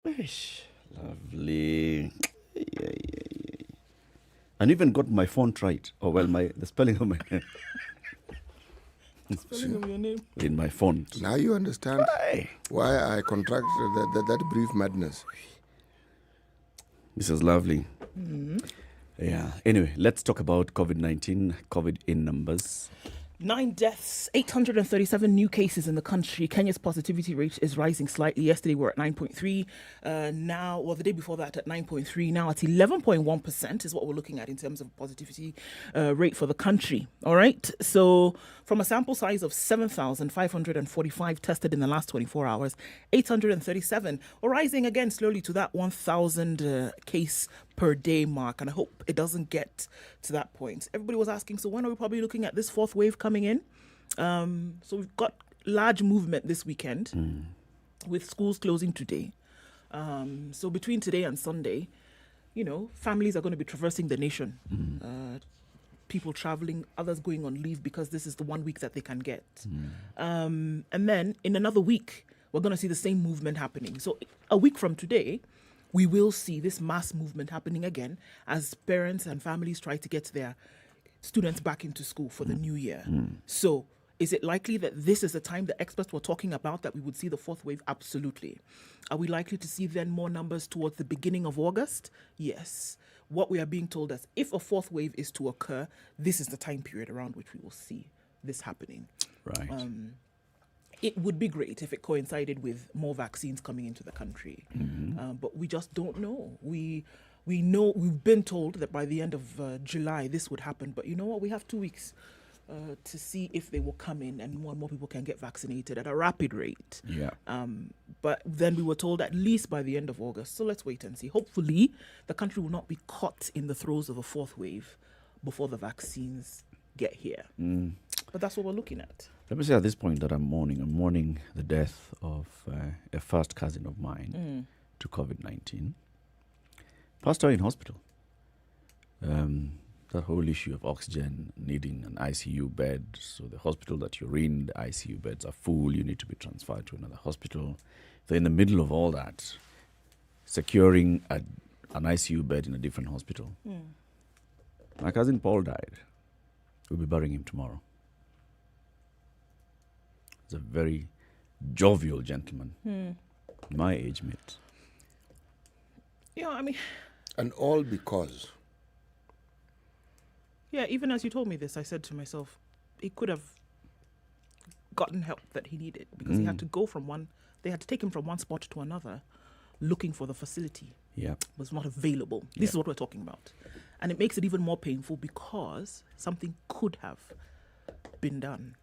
Ish, lovely. Yeah. And even got my font right. Oh, well, the spelling of my name. Spelling of your name. In my font. Now you understand why I contracted that brief madness. This is lovely. Yeah. Anyway, let's talk about COVID-19, COVID in numbers. 9 deaths, 837 new cases in the country. Kenya's positivity rate is rising slightly. Yesterday we were at 9.3. The day before that at 9.3. Now at 11.1% is what we're looking at in terms of positivity rate for the country. All right. So from a sample size of 7,545 tested in the last 24 hours, 837 are rising again slowly to that 1,000 case per day mark, and I hope it doesn't get to that point. Everybody was asking, so when are we probably looking at this fourth wave coming in? So we've got large movement this weekend with schools closing today. So between today and Sunday, families are going to be traversing the nation. People traveling, others going on leave because this is the 1 week that they can get. And then in another week, we're going to see the same movement happening. So a week from today, we will see this mass movement happening again as parents and families try to get their students back into school for the new year. So is it likely that this is the time the experts were talking about that we would see the fourth wave? Absolutely. Are we likely to see then more numbers towards the beginning of August? Yes. What we are being told is if a fourth wave is to occur, this is the time period around which we will see this happening. Right. It would be great if it coincided with more vaccines coming into the country. But we just don't know. We know, we've been told that by the end of July this would happen. But you know what? We have 2 weeks to see if they will come in and more people can get vaccinated at a rapid rate. Yeah. But then we were told at least by the end of August. So let's wait and see. Hopefully the country will not be caught in the throes of a fourth wave before the vaccines get here. But that's what we're looking at. Let me say at this point that I'm mourning the death of a first cousin of mine to COVID-19. Passed away in hospital. That whole issue of oxygen, needing an ICU bed. So the hospital that you're in, the ICU beds are full. You need to be transferred to another hospital. So in the middle of all that, securing an ICU bed in a different hospital. My cousin Paul died. We'll be burying him tomorrow. He's a very jovial gentleman. My age mate. And all because... Yeah, even as you told me this, I said to myself, he could have gotten help that he needed because he had to go they had to take him from one spot to another looking for the facility. Yeah. Was not available. This is what we're talking about. And it makes it even more painful because something could have been done.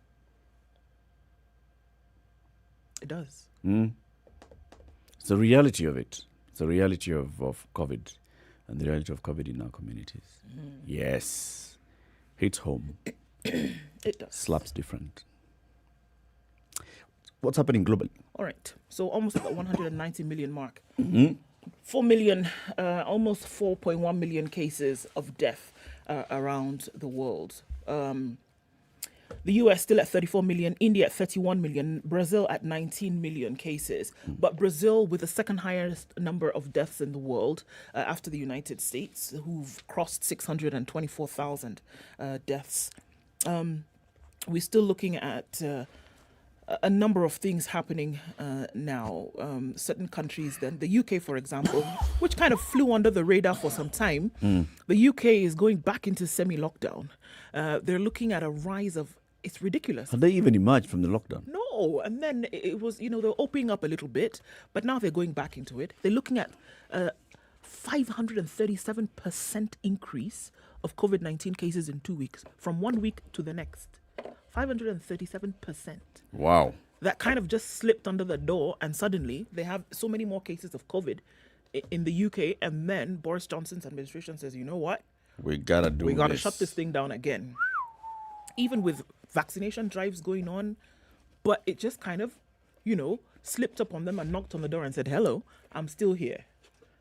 It does. It's the reality of it. It's the reality of COVID and the reality of COVID in our communities. Yes. Hits home. It does. Slaps different. What's happening globally? All right. So almost at the 190 million mark. 4 million, almost 4.1 million cases of death around the world. The US still at 34 million, India at 31 million, Brazil at 19 million cases. But Brazil with the second highest number of deaths in the world after the United States, who've crossed 624,000 deaths. We're still looking at a number of things happening now. Certain countries, then the UK, for example, which kind of flew under the radar for some time, the UK is going back into semi-lockdown. They're looking at a rise of, it's ridiculous. Have they even emerged from the lockdown? No, and then it was, they're opening up a little bit, but now they're going back into it. They're looking at 537% increase of COVID-19 cases in 2 weeks, from 1 week to the next. 537%. Wow. That kind of just slipped under the door, and suddenly they have so many more cases of COVID in the UK, and then Boris Johnson's administration says, you know what? We gotta shut this thing down again. Even with vaccination drives going on, but it just kind of, slipped up on them and knocked on the door and said, hello, I'm still here.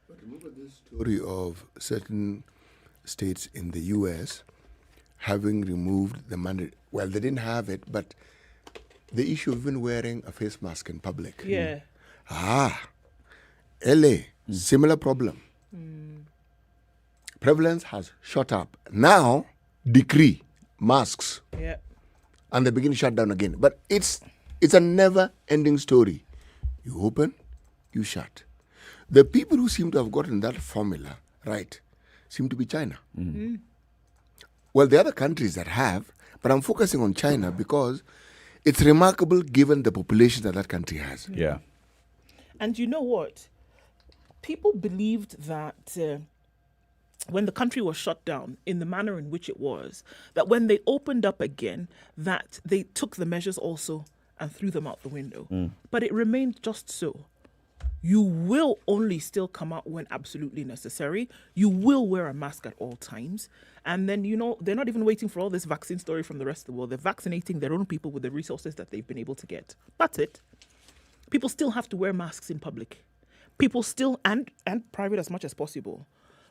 But remember this story of certain states in the US having removed the mandate. Well, they didn't have it, but the issue of even wearing a face mask in public. Yeah. LA, similar problem. Prevalence has shot up. Now, decree masks, Yeah. and they begin to shut down again. But it's a never-ending story. You open, you shut. The people who seem to have gotten that formula right seem to be China. Well, the other countries that have, but I'm focusing on China because it's remarkable given the population that that country has. Yeah. And you know what? People believed that when the country was shut down in the manner in which it was, that when they opened up again, that they took the measures also and threw them out the window. But it remained just so. You will only still come out when absolutely necessary. You will wear a mask at all times. And then, they're not even waiting for all this vaccine story from the rest of the world. They're vaccinating their own people with the resources that they've been able to get. That's it. People still have to wear masks in public. People still, and private as much as possible.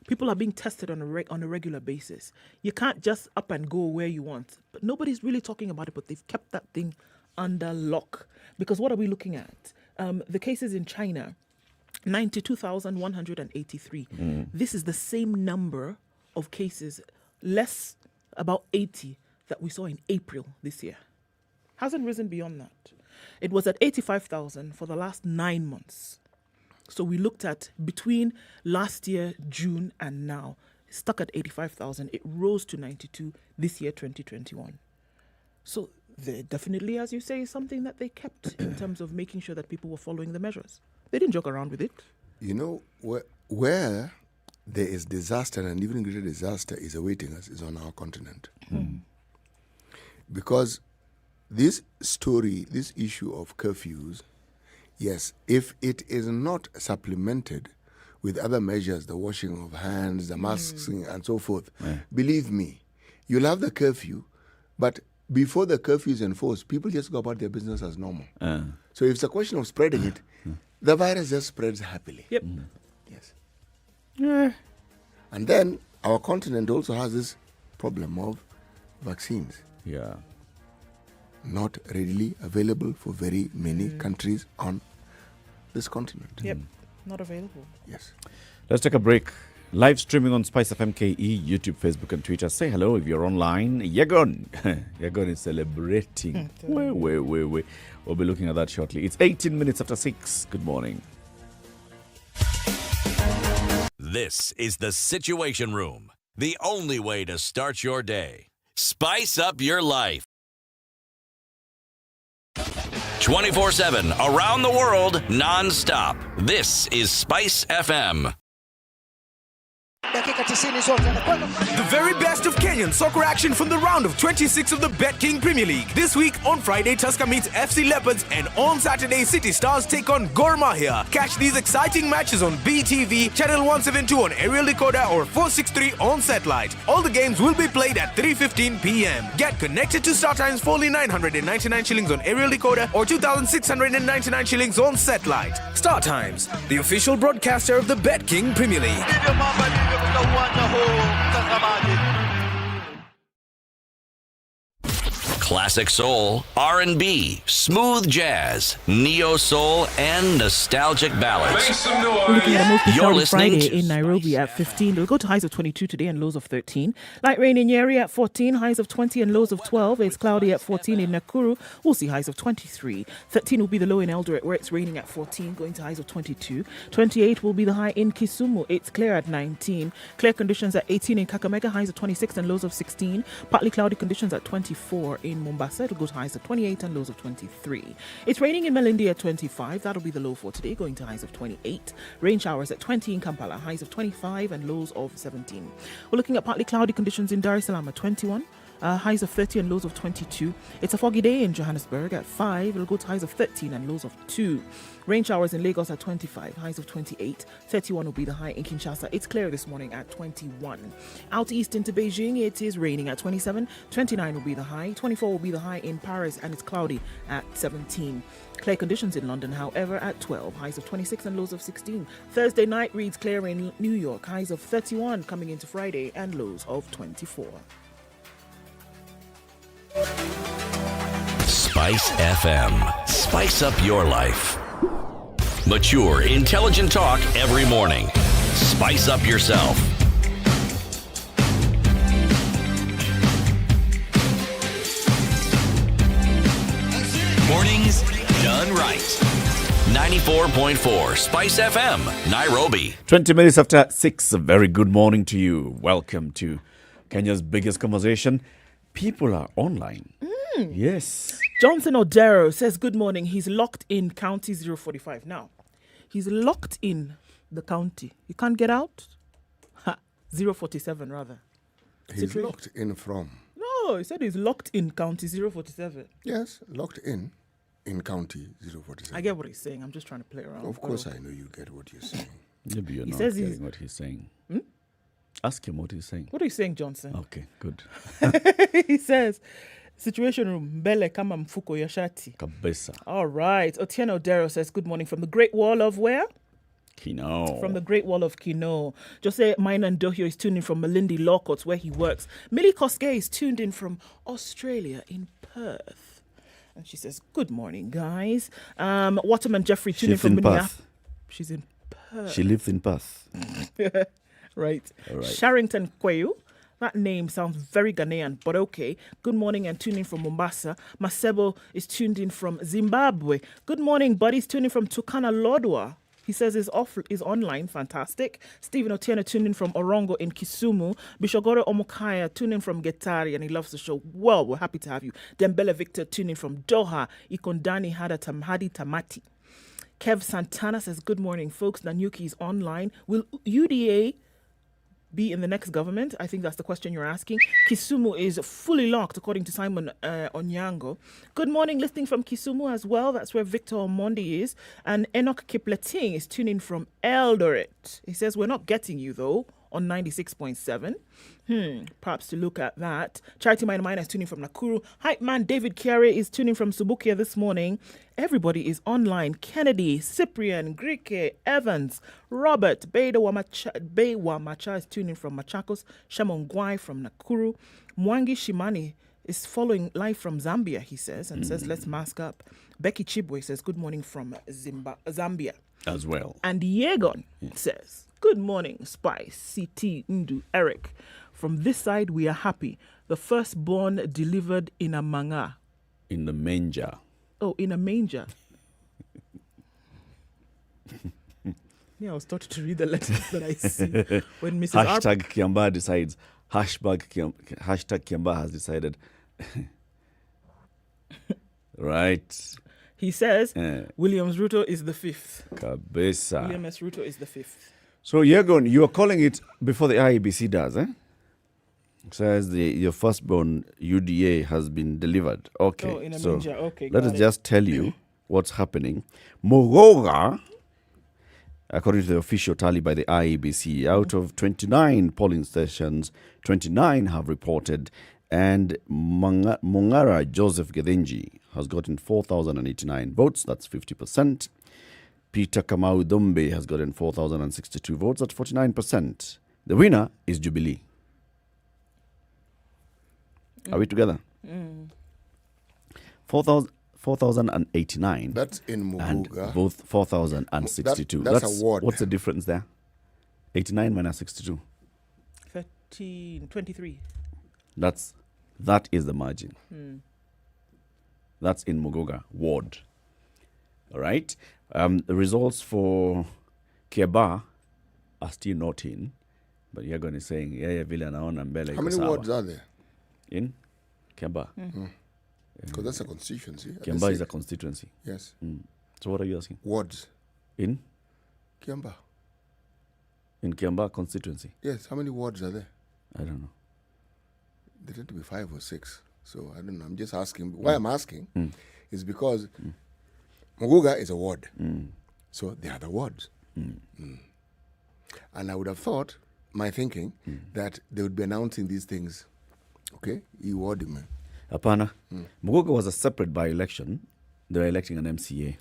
People are being tested on a regular basis. You can't just up and go where you want. But nobody's really talking about it, but they've kept that thing under lock. Because what are we looking at? The cases in China, 92,183. This is the same number of cases, less about 80 that we saw in April this year. Hasn't risen beyond that. It was at 85,000 for the last 9 months. So we looked at between last year, June, and now, stuck at 85,000. It rose to 92 this year, 2021. So there definitely, as you say, is something that they kept in terms of making sure that people were following the measures. They didn't joke around with it. You know, where there is disaster, and even greater disaster is awaiting us, is on our continent. Because this story, this issue of curfews, yes, if it is not supplemented with other measures, the washing of hands, the masking, and so forth, believe me, you'll have the curfew, but before the curfew is enforced, people just go about their business as normal. So if it's a question of spreading it, the virus just spreads happily. Yep. Yes. And then our continent also has this problem of vaccines. Yeah. Not readily available for very many countries on this continent. Yep. Not available. Yes. Let's take a break. Live streaming on SpiceFM KE, YouTube, Facebook, and Twitter. Say hello if you're online. Yagon. Yagon is celebrating. Wait. We'll be looking at that shortly. It's 18 minutes after 6. Good morning. This is the Situation Room, the only way to start your day. Spice up your life. 24/7, around the world, non-stop. This is Spice FM. The very best of Kenyan soccer action from the round of 26 of the Bet King Premier League. This week on Friday, Tusker meets FC Leopards, and on Saturday, City Stars take on Gor Mahia. Catch these exciting matches on BTV, Channel 172 on aerial decoder, or 463 on satellite. All the games will be played at 3:15 p.m. Get connected to StarTimes for only 999 shillings on aerial decoder or 2,699 shillings on satellite. StarTimes, the official broadcaster of the Bet King Premier League. Classic soul, R&B, smooth jazz, neo soul, and nostalgic ballads. We're looking at a mostly You're cloudy listening Friday to in Nairobi at 15. It'll go to highs of 22 today and lows of 13. Light rain in Nyeri at 14, highs of 20 and lows of 12. It's cloudy at 14 in Nakuru. We'll see highs of 23. 13 will be the low in Eldoret, where it's raining at 14, going to highs of 22. 28 will be the high in Kisumu. It's clear at 19. Clear conditions at 18 in Kakamega, highs of 26 and lows of 16. Partly cloudy conditions at 24 in Mombasa. It'll go to highs of 28 and lows of 23. It's raining in Malindi at 25. That'll be the low for today, going to highs of 28. Rain showers at 20 in Kampala, highs of 25 and lows of 17. We're looking at partly cloudy conditions in Dar es Salaam at 21. Highs of 30 and lows of 22. It's a foggy day in Johannesburg at 5. It'll go to highs of 13 and lows of 2. Rain showers in Lagos at 25. Highs of 28. 31 will be the high in Kinshasa. It's clear this morning at 21. Out east into Beijing, it is raining at 27. 29 will be the high. 24 will be the high in Paris, and it's cloudy at 17. Clear conditions in London, however, at 12. Highs of 26 and lows of 16. Thursday night reads clear in New York. Highs of 31 coming into Friday and lows of 24. Spice FM. Spice up your life. Mature, intelligent talk every morning. Spice up yourself. Mornings done right. 94.4 Spice FM, Nairobi. 20 minutes after 6, a very good morning to you. Welcome to Kenya's biggest conversation. People are online. Yes. Johnson Odero says, good morning. He's locked in County 045 now. He's locked in the county. He can't get out? 047 rather. He's locked in from. No, he said he's locked in County 047. Yes, locked in County 047. I get what he's saying. I'm just trying to play around. Of course, I know you get what you're saying. Maybe you're not says getting he's- what he's saying. Ask him what he's saying. What are you saying, Johnson? Okay, good. He says, situation room, mbele kama mfuko ya shati. Kabesa. All right. Otieno Odero says, good morning from the Great Wall of where? Kino. From the Great Wall of Kino. Jose Mainan Dohio is tuned in from Malindi Law Courts where he works. Millie Koske is tuned in from Australia in Perth. And she says, good morning, guys. Waterman Jeffrey tuned in She's from in Minneapolis. Perth. She's in Perth. She lives in Perth. Right. All right. Sharrington Kweyu. That name sounds very Ghanaian, but okay. Good morning and tuning from Mombasa. Masebo is tuned in from Zimbabwe. Good morning, buddies. Tuning from Tukana Lodwa. He says is online. Fantastic. Stephen Otieno tuned in from Orongo in Kisumu. Bishogoro Omokaya tuned in from Getari and he loves the show. Well, we're happy to have you. Dembele Victor tuned in from Doha. Ikondani Hadi Tamati. Kev Santana says, good morning, folks. Nanyuki is online. Will UDA be in the next government? I think that's the question you're asking. Kisumu is fully locked, according to Simon Onyango. Good morning, listening from Kisumu as well. That's where Victor Omondi is. And Enoch Kipleting is tuning from Eldoret. He says, we're not getting you, though, on 96.7. Perhaps to look at that. Charity Mine is tuning from Nakuru. Hype man David Kiare is tuning from Subukia this morning. Everybody is online. Kennedy, Cyprian, Grike, Evans, Robert, Beiwa Macha is tuning from Machakos. Shamon Gwai from Nakuru. Mwangi Shimani is following live from Zambia, he says, and says, let's mask up. Becky Chibwe says, good morning from Zambia. As well. And Yegon says, good morning, Spice, CT, Ndu, Eric. From this side, we are happy. The firstborn delivered in a manga. In the manger. Oh, in a manger. Yeah, I was taught to read the letters that I see. When Mrs. Hashtag Kiamba decides. Hashtag Kiamba has decided. Right. He says, Williams Ruto is the fifth. Kabesa. William S. Ruto is the fifth. So, Yegon, you are calling it before the IEBC does, eh? Says your firstborn UDA has been delivered. Okay. Oh, in a so manger. Okay, let got us it. just tell you what's happening. Mogoga, according to the official tally by the IEBC, out of 29 polling stations, 29 have reported, and Mongara Joseph Gedenji has gotten 4,089 votes. That's 50%. Peter Kamau Dombe has gotten 4,062 votes. That's 49%. The winner is Jubilee. Are we together? 4,089. That's in And Muguga. both 4,062. That's a ward. What's the difference there? 89 minus 62. 23. That is the margin. That's in Muguga ward. All right. The results for Kiaba are still not in, but you're going to saying vile naona mbele. How many wards are there? In Kiamba? Because that's a constituency. Kiamba is a constituency. Yes. So what are you asking? Wards. In Kiamba. Kiamba constituency? Yes. How many wards are there? I don't know. There tend to be 5 or 6. So I don't know. I'm just asking. Why I'm asking is because Muguga is a ward. So they are the wards. And I would have thought, my thinking, that they would be announcing these things. Okay? E-ward, man. Apana. Muguga was a separate by-election. They were electing an MCA.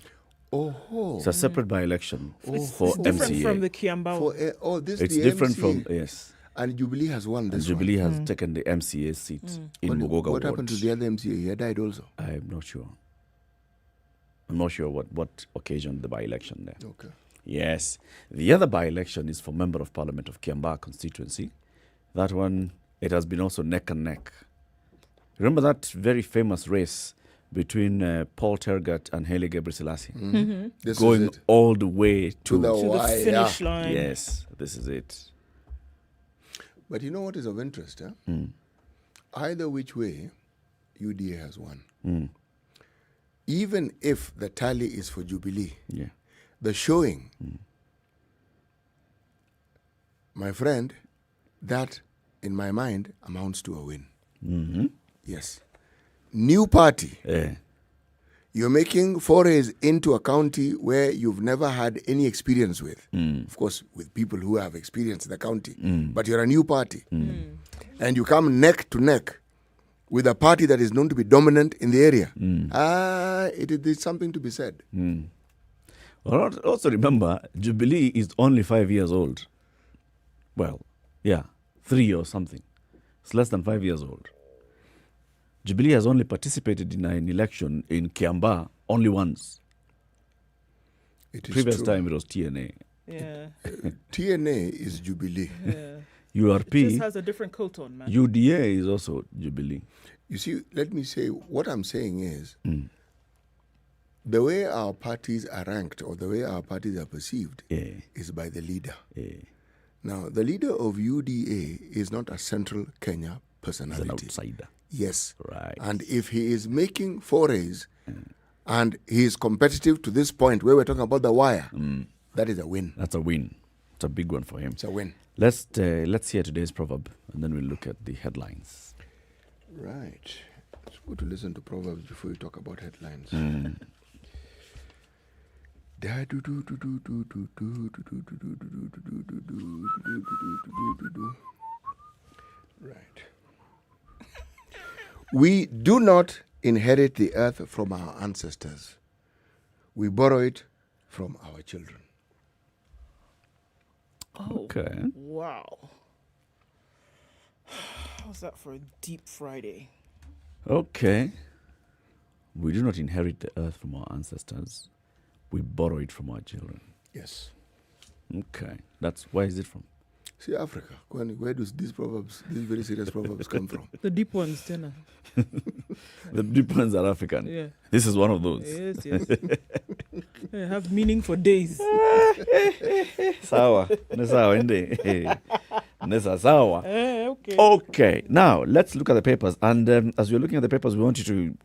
Oh. It's a separate by-election for It's MCA. different from the Kiambao. This It's the different MCA. from, yes. And Jubilee has won And this Jubilee has taken the MCA seat in Muguga What ward. happened to the other MCA? He had died also. I'm not sure. I'm not sure what occasioned the by-election there. Okay. Yes. The other by-election is for Member of Parliament of Kiambaa constituency. That one, it has been also neck and neck. Remember that very famous race between Paul Tergat and Haile Gebrselassie? Mm-hmm. This Going is it. all the way To the To the wire. finish line. Yes, this is it. But you know what is of interest? Either which way, UDA has won. Even if the tally is for Jubilee, Yeah. the showing, my friend, that in my mind amounts to a win. Mm-hmm. Yes. New party. Yeah. You're making forays into a county where you've never had any experience with. Of course, with people who have experience in the county. But you're a new party. And you come neck to neck with a party that is known to be dominant in the area. It is something to be said. Well, also remember, Jubilee is only 5 years old. Well, yeah, 3 or something. It's less than 5 years old. Jubilee has only participated in an election in Kiambaa only once. It is Previous true. time it was TNA. Yeah. TNA is Jubilee. Yeah. URP, Just has a different coat on, man. UDA is also Jubilee. You see, let me say, what I'm saying is, the way our parties are ranked or the way our parties are perceived Yeah. is by the leader. Yeah. Now, the leader of UDA is not a central Kenya He's an personality. outsider. Yes. Right. And if he is making forays and he is competitive to this point where we're talking about the wire, that is a win. That's a win. It's a big one for him. It's a win. Let's hear today's proverb, and then we'll look at the headlines. Right. It's good to listen to Proverbs before you talk about headlines. Right. We do not inherit the earth from our ancestors. We borrow it from our children. Oh, Okay. wow. How's that for a deep Friday? Okay. We do not inherit the earth from our ancestors. We borrow it from our children. Yes. Okay. Where is it from? See, Africa, where do these proverbs, these very serious proverbs come from? The deep ones, Jenna. The deep ones are African. Yeah. This is one of those. Yes, yes. They have meaning for days. Sawa. Ni sawa, ende. Ni sawa. Okay. Okay, now let's look at the papers. And as we're looking at the papers, we want you to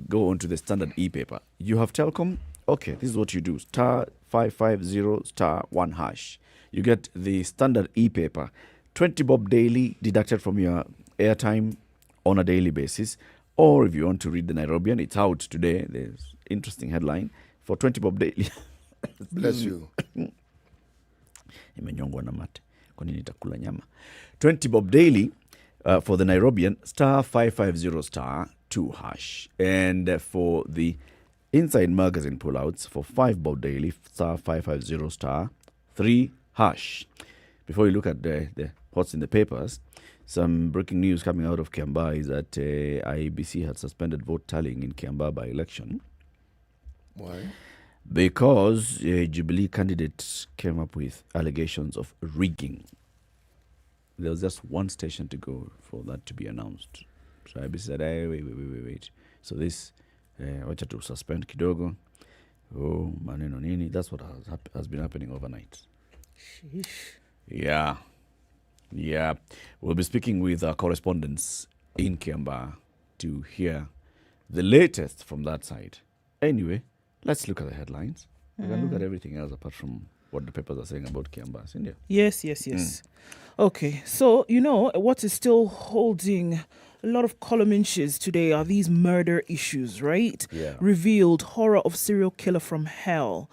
go onto the standard e-paper. You have Telcom. Okay, this is what you do. *550*1#. You get the standard e-paper. 20 bob daily deducted from your airtime on a daily basis. Or if you want to read the Nairobian, it's out today. There's interesting headline. For 20 bob daily. Bless you. Imenyongwa na mate. Kwa nini nitakula nyama? 20 bob daily for the Nairobian, *550*2#. And for the inside magazine pullouts, for 5 bob daily, *550*3#. Before you look at the what's in the papers, some breaking news coming out of Kiambaa is that IEBC had suspended vote tallying in Kiambaa by election. Why? Because Jubilee candidates came up with allegations of rigging. There was just one station to go for that to be announced. So IBC said, hey, wait. So this, wacha to suspend kidogo. Oh, maneno nini. That's what has been happening overnight. Sheesh. Yeah. We'll be speaking with our correspondents in Kiambaa to hear the latest from that side. Anyway, let's look at the headlines. We can look at everything else apart from what the papers are saying about Kiambaa. India. Yes. Okay, so, what is still holding a lot of column inches today are these murder issues, right? Yeah. Revealed horror of serial killer from hell.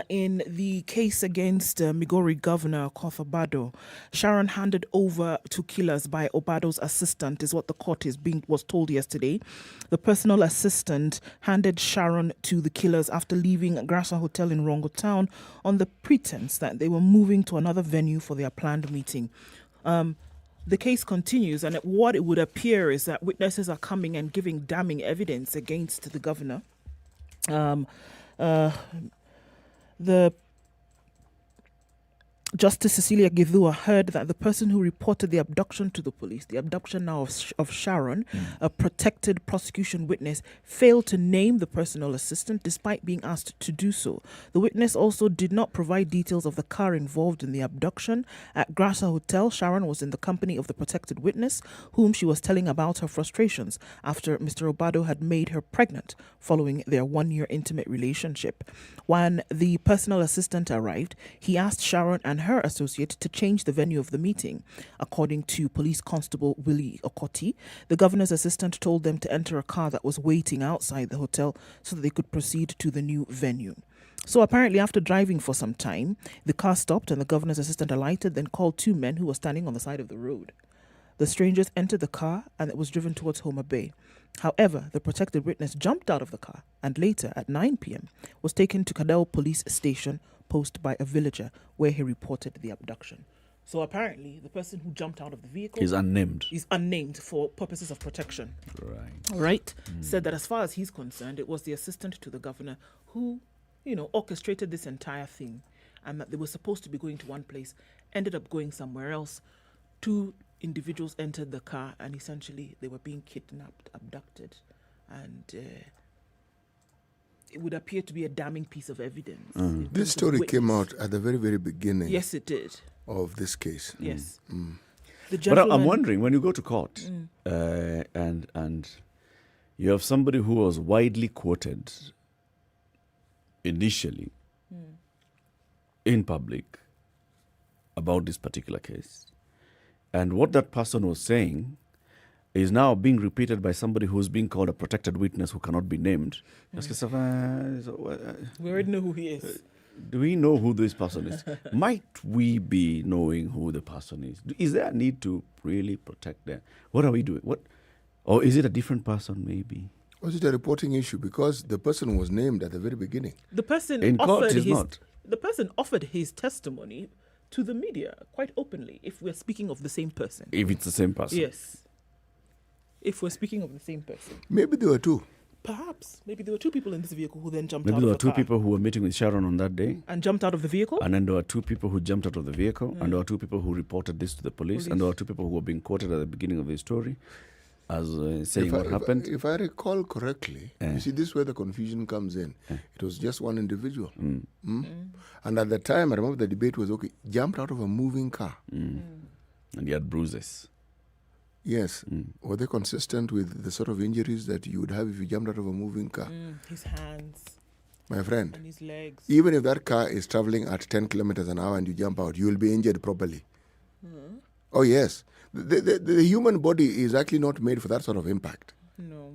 In the case against Migori Governor Kothabado, Sharon handed over to killers by Obado's assistant is what the court was told yesterday. The personal assistant handed Sharon to the killers after leaving Grasa Hotel in Rongo Town on the pretense that they were moving to another venue for their planned meeting. The case continues, and what it would appear is that witnesses are coming and giving damning evidence against the governor. The Justice Cecilia Githua heard that the person who reported the abduction to the police, the abduction now of Sharon, a protected prosecution witness, failed to name the personal assistant despite being asked to do so. The witness also did not provide details of the car involved in the abduction. At Grassa Hotel, Sharon was in the company of the protected witness, whom she was telling about her frustrations after Mr. Obado had made her pregnant following their 1-year intimate relationship. When the personal assistant arrived, he asked Sharon and her associate to change the venue of the meeting. According to Police Constable Willie Okoti, the governor's assistant told them to enter a car that was waiting outside the hotel so that they could proceed to the new venue. So apparently after driving for some time, the car stopped and the governor's assistant alighted, then called 2 men who were standing on the side of the road. The strangers entered the car and it was driven towards Homa Bay. However, the protected witness jumped out of the car and later, at 9 p.m., was taken to Kadao Police Station post by a villager where he reported the abduction. So apparently, the person who jumped out of the vehicle is unnamed. Is unnamed for purposes of protection. Right. Right? Said that as far as he's concerned, it was the assistant to the governor who, orchestrated this entire thing, and that they were supposed to be going to one place, ended up going somewhere else. 2 individuals entered the car, and essentially they were being kidnapped, abducted, and it would appear to be a damning piece of evidence. This story came out at the very, very beginning. Yes, it did. Of this case. Yes. But I'm wondering, when you go to court and you have somebody who was widely quoted initially in public about this particular case, and what that person was saying is now being repeated by somebody who's being called a protected witness who cannot be named. We already know who he is. Do we know who this person is? Might we be knowing who the person is? Is there a need to really protect them? What are we doing? Or is it a different person maybe? Was it a reporting issue? Because the person was named at the very beginning. The person in court is not. The person offered his testimony to the media quite openly, if we're speaking of the same person. If it's the same person. Yes. If we're speaking of the same person. Maybe there were 2. Perhaps. Maybe there were 2 people in this vehicle who then jumped Maybe out of the there were 2 car. people who were meeting with Sharon on that day. And jumped out of the vehicle? And then there were 2 people who jumped out of the vehicle. And there were 2 people who reported this to the police. And there were 2 people who were being quoted at the beginning of the story as saying what happened. If I recall correctly, you see, this is where the confusion comes in. It was just one individual. And at the time, I remember the debate was, jumped out of a moving car. And he had bruises. Yes. Were they consistent with the sort of injuries that you would have if you jumped out of a moving car? His hands. My friend. And his legs. Even if that car is traveling at 10 kilometers an hour and you jump out, you will be injured properly. Oh, yes. The human body is actually not made for that sort of impact. No.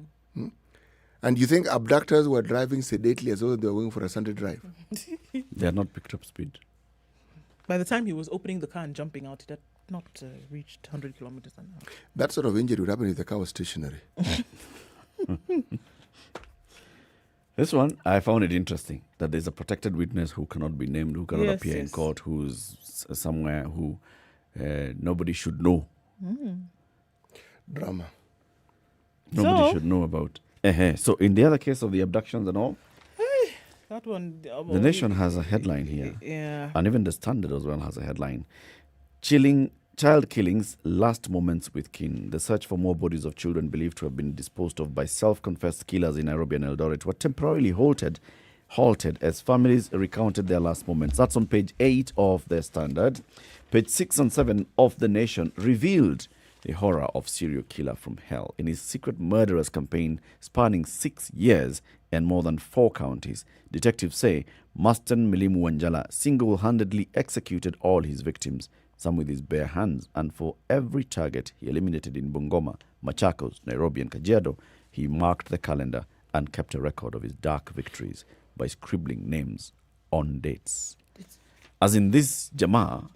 And you think abductors were driving sedately as though they were going for a Sunday drive? They had not picked up speed. By the time he was opening the car and jumping out, it had not reached 100 kilometers an hour. That sort of injury would happen if the car was stationary. This one, I found it interesting that there's a protected witness who cannot be named, who cannot appear in court, who's somewhere who nobody should know. Drama. Nobody should know about. So in the other case of the abductions and all, that one. The Nation has a headline here. Yeah. And even the Standard as well has a headline. Child killings, last moments with kin. The search for more bodies of children believed to have been disposed of by self-confessed killers in Nairobi and Eldoret were temporarily halted as families recounted their last moments. That's on page 8 of the Standard. Page 6 and 7 of The Nation revealed the horror of serial killer from hell. In his secret murderers campaign spanning 6 years and more than 4 counties, detectives say Mastan Milimu Wanjala single-handedly executed all his victims, some with his bare hands, and for every target he eliminated in Bungoma, Machakos, Nairobi and Kajiado, he marked the calendar and kept a record of his dark victories by scribbling names on dates. As in, this Jama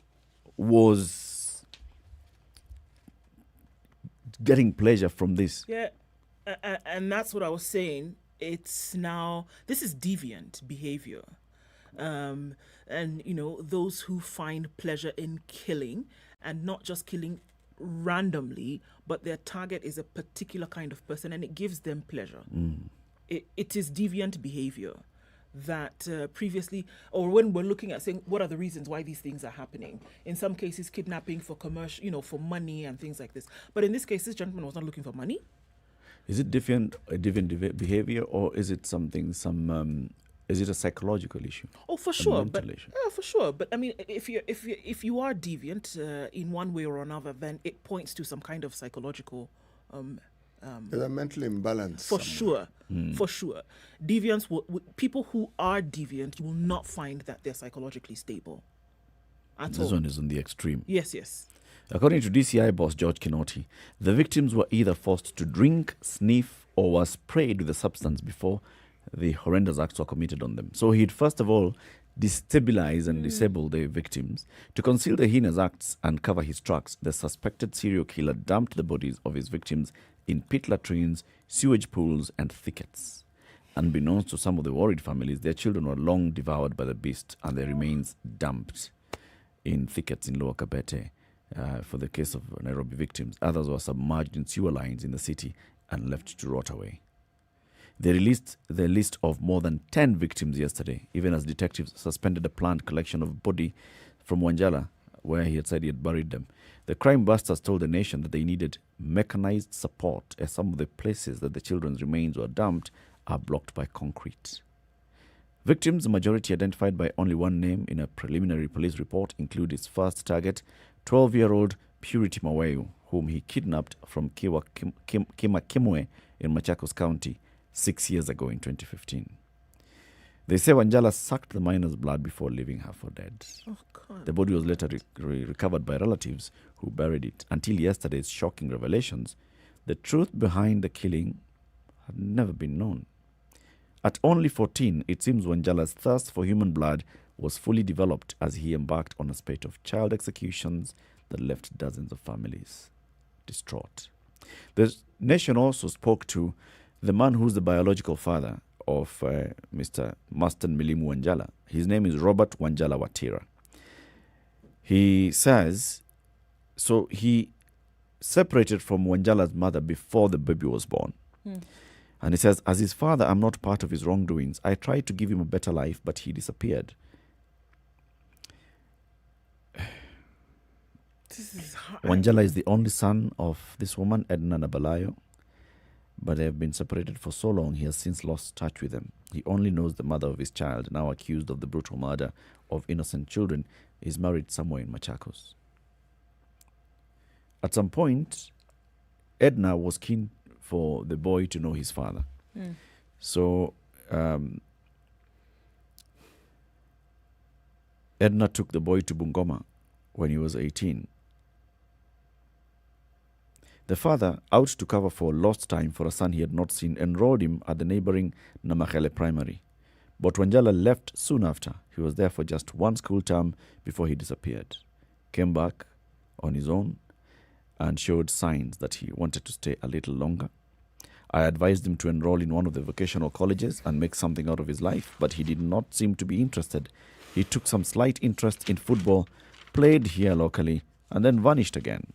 was getting pleasure from this. Yeah, and that's what I was saying. It's now, this is deviant behavior. And, those who find pleasure in killing, and not just killing randomly, but their target is a particular kind of person, and it gives them pleasure. It is deviant behavior. that previously, or when we're looking at saying what are the reasons why these things are happening. In some cases, kidnapping for commercial, for money and things like this. But in this case, this gentleman was not looking for money. Is it different behavior, or is it is it a psychological issue? Oh, for sure. But issue? for sure. But I mean, if you are deviant in one way or another, then it points to some kind of psychological. There's a mental imbalance. For sure. Deviants people who are deviant, you will not find that they're psychologically stable. This one is on the extreme. Yes. According to DCI boss George Kinoti, the victims were either forced to drink, sniff, or were sprayed with the substance before the horrendous acts were committed on them. So he'd first of all destabilize and disable the victims. To conceal the heinous acts and cover his tracks, the suspected serial killer dumped the bodies of his victims in pit latrines, sewage pools, and thickets. Unbeknownst to some of the worried families, their children were long devoured by the beast and their remains dumped in thickets in Lower Kabete. For the case of Nairobi victims, others were submerged in sewer lines in the city and left to rot away. They released the list of more than 10 victims yesterday, even as detectives suspended a planned collection of body from Wanjala, where he had said he had buried them. The crime busters told the nation that they needed mechanized support, as some of the places that the children's remains were dumped are blocked by concrete. Victims, the majority identified by only one name in a preliminary police report, include his first target, 12-year-old Purity Maweyu, whom he kidnapped from Kimakimwe in Machakos County 6 years ago in 2015. They say Wanjala sucked the minor's blood before leaving her for dead. Oh, God. The body was later recovered by relatives who buried it. Until yesterday's shocking revelations, the truth behind the killing had never been known. At only 14, it seems Wanjala's thirst for human blood was fully developed as he embarked on a spate of child executions that left dozens of families distraught. The nation also spoke to the man who's the biological father of Mr. Maston Milimu Wanjala. His name is Robert Wanjala Watira. He says, so he separated from Wanjala's mother before the baby was born. And he says, as his father, I'm not part of his wrongdoings. I tried to give him a better life, but he disappeared. This is hard. Wanjala is the only son of this woman, Edna Nabalayo, but they have been separated for so long, he has since lost touch with them. He only knows the mother of his child, now accused of the brutal murder of innocent children, is married somewhere in Machakos. At some point, Edna was keen for the boy to know his father. So Edna took the boy to Bungoma when he was 18. The father, out to cover for lost time for a son he had not seen, enrolled him at the neighboring Namakhele Primary. But Wanjala left soon after. He was there for just one school term before he disappeared. Came back on his own and showed signs that he wanted to stay a little longer. I advised him to enroll in one of the vocational colleges and make something out of his life, but he did not seem to be interested. He took some slight interest in football, played here locally, and then vanished again.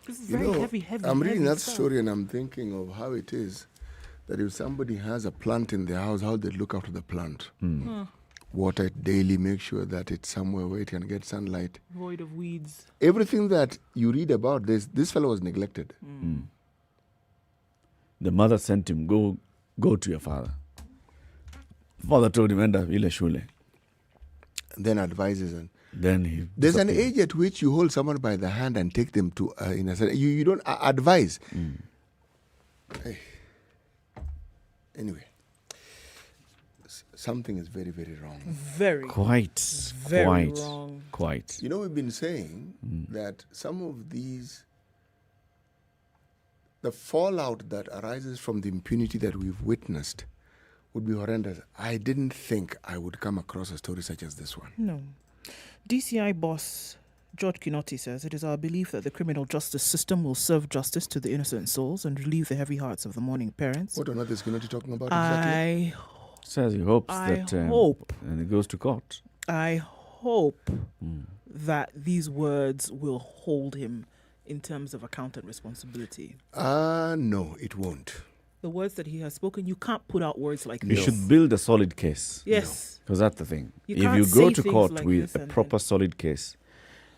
This is very heavy. I'm reading that stuff. story and I'm thinking of how it is that if somebody has a plant in their house, how they look after the plant. Water it daily, make sure that it's somewhere where it can get sunlight. Void of weeds. Everything that you read about this fellow was neglected. The mother sent him, go to your father. Father told him, enda ile shule. And then advises and Then he there's an disappeared. age at which you hold someone by the hand and take them to in a certain, you don't advise. Hey. Anyway, something is very, very wrong. Very. Quite wrong. Quite. You know, we've been saying that some of these, the fallout that arises from the impunity that we've witnessed would be horrendous. I didn't think I would come across a story such as this one. No. DCI boss George Kinoti says it is our belief that the criminal justice system will serve justice to the innocent souls and relieve the heavy hearts of the mourning parents. What on earth is Kinoti talking about exactly? Says he hopes I that hope. and it goes to court. I hope that these words will hold him in terms of account and responsibility? No, it won't. The words that he has spoken, you can't put out words like You this. should build a solid case. Yes. Because that's the thing. You If can't you go say to things court like with this a and proper then- solid case,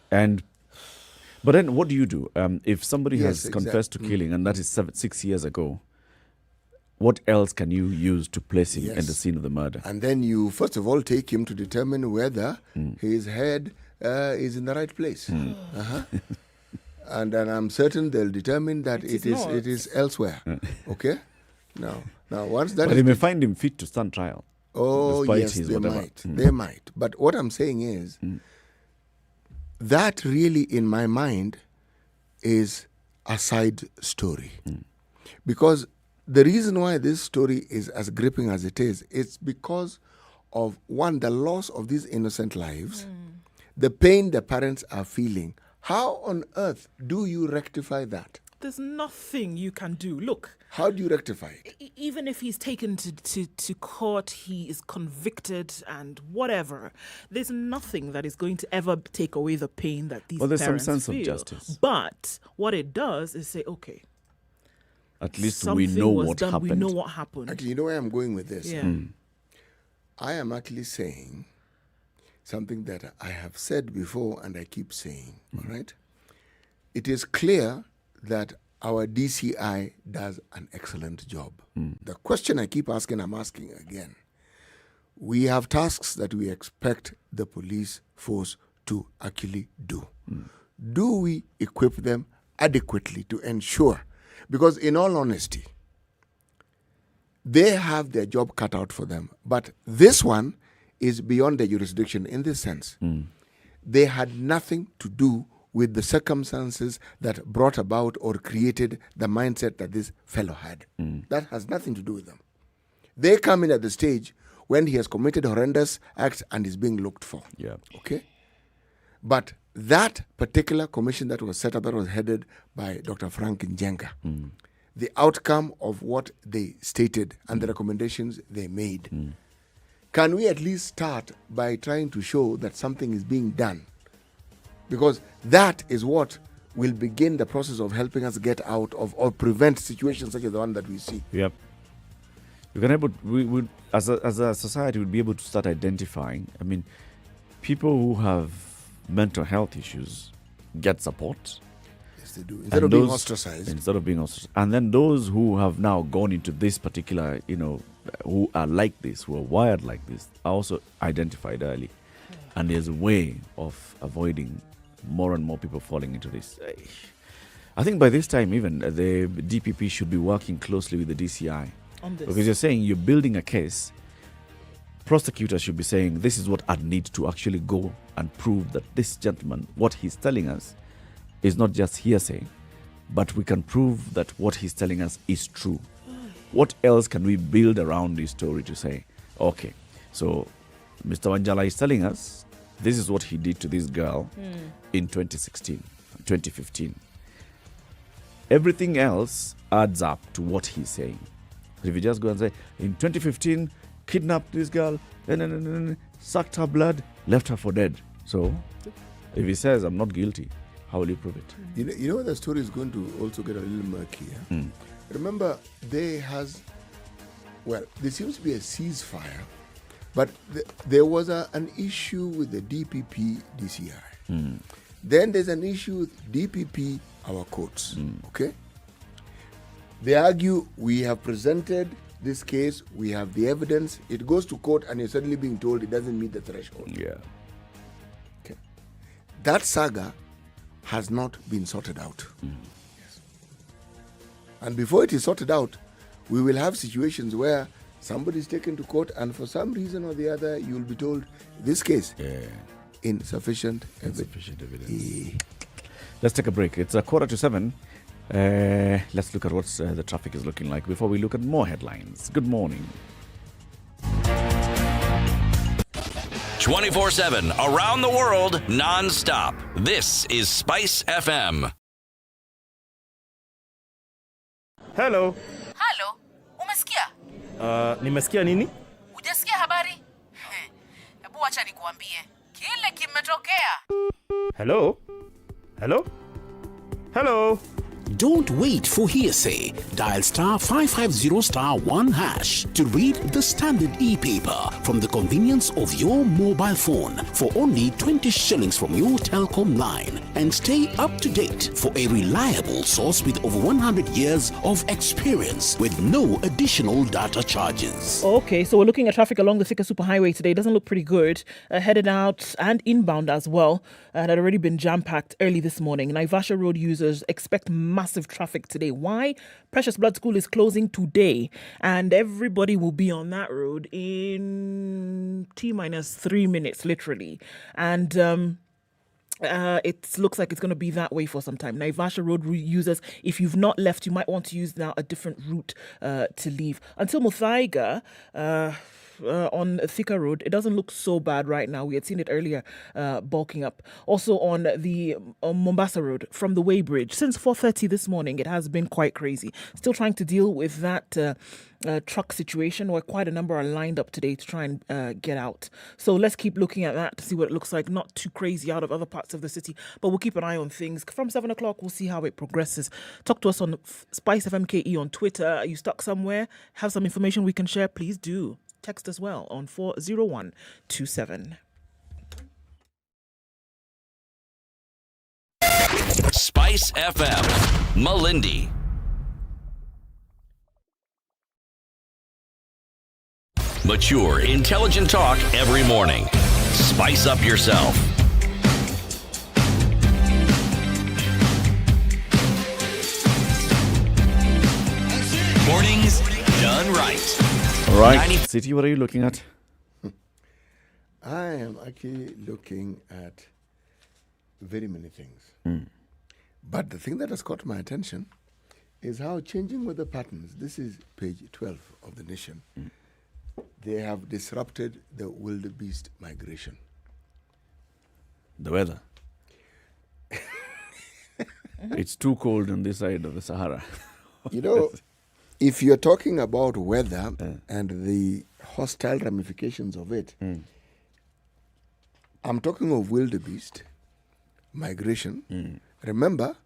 but then what do you do? If somebody Yes, has confessed to killing, and that is 6 years ago, what else can you use to place him in the scene of the murder? And then you, first of all, take him to determine whether his head is in the right place. And then I'm certain they'll determine that it is elsewhere. Okay? Now, once that But is... they may find him fit to stand trial. Oh, despite yes, his they whatever. might. They might. But what I'm saying is, that really, in my mind, is a side story. Because the reason why this story is as gripping as it is, it's because of, one, the loss of these innocent lives, the pain the parents are feeling. How on earth do you rectify that? There's nothing you can do. Look, How do you rectify it? even if he's taken to court, he is convicted and whatever, there's nothing that is going to ever take away the pain that these Well, there's some parents sense of feel. justice. But what it does is say, okay, At least something we know was what done. happened. We know what happened. Actually, you know where I'm going with this? Yeah. I am actually saying something that I have said before and I keep saying, all right? It is clear that our DCI does an excellent job. The question I keep asking, I'm asking again. We have tasks that we expect the police force to actually do. Do we equip them adequately to ensure? Because in all honesty, they have their job cut out for them. But this one is beyond their jurisdiction in this sense. They had nothing to do with the circumstances that brought about or created the mindset that this fellow had. That has nothing to do with them. They come in at the stage when he has committed horrendous acts and is being looked for. Yeah. Okay? But that particular commission that was set up, that was headed by Dr. Frank Njenga, the outcome of what they stated and the recommendations they made, can we at least start by trying to show that something is being done? Because that is what will begin the process of helping us get out of or prevent situations such as the one that we see. Yep. We would, as a society, would be able to start identifying. I mean, people who have mental health issues get support. Yes, they do. Instead of being ostracized. Instead of being ostracized. And then those who have now gone into this particular, who are like this, who are wired like this, are also identified early. And there's a way of avoiding more and more people falling into this. I think by this time, even the DPP should be working closely with the DCI. On this. Because you're saying you're building a case. Prosecutors should be saying, this is what I'd need to actually go and prove that this gentleman, what he's telling us, is not just hearsay, but we can prove that what he's telling us is true. What else can we build around this story to say, okay, so Mr. Wanjala is telling us this is what he did to this girl in 2015. Everything else adds up to what he's saying. If you just go and say, in 2015, kidnapped this girl, sucked her blood, left her for dead. So, if he says, I'm not guilty, how will you prove it? You know the story is going to also get a little murky. Remember, there seems to be a ceasefire, but there was an issue with the DPP DCI. Then there's an issue with DPP, our courts. Okay? They argue, we have presented this case, we have the evidence, it goes to court and you're suddenly being told it doesn't meet the threshold. Yeah. Okay. That saga has not been sorted out. Yes. And before it is sorted out, we will have situations where somebody is taken to court and for some reason or the other, you will be told, this case, insufficient evidence. Let's take a break. It's 6:45. Let's look at what the traffic is looking like before we look at more headlines. Good morning. 24/7 around the world, non-stop. This is Spice FM. Hello. Halo, umesikia? Nimesikia nini? Hujasikia habari? Hebu acha nikuambie. Kile kimetokea. Hello? Hello? Hello. Don't wait for hearsay. Dial star 550 star 1 hash to read the standard e-paper from the convenience of your mobile phone for only 20 shillings from your telecom line, and stay up to date for a reliable source with over 100 years of experience with no additional data charges. Okay, so we're looking at traffic along the Thika Superhighway today. It doesn't look pretty good. Headed out and inbound as well. It had already been jam-packed early this morning. Naivasha Road users expect massive traffic today. Why? Precious Blood School is closing today, and everybody will be on that road in T-3 minutes, literally. And it looks like it's going to be that way for some time. Naivasha Road users, if you've not left, you might want to use now a different route to leave. Until Muthaiga, on Thika Road, it doesn't look so bad right now. We had seen it earlier bulking up. Also on the Mombasa Road from the Weybridge, since 4:30 this morning, it has been quite crazy. Still trying to deal with that truck situation, where quite a number are lined up today to try and get out. So let's keep looking at that to see what it looks like. Not too crazy out of other parts of the city, but we'll keep an eye on things. From 7 o'clock, we'll see how it progresses. Talk to us on SpiceFM KE on Twitter. Are you stuck somewhere? Have some information we can share? Please do. Text as well on 40127. Spice FM, Malindi. Mature, intelligent talk every morning. Spice up yourself. Mornings done right. All right, City, what are you looking at? I am actually looking at very many things. But the thing that has caught my attention is how changing weather patterns, this is page 12 of the Nation, they have disrupted the wildebeest migration. The weather. It's too cold on this side of the Sahara. You know, if you're talking about weather and the hostile ramifications of it, I'm talking of wildebeest migration. Remember,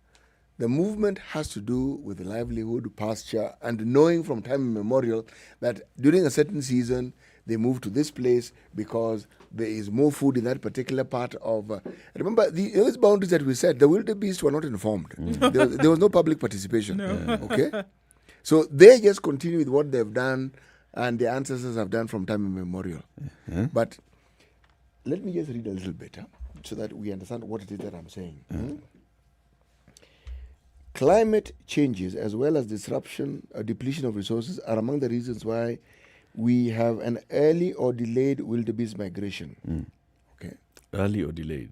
the movement has to do with livelihood, pasture, and knowing from time immemorial that during a certain season, they move to this place because there is more food in that particular part of... remember, those boundaries that we set, the wildebeest were not informed. There was no public participation. Okay? So they just continue with what they've done and their ancestors have done from time immemorial. But let me just read a little bit so that we understand what it is that I'm saying. Climate changes as well as depletion of resources are among the reasons why we have an early or delayed wildebeest migration. Okay. Early or delayed?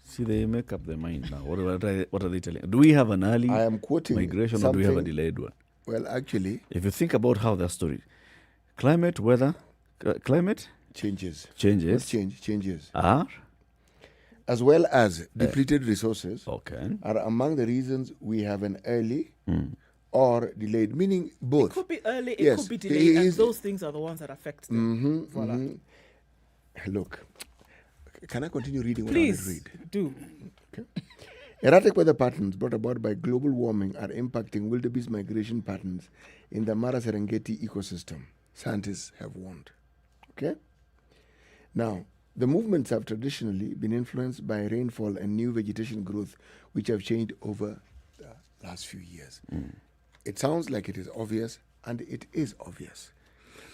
See, they make up their mind now. What are they telling? Do we have an early I am quoting migration or do we have a delayed one? Well, actually... If you think about how that story... Climate, weather... climate? Changes. Changes. Changes. Are? As well as depleted resources are among the reasons we have an early or delayed, meaning both. It could be early, it could be delayed, and those things are the ones that affect them. Voila. Look, can I continue reading what Please, I read? do. Okay. Erratic weather patterns brought about by global warming are impacting wildebeest migration patterns in the Mara Serengeti ecosystem, scientists have warned. Okay? Now, the movements have traditionally been influenced by rainfall and new vegetation growth, which have changed over the last few years. It sounds like it is obvious, and it is obvious.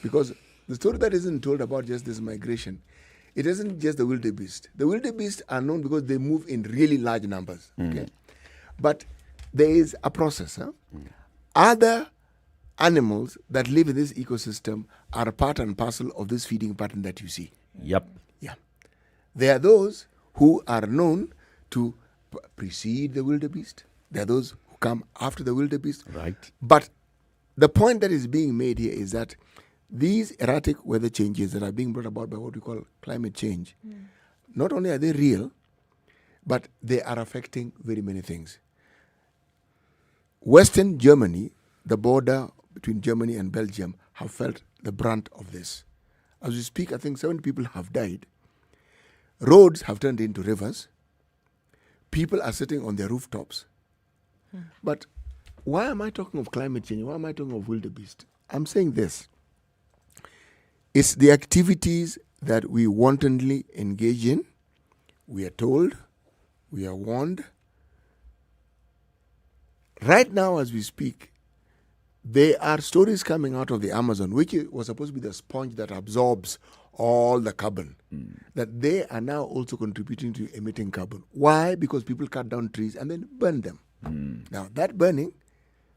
Because the story that isn't told about just this migration, it isn't just the wildebeest. The wildebeest are known because they move in really large numbers. Okay? But there is a process. Other animals that live in this ecosystem are a part and parcel of this feeding pattern that you see. Yep. Yeah. There are those who are known to precede the wildebeest. There are those who come after the wildebeest. Right. But the point that is being made here is that these erratic weather changes that are being brought about by what we call climate change, not only are they real, but they are affecting very many things. Western Germany, the border between Germany and Belgium, have felt the brunt of this. As we speak, I think 7 people have died. Roads have turned into rivers. people are sitting on their rooftops. But why am I talking of climate change? Why am I talking of wildebeest? I'm saying this. It's the activities that we wantonly engage in. We are told, we are warned. Right now, as we speak, there are stories coming out of the Amazon, which was supposed to be the sponge that absorbs all the carbon, that they are now also contributing to emitting carbon. Why? Because people cut down trees and then burn them. Now, that burning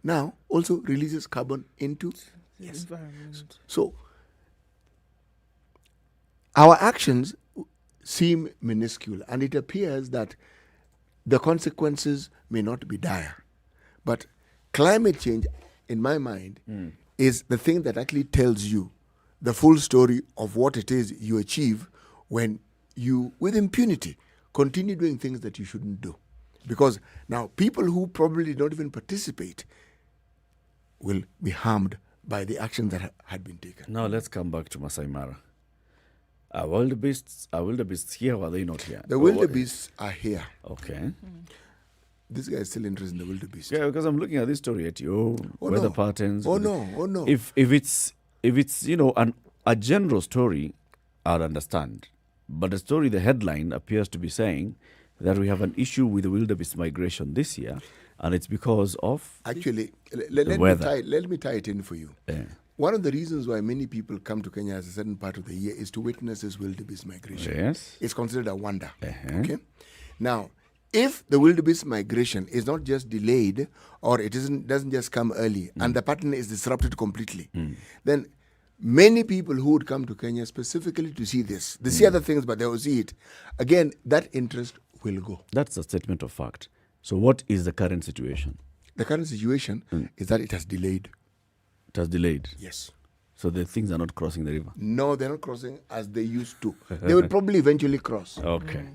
now also releases carbon into the environment. So, our actions seem minuscule, and it appears that the consequences may not be dire. But climate change, in my mind, is the thing that actually tells you the full story of what it is you achieve when you, with impunity, continue doing things that you shouldn't do. Because now people who probably don't even participate will be harmed by the actions that had been taken. Now let's come back to Masai Mara. Are wildebeests here or are they not here? The wildebeests are here. Okay. This guy is still interested in the wildebeest. Yeah, because I'm looking at this story at you, weather patterns. Oh no. If it's a general story, I'll understand. But the story, the headline appears to be saying that we have an issue with the wildebeest migration this year, and it's because of actually let me tie it in for you. Yeah. One of the reasons why many people come to Kenya at a certain part of the year is to witness this wildebeest migration. Yes. It's considered a wonder. Okay. Now, if the wildebeest migration is not just delayed or it doesn't just come early and the pattern is disrupted completely, then many people who would come to Kenya specifically to see this, they see other things, but they will see it. Again, that interest will go. That's a statement of fact. So what is the current situation? The current situation is that it has delayed. It has delayed? Yes. So the things are not crossing the river? No, they're not crossing as they used to. They will probably eventually cross. Okay.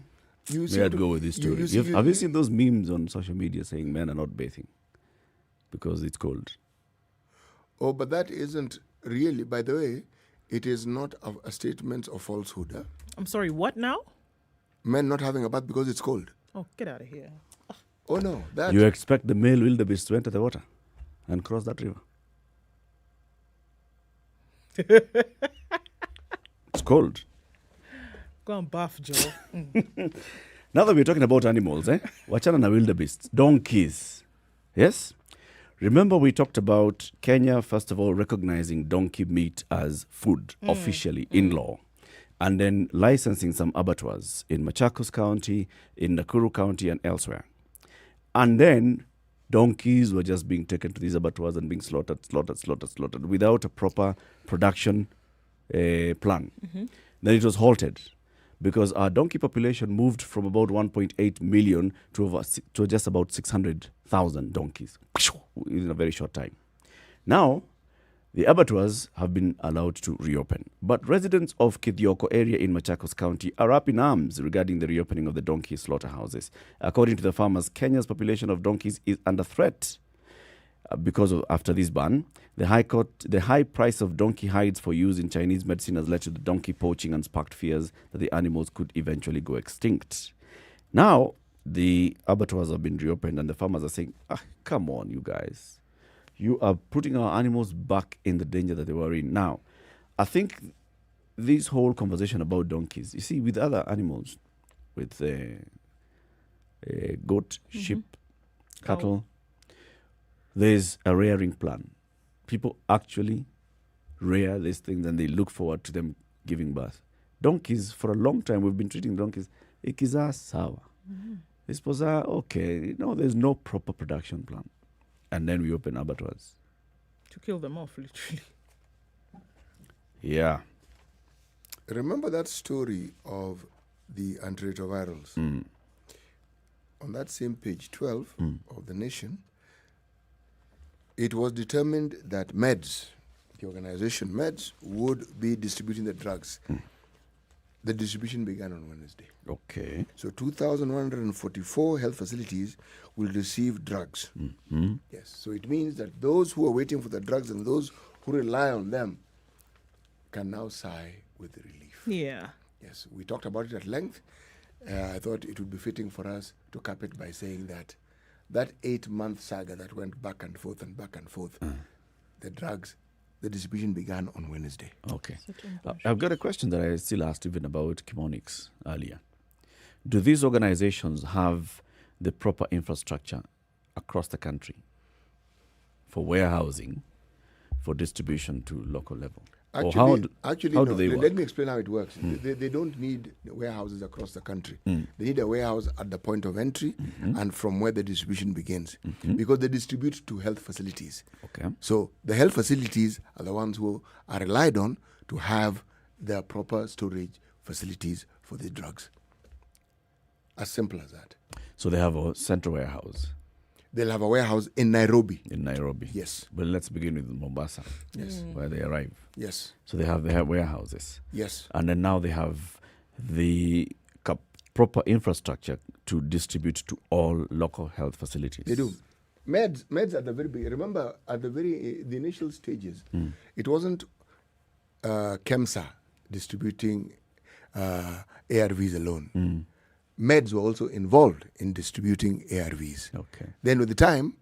May I go with this story? Have you seen those memes on social media saying men are not bathing because it's cold? Oh, but that isn't really, by the way, it is not a statement of falsehood. Huh? I'm sorry, what now? Men not having a bath because it's cold. Oh, get out of here. Oh, no. That You expect the male wildebeest to enter the water and cross that river? It's cold. Go and bath, Joe. Now that we're talking about animals, wachana na wildebeest, donkeys. Yes? Remember we talked about Kenya, first of all, recognizing donkey meat as food officially in law, and then licensing some abattoirs in Machakos County, in Nakuru County, and elsewhere. And then donkeys were just being taken to these abattoirs and being slaughtered without a proper production plan. Then it was halted because our donkey population moved from about 1.8 million to just about 600,000 donkeys in a very short time. Now, the abattoirs have been allowed to reopen, but residents of Kithioko area in Machakos County are up in arms regarding the reopening of the donkey slaughterhouses. According to the farmers, Kenya's population of donkeys is under threat because of after this ban. The high price of donkey hides for use in Chinese medicine has led to the donkey poaching and sparked fears that the animals could eventually go extinct. Now, the abattoirs have been reopened and the farmers are saying, come on, you guys. You are putting our animals back in the danger that they were in. Now, I think this whole conversation about donkeys, you see, with other animals, with goat, sheep, cattle, there's a rearing plan. People actually rear these things and they look forward to them giving birth. Donkeys, for a long time, we've been treating donkeys, ikiza sawa. Isposa, okay, there's no proper production plan. And then we open abattoirs. To kill them off, literally. Yeah. Remember that story of the antiretrovirals? On that same page 12 of The Nation, it was determined that MEDS, the organization MEDS, would be distributing the drugs. The distribution began on Wednesday. Okay. So 2,144 health facilities will receive drugs. Yes. So it means that those who are waiting for the drugs and those who rely on them can now sigh with relief. Yeah. Yes. We talked about it at length. I thought it would be fitting for us to cap it by saying that 8-month saga that went back and forth, the drugs, the distribution began on Wednesday. Okay. I've got a question that I still asked even about Chemonics earlier. Do these organizations have the proper infrastructure across the country for warehousing, for distribution to local level? Actually, how no. do they work? Let me explain how it works. They don't need warehouses across the country. They need a warehouse at the point of entry and from where the distribution begins, because they distribute to health facilities. Okay. So the health facilities are the ones who are relied on to have their proper storage facilities for the drugs. As simple as that. So they have a central warehouse They'll have a warehouse in Nairobi. in Nairobi. Yes. But let's begin with Mombasa. Yes. Where they arrive. Yes. So they have warehouses. Yes. And then now they have the proper infrastructure to distribute to all local health facilities. They do. Meds at the very beginning. Remember, at the initial stages, it wasn't KEMSA distributing ARVs alone. Meds were also involved in distributing ARVs. Okay. Then with the time,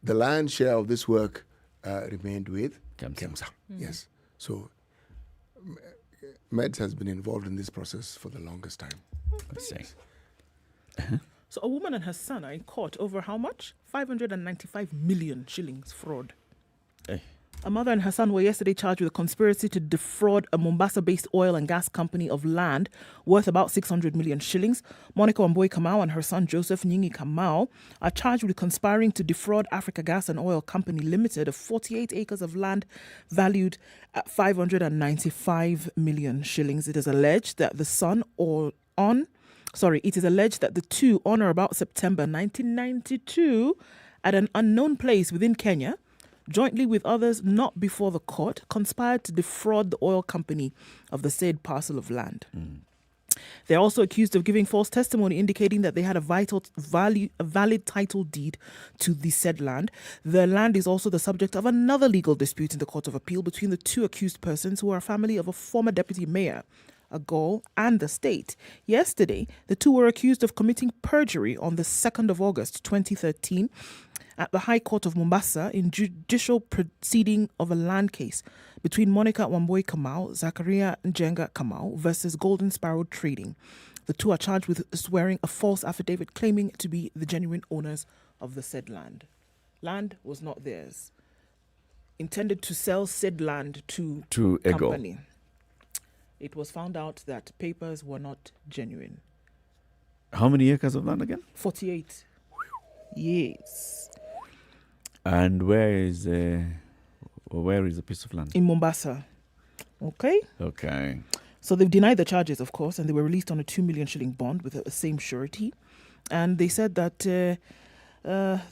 the lion's share of this work remained with KEMSA. Yes. So Meds has been involved in this process for the longest time. I see. So a woman and her son are in court over how much? 595 million shillings fraud. Eh. A mother and her son were yesterday charged with a conspiracy to defraud a Mombasa-based oil and gas company of land worth about 600 million shillings. Monica Wambui Kamau and her son Joseph Nyingi Kamau are charged with conspiring to defraud Africa Gas and Oil Company Limited of 48 acres of land valued at 595 million shillings. It is alleged that it is alleged that the two, on or about September 1992, at an unknown place within Kenya, jointly with others not before the court, conspired to defraud the oil company of the said parcel of land. They're also accused of giving false testimony indicating that they had a valid title deed to the said land. The land is also the subject of another legal dispute in the Court of Appeal between the two accused persons, who are a family of a former deputy mayor, Agol, and the state. Yesterday, the two were accused of committing perjury on the 2nd of August 2013 at the High Court of Mombasa in judicial proceeding of a land case between Monica Wambui Kamau, Zakaria Njenga Kamau versus Golden Sparrow Trading. The two are charged with swearing a false affidavit claiming to be the genuine owners of the said land. Land was not theirs. Intended to sell said land to Ego. company. It was found out that papers were not genuine. How many acres of land again? 48. Yes. And where is the piece of land? In Mombasa. Okay. Okay. So they've denied the charges, of course, and they were released on a 2 million shilling bond with the same surety. And they said that the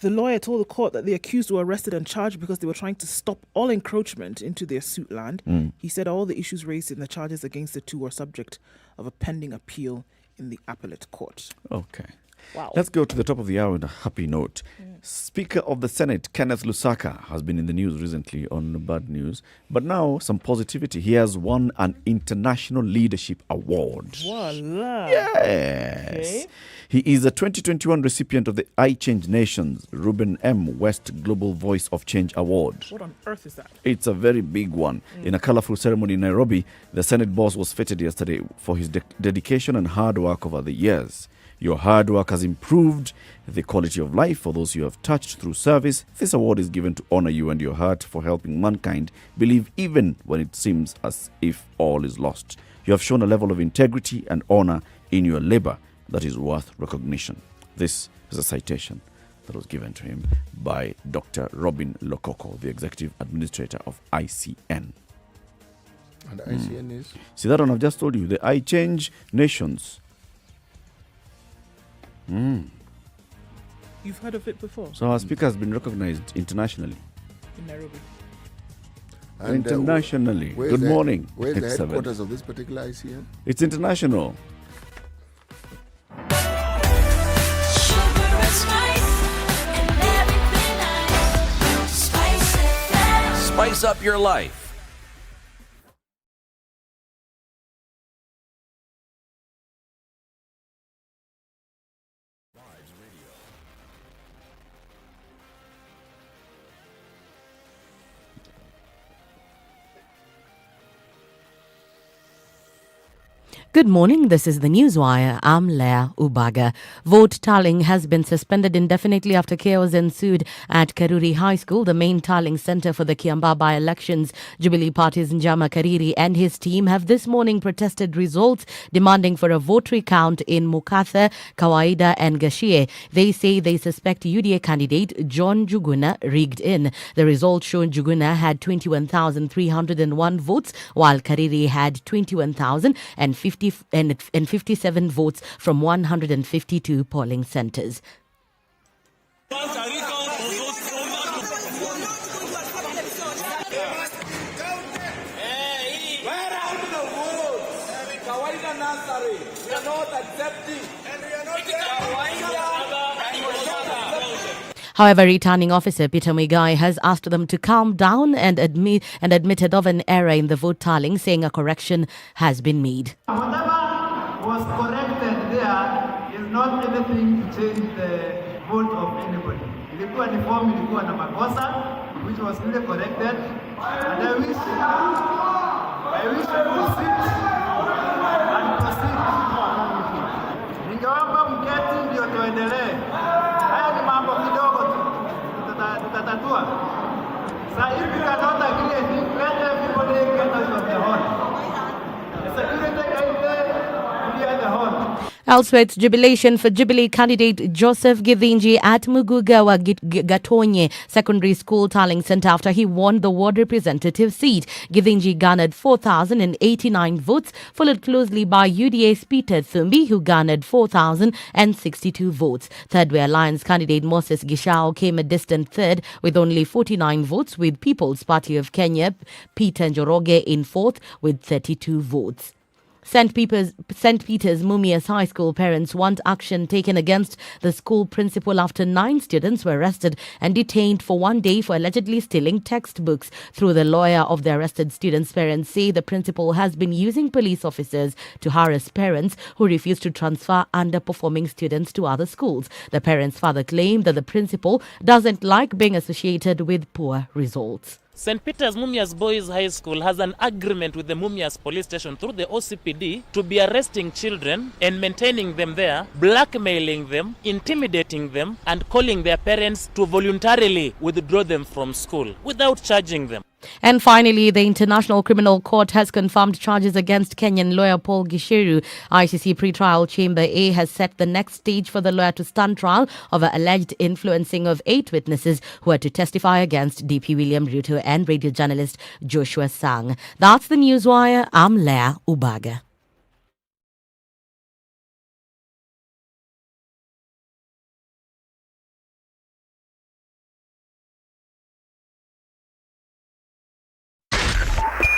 lawyer told the court that the accused were arrested and charged because they were trying to stop all encroachment into their suit land. He said all the issues raised in the charges against the two were subject of a pending appeal in the appellate court. Okay. Wow. Let's go to the top of the hour on a happy note. Speaker of the Senate, Kenneth Lusaka, has been in the news recently on bad news, but now some positivity. He has won an International Leadership Award. Voila. Yes. Okay. He is a 2021 recipient of the iChange Nations Ruben M. West Global Voice of Change Award. What on earth is that? It's a very big one. In a colorful ceremony in Nairobi, the Senate boss was feted yesterday for his dedication and hard work over the years. Your hard work has improved the quality of life for those you have touched through service. This award is given to honor you and your heart for helping mankind believe even when it seems as if all is lost. You have shown a level of integrity and honor in your labor that is worth recognition. This is a citation that was given to him by Dr. Robin Lokoko, the Executive Administrator of ICN. And ICN is? See that one I've just told you, the iChange Nations. You've heard of it before? So our speaker has been recognized internationally. In Nairobi. And, Internationally. where's Good the- morning. Where's the 7. headquarters of this particular ICN? It's international. Spice up your life. Good morning, this is the Newswire. I'm Leah Ubaga. Vote tallying has been suspended indefinitely after chaos ensued at Karuri High School, the main tallying centre for the Kiambaa by-elections. Jubilee Party's Njama Kariri and his team have this morning protested results, demanding for a vote recount in Mukatha, Kawaida and Gashie. They say they suspect UDA candidate John Juguna rigged in. The results show Juguna had 21,301 votes, while Kariri had 21,057 votes from 152 polling centres. However, returning officer Peter Muigai has asked them to calm down and admitted of an error in the vote tallying, saying a correction has been made. Whatever was corrected there is not anything to change the vote of anybody. Ilikuwa ni form ilikuwa na makosa, which was really corrected, and I wish you will sit and proceed. Ningeomba mketi ndio tuendelee. Haya ni mambo kidogo tu, tutatatua. So if you cannot agree, let everybody get out of the hall. The security guys there, clear the hall. Elsewhere, it's jubilation for Jubilee candidate Joseph Githinji at Mugugawa Gatonye Secondary School Tallying Centre after he won the ward representative seat. Githinji garnered 4,089 votes, followed closely by UDA's Peter Thumbi, who garnered 4,062 votes. Third Way Alliance candidate Moses Gishao came a distant third with only 49 votes, with People's Party of Kenya Peter Njoroge in fourth with 32 votes. St. Peter's Mumias High School parents want action taken against the school principal after 9 students were arrested and detained for 1 day for allegedly stealing textbooks. Through the lawyer of the arrested students, parents say the principal has been using police officers to harass parents who refuse to transfer underperforming students to other schools. The parents' father claimed that the principal doesn't like being associated with poor results. St. Peter's Mumias Boys High School has an agreement with the Mumias Police Station through the OCPD to be arresting children and maintaining them there, blackmailing them, intimidating them, and calling their parents to voluntarily withdraw them from school without charging them. And finally, the International Criminal Court has confirmed charges against Kenyan lawyer Paul Gisheru. ICC Pretrial Chamber A has set the next stage for the lawyer to stand trial over alleged influencing of 8 witnesses who are to testify against DP William Ruto and radio journalist Joshua Sang. That's the Newswire. I'm Leah Ubaga.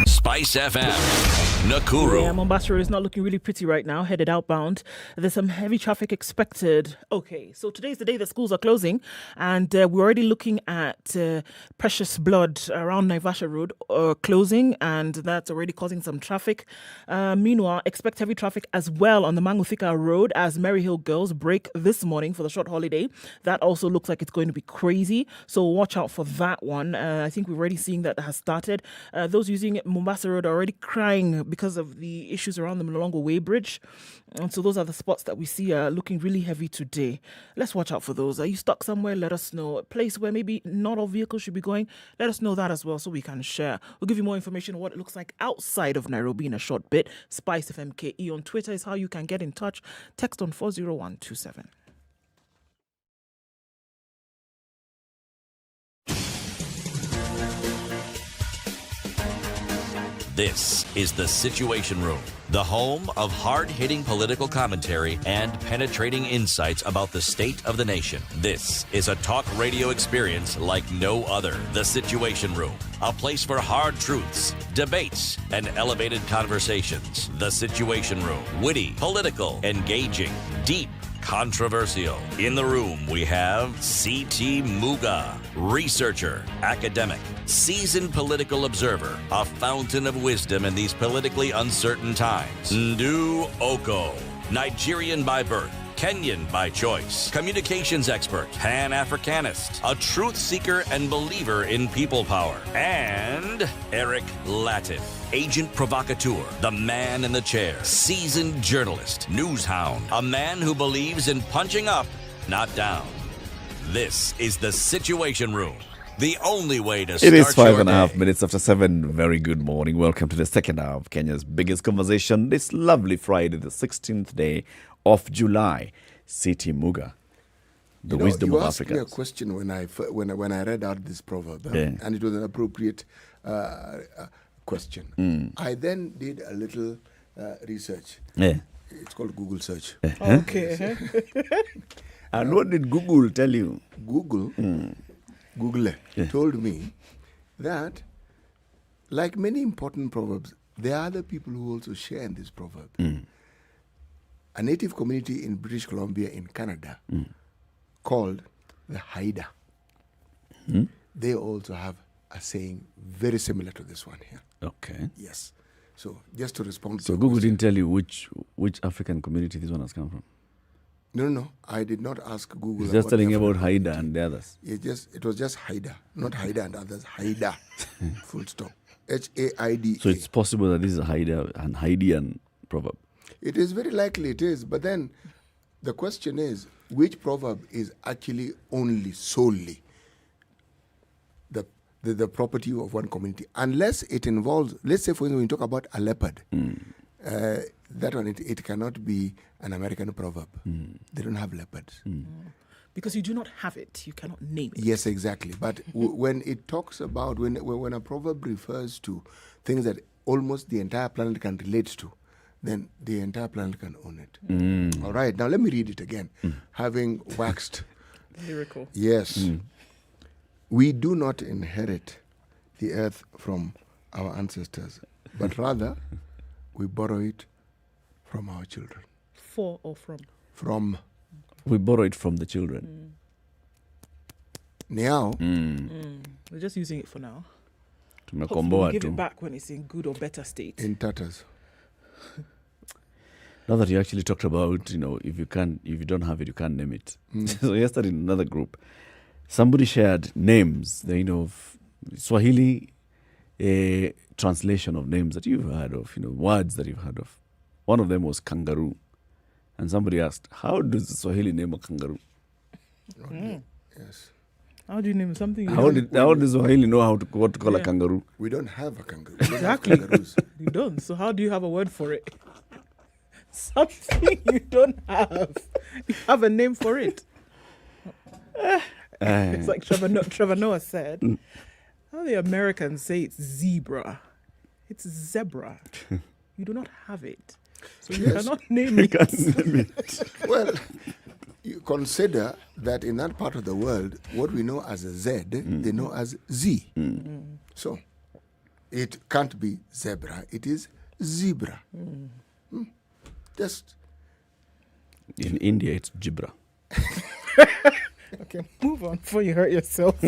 Spice FM, Nakuru. Yeah, Mombasa Road is not looking really pretty right now, headed outbound. There's some heavy traffic expected. Okay, so today's the day that schools are closing, and we're already looking at Precious Blood around Naivasha Road closing, and that's already causing some traffic. Meanwhile, expect heavy traffic as well on the Manguthika Road as Maryhill girls break this morning for the short holiday. That also looks like it's going to be crazy, so watch out for that one. I think we're already seeing that has started. Those using Mombasa Road are already crying because of the issues around the Mlolongo Way Bridge. And so those are the spots that we see are looking really heavy today. Let's watch out for those. Are you stuck somewhere? Let us know. A place where maybe not all vehicles should be going? Let us know that as well so we can share. We'll give you more information on what it looks like outside of Nairobi in a short bit. SpiceFM KE on Twitter is how you can get in touch. Text on 40127. This is The Situation Room, the home of hard-hitting political commentary and penetrating insights about the state of the nation. This is a talk radio experience like no other. The Situation Room, a place for hard truths, debates, and elevated conversations. The Situation Room, witty, political, engaging, deep, controversial. In the room, we have C.T. Muga, researcher, academic, seasoned political observer, a fountain of wisdom in these politically uncertain times. Ndu Oko, Nigerian by birth, Kenyan by choice, communications expert, Pan-Africanist, a truth seeker and believer in people power, and Eric Latif, agent provocateur, the man in the chair, seasoned journalist, news hound, a man who believes in punching up, not down. This is the Situation Room. The only way to start It is your 5.5 day. minutes after 7. Very good morning. Welcome to the second hour of Kenya's biggest conversation. This lovely Friday, the 16th day of July. City Muga. The wisdom you of asked Africa. me a question when I read out this proverb, Yeah. and it was an appropriate question. I then did a little research. Yeah. It's called Google search. Okay. And what did Google tell you? Google told me that, like many important proverbs, there are other people who also share in this proverb. A native community in British Columbia in Canada called the Haida. They also have a saying very similar to this one here. Okay. Yes. So just to respond to So your Google question. didn't tell you which African community this one has come from? No. I did not ask Google. It's just about telling the you about African Haida community. and the others. It was just Haida, not Haida and others. Haida, full stop. Haida. So it's possible that this is a Haida and Haidian proverb. It is very likely it is, but then the question is, which proverb is actually solely the property of one community, unless it involves, let's say, for instance, when you talk about a leopard, that one, it cannot be an American proverb. They don't have leopards. Because you do not have it, you cannot name it. Yes, exactly. But when it talks about, when a proverb refers to things that almost the entire planet can relate to, then the entire planet can own it. All right, now let me read it again. Having waxed Lyrical. yes, we do not inherit the earth from our ancestors, but rather we borrow it from our children. For or from? From We borrow it from the children. now, We're just using it for now. Hopefully Tumekomboa we'll give tu. it back when it's in good or better state. in tatters. Now that you actually talked about, if you don't have it, you can't name it. So yesterday in another group, somebody shared names, of Swahili translation of names that you've heard of, words that you've heard of. One of them was kangaroo. And somebody asked, how does the Swahili name a kangaroo? Yes. How do you name something? How does Swahili know what to call a kangaroo? We don't have a kangaroo. We don't have Exactly. kangaroos. You don't. So how do you have a word for it? Something you don't have. You have a name for it. It's like Trevor Noah said. How the Americans say it's zebra. It's zebra. You do not have it. So you cannot name it. Well, you consider that in that part of the world, what we know as a Z, they know as Z. So it can't be zebra, it is zebra. Just In India, it's Jibra. Okay, move on before you hurt yourself.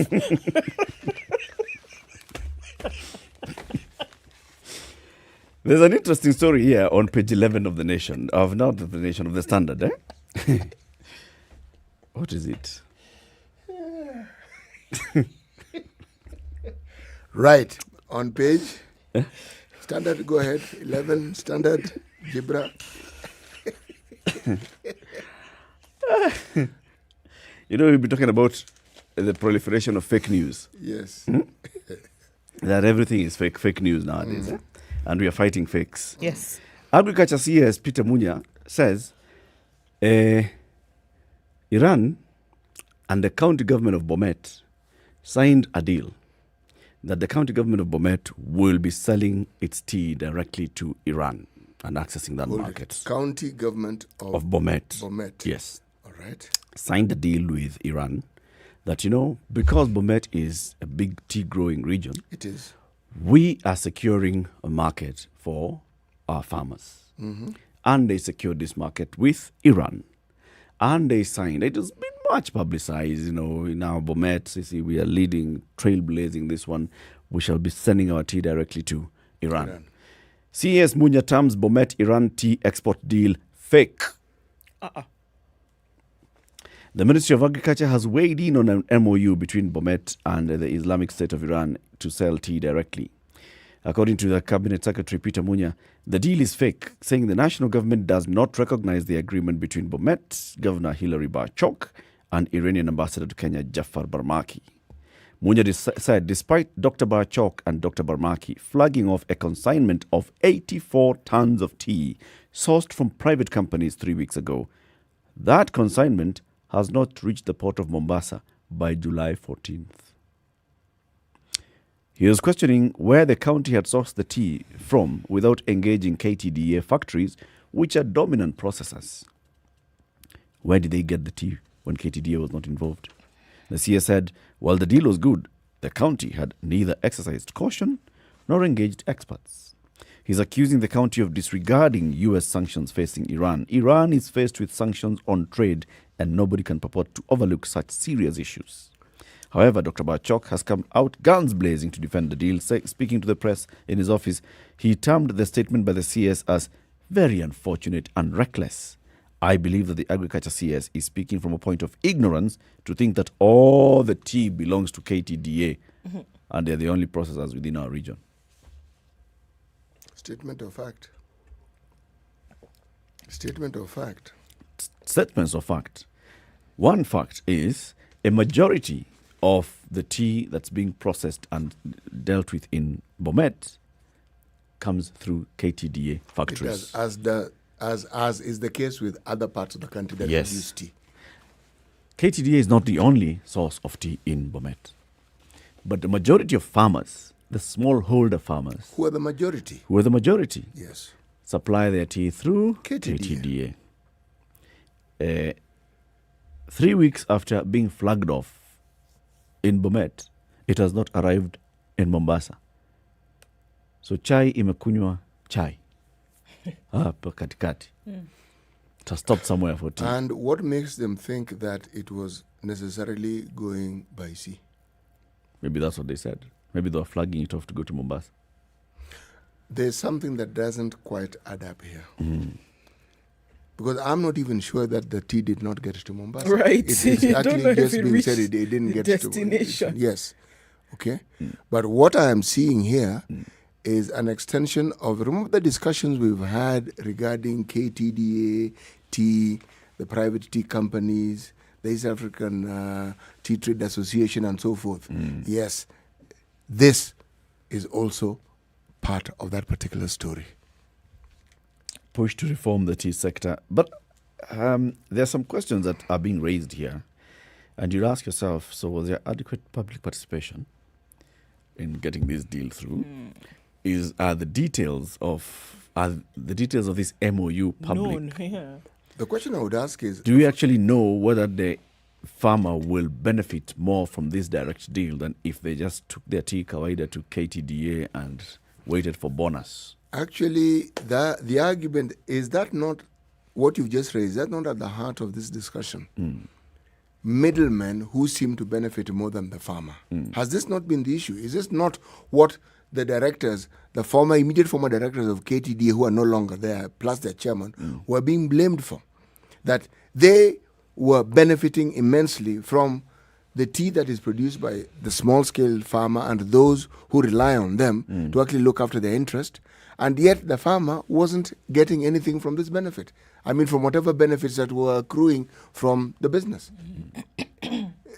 There's an interesting story here on page 11 of the Nation, of the Standard, eh? What is it? right on page. Standard, go ahead. 11, standard, zebra. We've been talking about the proliferation of fake news. Yes. That everything is fake news nowadays. Eh? And we are fighting fakes. Yes. Agriculture CS Peter Munya says Iran and the county government of Bomet signed a deal that the county government of Bomet will be selling its tea directly to Iran and accessing that market. County government of Bomet. Bomet. Yes. All right. Signed a deal with Iran that, because Bomet is a big tea growing region, It is. we are securing a market for our farmers. And they secured this market with Iran. And they signed. It has been much publicized, in our Bomet. You see, we are leading, trailblazing this one. We shall be sending our tea directly to Iran. CES Munya terms Bomet Iran tea export deal fake. The Ministry of Agriculture has weighed in on an MOU between Bomet and the Islamic State of Iran to sell tea directly. According to the Cabinet Secretary Peter Munya, the deal is fake, saying the national government does not recognize the agreement between Bomet, Governor Hilary Barchok, and Iranian Ambassador to Kenya Jafar Barmaki. Munya said despite Dr. Barchok and Dr. Barmaki flagging off a consignment of 84 tons of tea sourced from private companies 3 weeks ago, that consignment has not reached the port of Mombasa by July 14th. He was questioning where the county had sourced the tea from without engaging KTDA factories, which are dominant processors. Where did they get the tea when KTDA was not involved? The CS said, while the deal was good, the county had neither exercised caution nor engaged experts. He's accusing the county of disregarding US sanctions facing Iran. Iran is faced with sanctions on trade, and nobody can purport to overlook such serious issues. However, Dr. Barchok has come out guns blazing to defend the deal. Speaking to the press in his office, he termed the statement by the CS as very unfortunate and reckless. I believe that the Agriculture CS is speaking from a point of ignorance to think that all the tea belongs to KTDA and they're the only processors within our region. Statement of fact. Statement of fact. Statements of fact. One fact is a majority of the tea that's being processed and dealt with in Bomet comes through KTDA factories. It does, as is the case with other parts of the country that produce tea. KTDA is not the only source of tea in Bomet. But the majority of farmers, the smallholder farmers... Who are the majority? Yes. Supply their tea through KTDA. 3 weeks after being flagged off in Bomet, it has not arrived in Mombasa. So chai imekunywa chai. Hapa katikati. It has stopped somewhere for tea. And what makes them think that it was necessarily going by sea? Maybe that's what they said. Maybe they were flagging it off to go to Mombasa. There's something that doesn't quite add up here. Because I'm not even sure that the tea did not get to Mombasa. Right. It's actually just being said it didn't get destination. to Yes. Okay. But what I am seeing here is an extension of, remember the discussions we've had regarding KTDA, tea, the private tea companies, the East African Tea Trade Association and so forth. Yes. This is also part of that particular story. Push to reform the tea sector. But there are some questions that are being raised here. And you'll ask yourself, so was there adequate public participation in getting this deal through? Are the details of this MOU public? Known, The question I would ask is... Do we actually know whether the farmer will benefit more from this direct deal than if they just took their tea kawaida to KTDA and waited for bonus? Actually, the argument, is that not what you've just raised? Is that not at the heart of this discussion? Middlemen who seem to benefit more than the farmer. Has this not been the issue? Is this not what the directors, the immediate former directors of KTDA who are no longer there, plus their chairman, were being blamed for? That they were benefiting immensely from the tea that is produced by the small-scale farmer and those who rely on them to actually look after their interest, and yet the farmer wasn't getting anything from this benefit. I mean, from whatever benefits that were accruing from the business.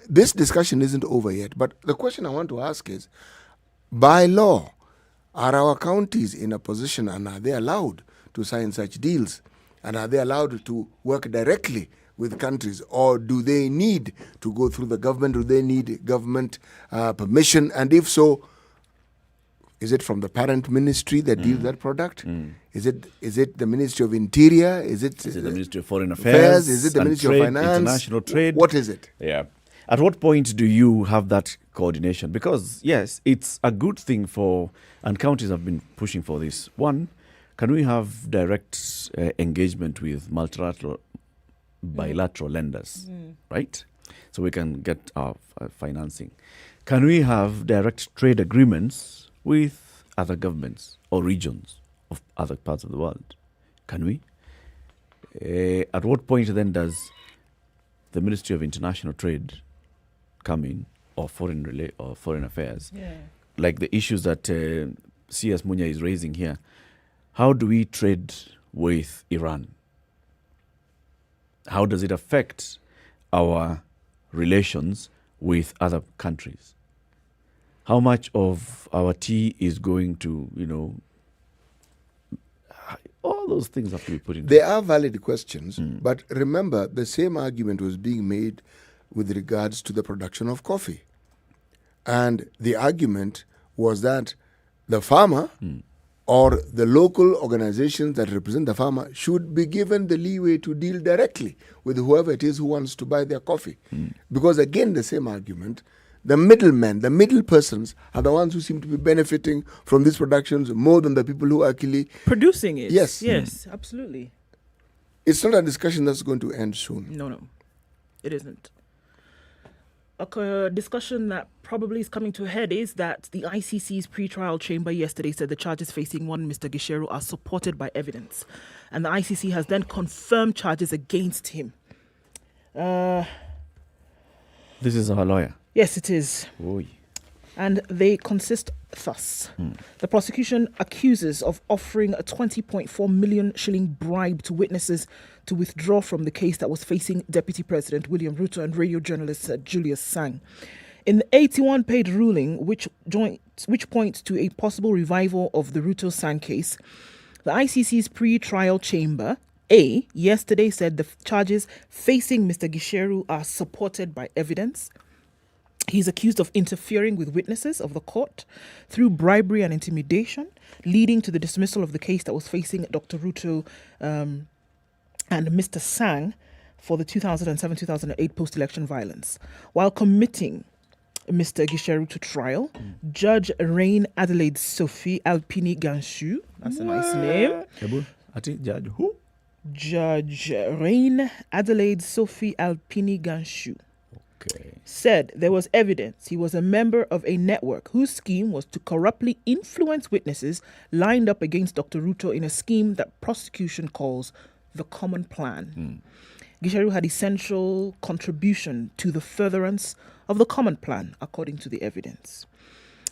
This discussion isn't over yet, but the question I want to ask is, by law, are our counties in a position and are they allowed to sign such deals? And are they allowed to work directly with countries, or do they need to go through the government? Do they need government permission? And if so, is it from the parent ministry that deals that product? Is it the Ministry of Interior? Is it the Ministry of Foreign Affairs? Is it the Ministry of Finance? International Trade? What is it? Yeah. At what point do you have that coordination? Because, yes, it's a good thing and counties have been pushing for this. One, can we have direct engagement with multilateral, bilateral lenders, right? So we can get our financing. Can we have direct trade agreements with other governments or regions of other parts of the world? Can we? At what point then does the Ministry of International Trade come in, or foreign affairs, like the issues that C.S. Munya is raising here. How do we trade with Iran? How does it affect our relations with other countries? How much of our tea is going to, all those things have to be put in. They are valid questions, but remember, the same argument was being made with regards to the production of coffee. And the argument was that the farmer or the local organizations that represent the farmer should be given the leeway to deal directly with whoever it is who wants to buy their coffee. Because again, the same argument, the middlemen, the middle persons are the ones who seem to be benefiting from these productions more than the people who are actually producing it. Yes. Yes, absolutely. It's not a discussion that's going to end soon. No, it isn't. A discussion that probably is coming to a head is that the ICC's pre-trial chamber yesterday said the charges facing one Mr. Gicheru are supported by evidence. And the ICC has then confirmed charges against him. This is our lawyer. Yes, it is. Oy. And they consist thus. The prosecution accuses of offering a 20.4 million shilling bribe to witnesses to withdraw from the case that was facing Deputy President William Ruto and radio journalist Julius Sang. In the 81-page ruling, which points to a possible revival of the Ruto-Sang case, the ICC's pre-trial chamber, yesterday said the charges facing Mr. Gicheru are supported by evidence. He's accused of interfering with witnesses of the court through bribery and intimidation, leading to the dismissal of the case that was facing Dr. Ruto and Mr. Sang for the 2007-2008 post-election violence. While committing Mr. Gicheru to trial, Judge Rain Adelaide Sophie Alpini Ganshu, that's a nice name. Judge who? Judge Rain Adelaide Sophie Alpini Ganshu. Okay. Said there was evidence he was a member of a network whose scheme was to corruptly influence witnesses lined up against Dr. Ruto in a scheme that prosecution calls the common plan. Gicheru had essential contribution to the furtherance of the common plan, according to the evidence.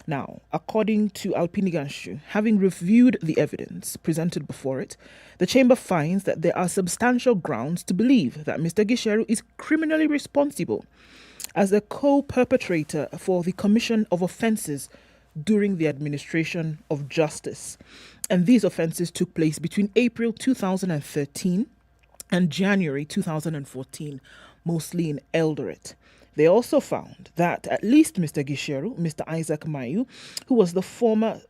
Now, according to Alpini Ganshu, having reviewed the evidence presented before it, the chamber finds that there are substantial grounds to believe that Mr. Gicheru is criminally responsible as a co-perpetrator for the commission of offences during the administration of justice. And these offences took place between April 2013 and January 2014, mostly in Eldoret. They also found that at least Mr. Gicheru, Mr. Isaac Mayu, who was the former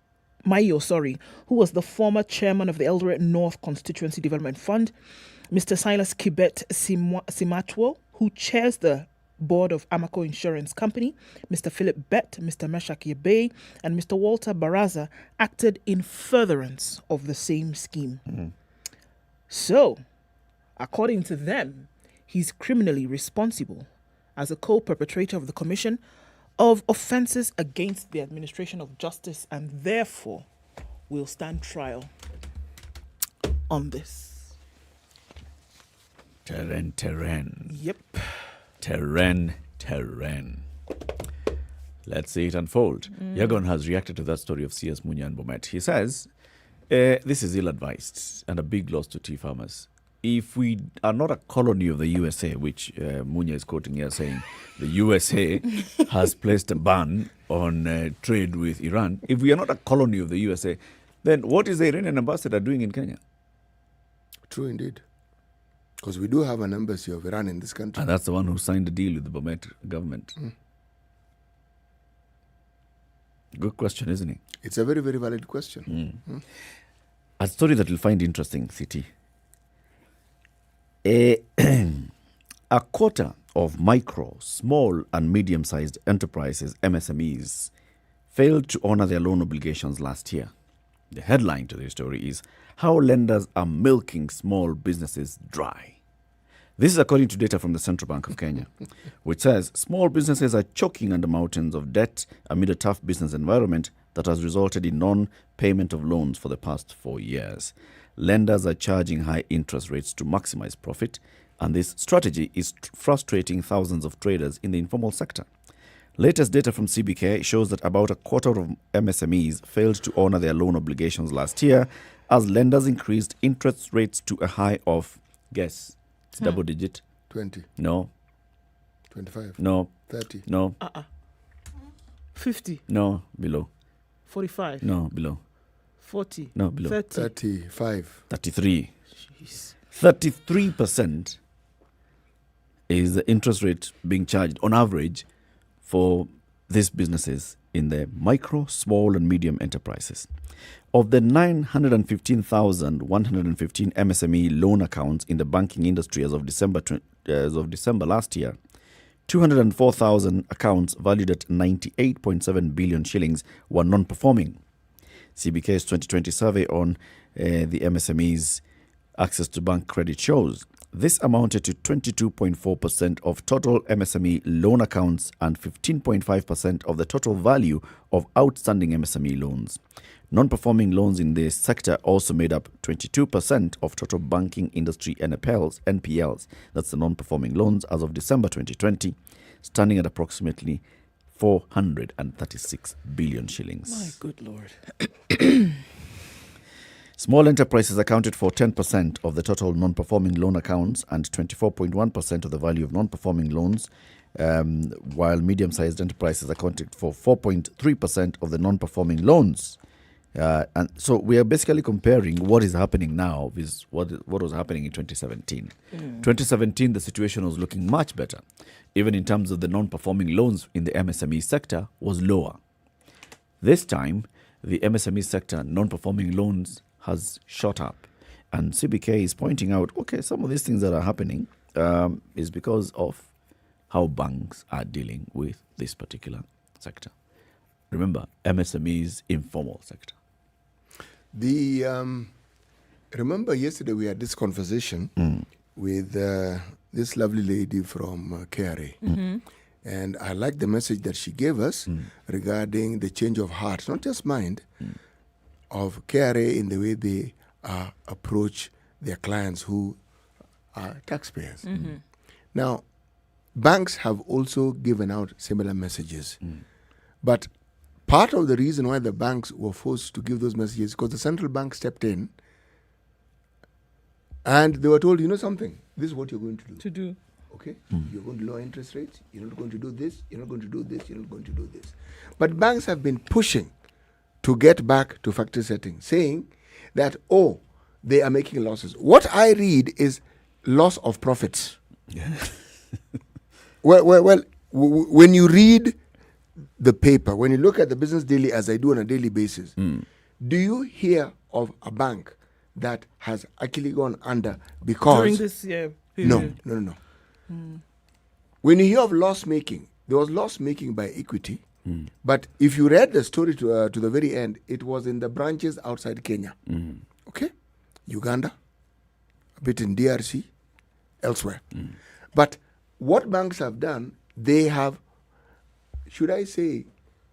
chairman of the Eldoret North Constituency Development Fund, Mr. Silas Kibet Simatwo, who chairs the board of Amaco Insurance Company, Mr. Philip Bett, Mr. Meshach Yebei, and Mr. Walter Baraza acted in furtherance of the same scheme. So, according to them, he's criminally responsible as a co-perpetrator of the commission of offences against the administration of justice, and therefore will stand trial on this. Terrain. Yep. Terrain. Let's see it unfold. Yagon has reacted to that story of C.S. Munya and Bomet. He says, this is ill-advised and a big loss to tea farmers. If we are not a colony of the USA, which Munya is quoting here saying the USA has placed a ban on trade with Iran, if we are not a colony of the USA, then what is the Iranian ambassador doing in Kenya? True indeed. Because we do have an embassy of Iran in this country. And that's the one who signed the deal with the Bomet government. Good question, isn't it? It's a very, very valid question. A story that you'll find interesting, City. A quarter of micro, small and medium-sized enterprises, MSMEs, failed to honor their loan obligations last year. The headline to this story is How Lenders Are Milking Small Businesses Dry. This is according to data from the Central Bank of Kenya, which says small businesses are choking under mountains of debt amid a tough business environment that has resulted in non-payment of loans for the past 4 years. Lenders are charging high interest rates to maximize profit, And this strategy is frustrating thousands of traders in the informal sector. Latest data from CBK shows that about a quarter of MSMEs failed to honor their loan obligations last year as lenders increased interest rates to a high of, guess, it's double digit. 20. No. 25. No. 30. No. 50. No. Below. 45. No. Below. 40. No. Below. 30. 35. 33. Jeez. 33% is the interest rate being charged on average for these businesses in the micro, small and medium enterprises. Of the 915,115 MSME loan accounts in the banking industry as of December last year, 204,000 accounts valued at 98.7 billion shillings were non-performing. CBK's 2020 survey on the MSME's access to bank credit shows this amounted to 22.4% of total MSME loan accounts and 15.5% of the total value of outstanding MSME loans. Non-performing loans in this sector also made up 22% of total banking industry NPLs. That's the non-performing loans as of December 2020, standing at approximately 436 billion shillings. My good Lord. Small enterprises accounted for 10% of the total non-performing loan accounts and 24.1% of the value of non-performing loans, while medium-sized enterprises accounted for 4.3% of the non-performing loans. And so we are basically comparing what is happening now with what was happening in 2017. 2017, the situation was looking much better. Even in terms of the non-performing loans in the MSME sector was lower. This time, the MSME sector non-performing loans has shot up. And CBK is pointing out, okay, some of these things that are happening is because of how banks are dealing with this particular sector. Remember, MSME is informal sector. Remember yesterday we had this conversation with this lovely lady from KRA. Mm-hmm. And I like the message that she gave us regarding the change of heart, not just mind, of KRA in the way they approach their clients who are taxpayers. Mm-hmm. Now, banks have also given out similar messages. But part of the reason why the banks were forced to give those messages is because the central bank stepped in and they were told, you know something, this is what you're going to do. Okay? You're going to lower interest rates, you're not going to do this, you're not going to do this, you're not going to do this. But banks have been pushing to get back to factory setting, saying that, they are making losses. What I read is loss of profits. Well, when you read the paper, when you look at the Business Daily, as I do on a daily basis, do you hear of a bank that has actually gone under because... During this year period? No. When you hear of loss making, there was loss making by equity. But if you read the story to the very end, it was in the branches outside Kenya. Okay? Uganda, a bit in DRC, elsewhere. But what banks have done, they have, should I say,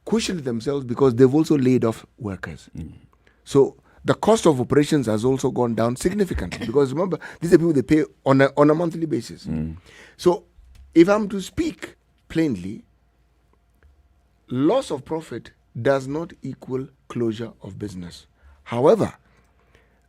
cushioned themselves because they've also laid off workers. So the cost of operations has also gone down significantly because remember, these are people they pay on a monthly basis. So if I'm to speak plainly, loss of profit does not equal closure of business. However,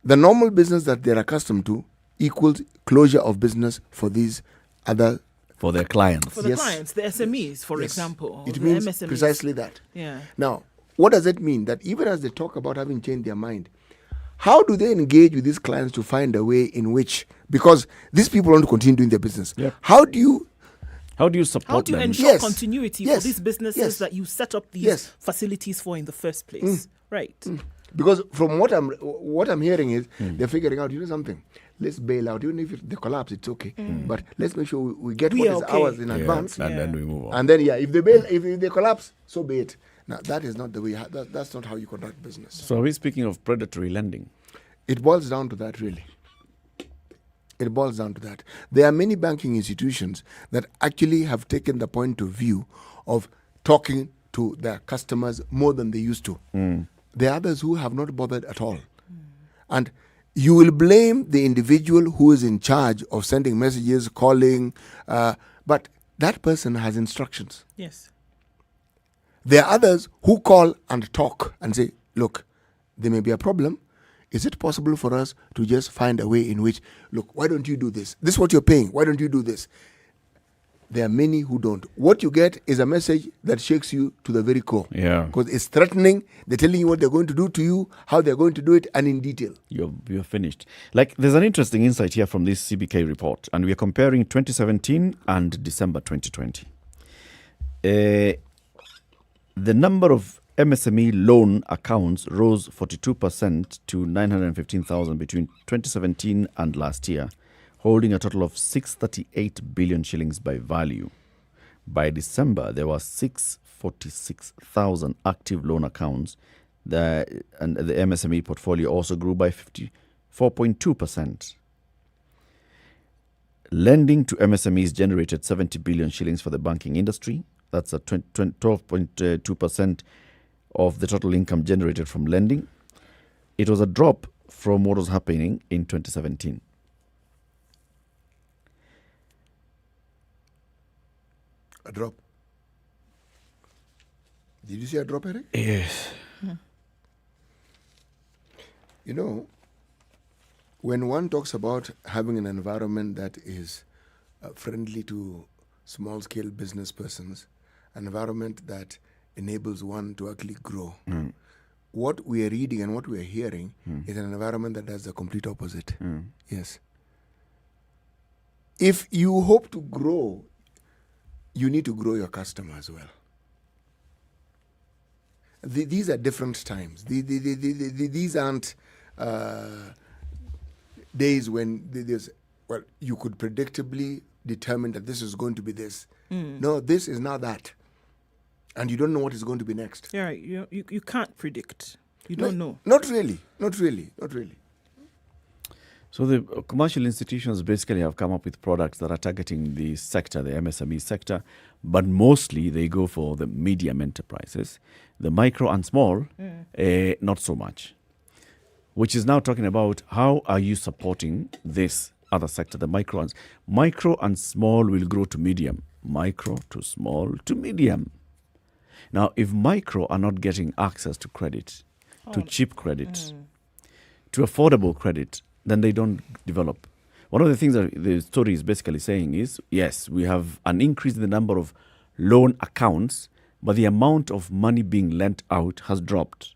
the normal business that they're accustomed to equals closure of business for these other... For their clients. For the clients, the SMEs, for example. It the means MSMEs. precisely that. Yeah. Now, what does it mean? That even as they talk about having changed their mind, how do they engage with these clients to find a way in which... Because these people want to continue doing their business. Yep. How do you support How do you them? ensure continuity for these businesses that you set up these facilities for in the first place? Right. Because from what I'm hearing is they're figuring out, you know something, let's bail out. Even if they collapse, it's okay. But let's make sure we get what is ours in advance. And then we move on. And then, if they collapse, so be it. Now, that is not the way, that's not how you conduct business. So are we speaking of predatory lending? It boils down to that, really. It boils down to that. There are many banking institutions that actually have taken the point of view of talking to their customers more than they used to. There are others who have not bothered at all. And you will blame the individual who is in charge of sending messages, calling, but that person has instructions. Yes. There are others who call and talk and say, look, there may be a problem. Is it possible for us to just find a way in which, look, why don't you do this? This is what you're paying. Why don't you do this? There are many who don't. What you get is a message that shakes you to the very core. Yeah. Because it's threatening. They're telling you what they're going to do to you, how they're going to do it, and in detail. You're finished. Like, there's an interesting insight here from this CBK report, and we are comparing 2017 and December 2020. The number of MSME loan accounts rose 42% to 915,000 between 2017 and last year, holding a total of 638 billion shillings by value. By December, there were 646,000 active loan accounts, and the MSME portfolio also grew by 54.2%. Lending to MSMEs generated 70 billion shillings for the banking industry. That's a 12.2% of the total income generated from lending. It was a drop from what was happening in 2017. A drop. Did you see a drop, Eric? Yes. You know, when one talks about having an environment that is friendly to small-scale business persons, an environment that enables one to actually grow, what we are reading and what we are hearing is an environment that does the complete opposite. Yes. If you hope to grow, you need to grow your customer as well. These are different times. These aren't days when there's, well, you could predictably determine that this is going to be this. No, this is not that. And you don't know what is going to be next. Yeah, right. You can't predict. You don't know. Not really. So the commercial institutions basically have come up with products that are targeting the sector, the MSME sector, but mostly they go for the medium enterprises. The micro and small, not so much. Which is now talking about how are you supporting this other sector, the micro and small will grow to medium, micro to small to medium. Now, if micro are not getting access to credit, to cheap credit, to affordable credit, then they don't develop. One of the things that the story is basically saying is, yes, we have an increase in the number of loan accounts, but the amount of money being lent out has dropped.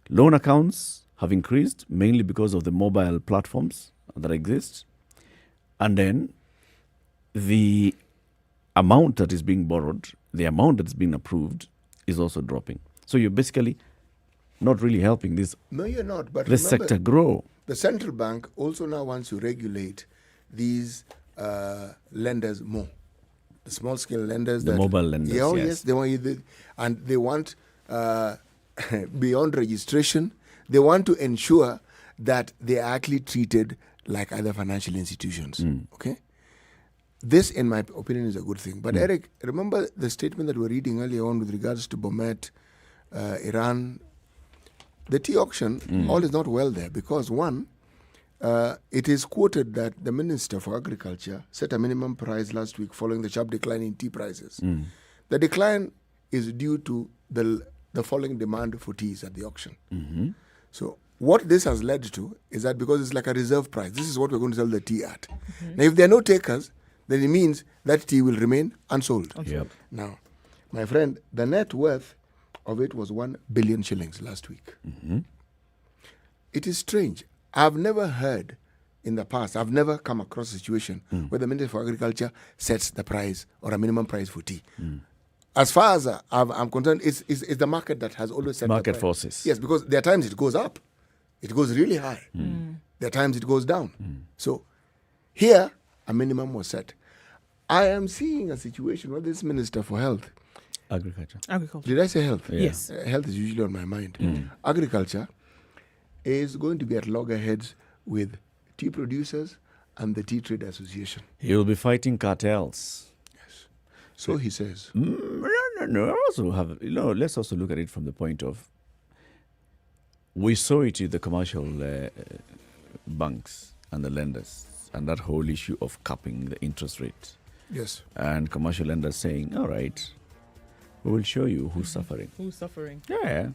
Loan accounts have increased mainly because of the mobile platforms that exist. And then the amount that is being borrowed, the amount that's being approved is also dropping. So you're basically not really helping this. No, you're not. But this sector grow. The central bank also now wants to regulate these lenders more. The small scale lenders, the mobile lenders. Yes, they want and they want beyond registration. They want to ensure that they are actually treated like other financial institutions. Okay. This, in my opinion, is a good thing. But Eric, remember the statement that we were reading earlier on with regards to Bomet, Iran. The tea auction, all is not well there because, one, it is quoted that the Minister for Agriculture set a minimum price last week following the sharp decline in tea prices. The decline is due to the falling demand for teas at the auction. So what this has led to is that because it's like a reserve price, this is what we're going to sell the tea at. Now, if there are no takers, then it means that tea will remain unsold. Now, my friend, the net worth of it was 1 billion shillings last week. It is strange. I've never heard in the past, I've never come across a situation where the Minister for Agriculture sets the price or a minimum price for tea. As far as I'm concerned, it's the market that has always set market the price. Forces. Yes, because there are times it goes up. It goes really high. There are times it goes down. So here, a minimum was set. I am seeing a situation where this Minister for Health, Agriculture. Did I say health? Yeah. Yes. Health is usually on my mind. Agriculture is going to be at loggerheads with tea producers and the Tea Trade Association. He will be fighting cartels. Yes. So he says. No. I also have, let's also look at it from the point of We saw it with the commercial banks and the lenders, and that whole issue of capping the interest rate. Yes. And commercial lenders saying, all right, we will show you who's suffering. Who's suffering? Yeah.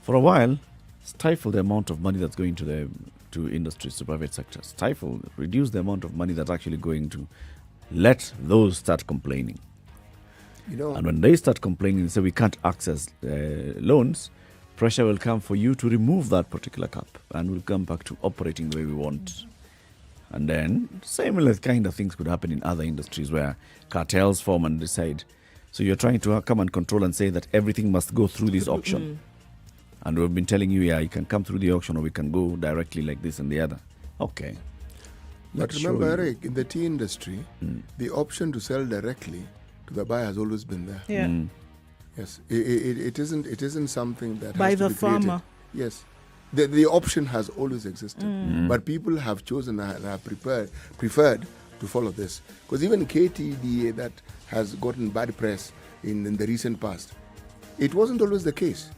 For a while, stifle the amount of money that's going to industries, to private sector. Stifle, reduce the amount of money that's actually going to let those start complaining. And when they start complaining and say we can't access loans, pressure will come for you to remove that particular cap, and we'll come back to operating the way we want. And then similar kind of things could happen in other industries where cartels form and decide. So you're trying to come and control and say that everything must go through this auction. And we've been telling you, you can come through the auction or we can go directly like this and the other. Okay. But remember, Eric, in the tea industry, the option to sell directly to the buyer has always been there. Yeah. Yes. It isn't something that by has to the be created. farmer. Yes. The option has always existed. But people have chosen and have preferred to follow this. Because even KTDA that has gotten bad press in the recent past, it wasn't always the case.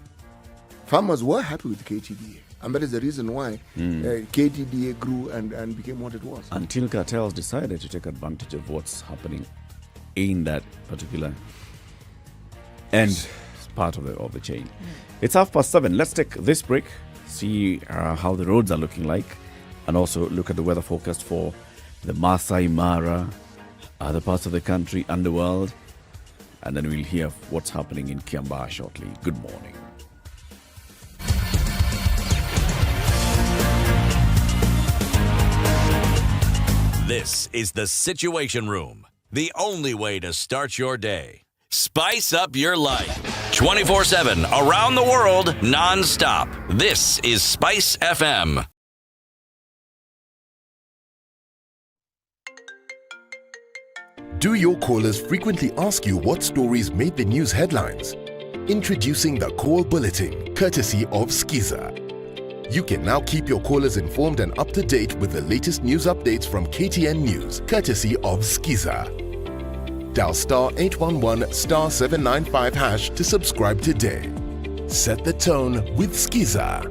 Farmers were happy with KTDA. And that is the reason why KTDA grew and became what it was. Until cartels decided to take advantage of what's happening in that particular end part of the chain. It's 7:30. Let's take this break, see how the roads are looking like, and also look at the weather forecast for the Masai Mara, other parts of the country, underworld, and then we'll hear what's happening in Kiambaa shortly. Good morning. This is the Situation Room, the only way to start your day. Spice up your life. 24/7, around the world, non-stop. This is Spice FM. Do your callers frequently ask you what stories made the news headlines? Introducing the Call Bulletin, courtesy of Skiza. You can now keep your callers informed and up to date with the latest news updates from KTN News, courtesy of Skiza. Dial *811 *795# to subscribe today. Set the tone with Skiza.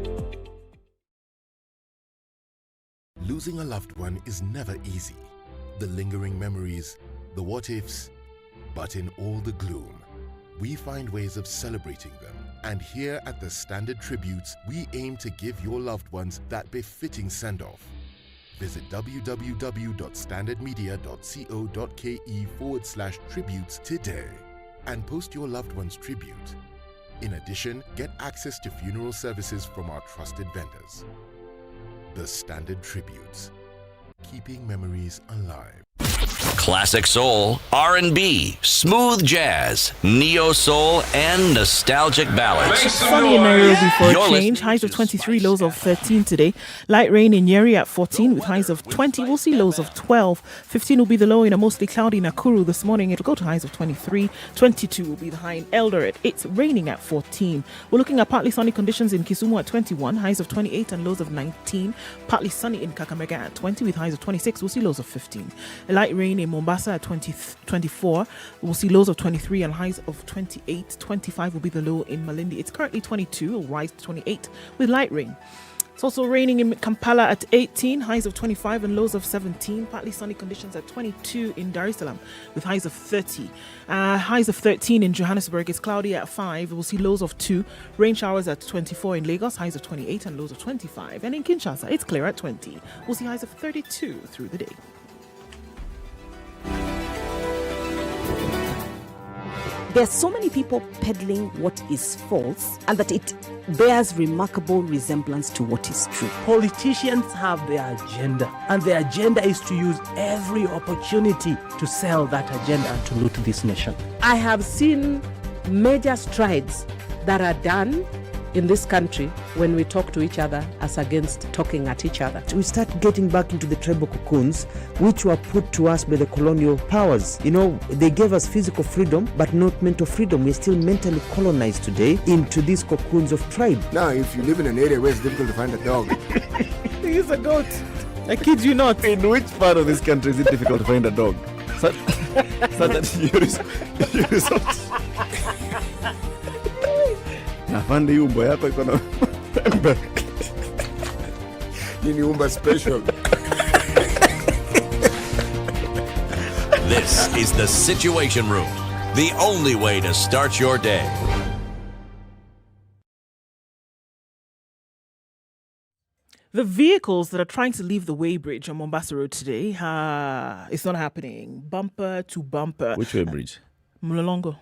Losing a loved one is never easy. The lingering memories, the what-ifs, but in all the gloom, we find ways of celebrating them. And here at the Standard Tributes, we aim to give your loved ones that befitting send-off. Visit www.standardmedia.co.ke/tributes today and post your loved one's tribute. In addition, get access to funeral services from our trusted vendors. The Standard Tributes, keeping memories alive. Classic soul, R&B, smooth jazz, neo soul, and nostalgic ballads. Sunny in Nairobi for a You're change. Highs of 23, lows of 13 today. Light rain in Nyeri at 14 with highs of 20. We'll see lows of 12. 15 will be the low in a mostly cloudy Nakuru this morning. It'll go to highs of 23. 22 will be the high in Eldoret. It's raining at 14. We're looking at partly sunny conditions in Kisumu at 21. Highs of 28 and lows of 19. Partly sunny in Kakamega at 20 with highs of 26. We'll see lows of 15. A light rain in Mombasa at 24. We'll see lows of 23 and highs of 28. 25 will be the low in Malindi. It's currently 22. It'll rise to 28 with light rain. It's also raining in Kampala at 18, highs of 25 and lows of 17. Partly sunny conditions at 22 in Dar es Salaam with highs of 30. Highs of 13 in Johannesburg. It's cloudy at 5. We'll see lows of 2. Rain showers at 24 in Lagos, highs of 28 and lows of 25. And in Kinshasa, it's clear at 20. We'll see highs of 32 through the day. There are so many people peddling what is false and that it bears remarkable resemblance to what is true. Politicians have their agenda, and their agenda is to use every opportunity to sell that agenda and to loot this nation. I have seen major strides that are done in this country when we talk to each other as against talking at each other. We start getting back into the tribal cocoons which were put to us by the colonial powers. You know, they gave us physical freedom but not mental freedom. We're still mentally colonized today into these cocoons of tribe. Now, if you live in an area where it's difficult to find a dog, He's a goat. I kid you not. In which part of this country is it difficult to find a dog? So that you resort. Nafandi umbo yako iko na Niniumba special. This is the Situation Room, the only way to start your day. The vehicles that are trying to leave the weighbridge on Mombasa Road today, it's not happening. Bumper to bumper. Which weighbridge? Mulolongo.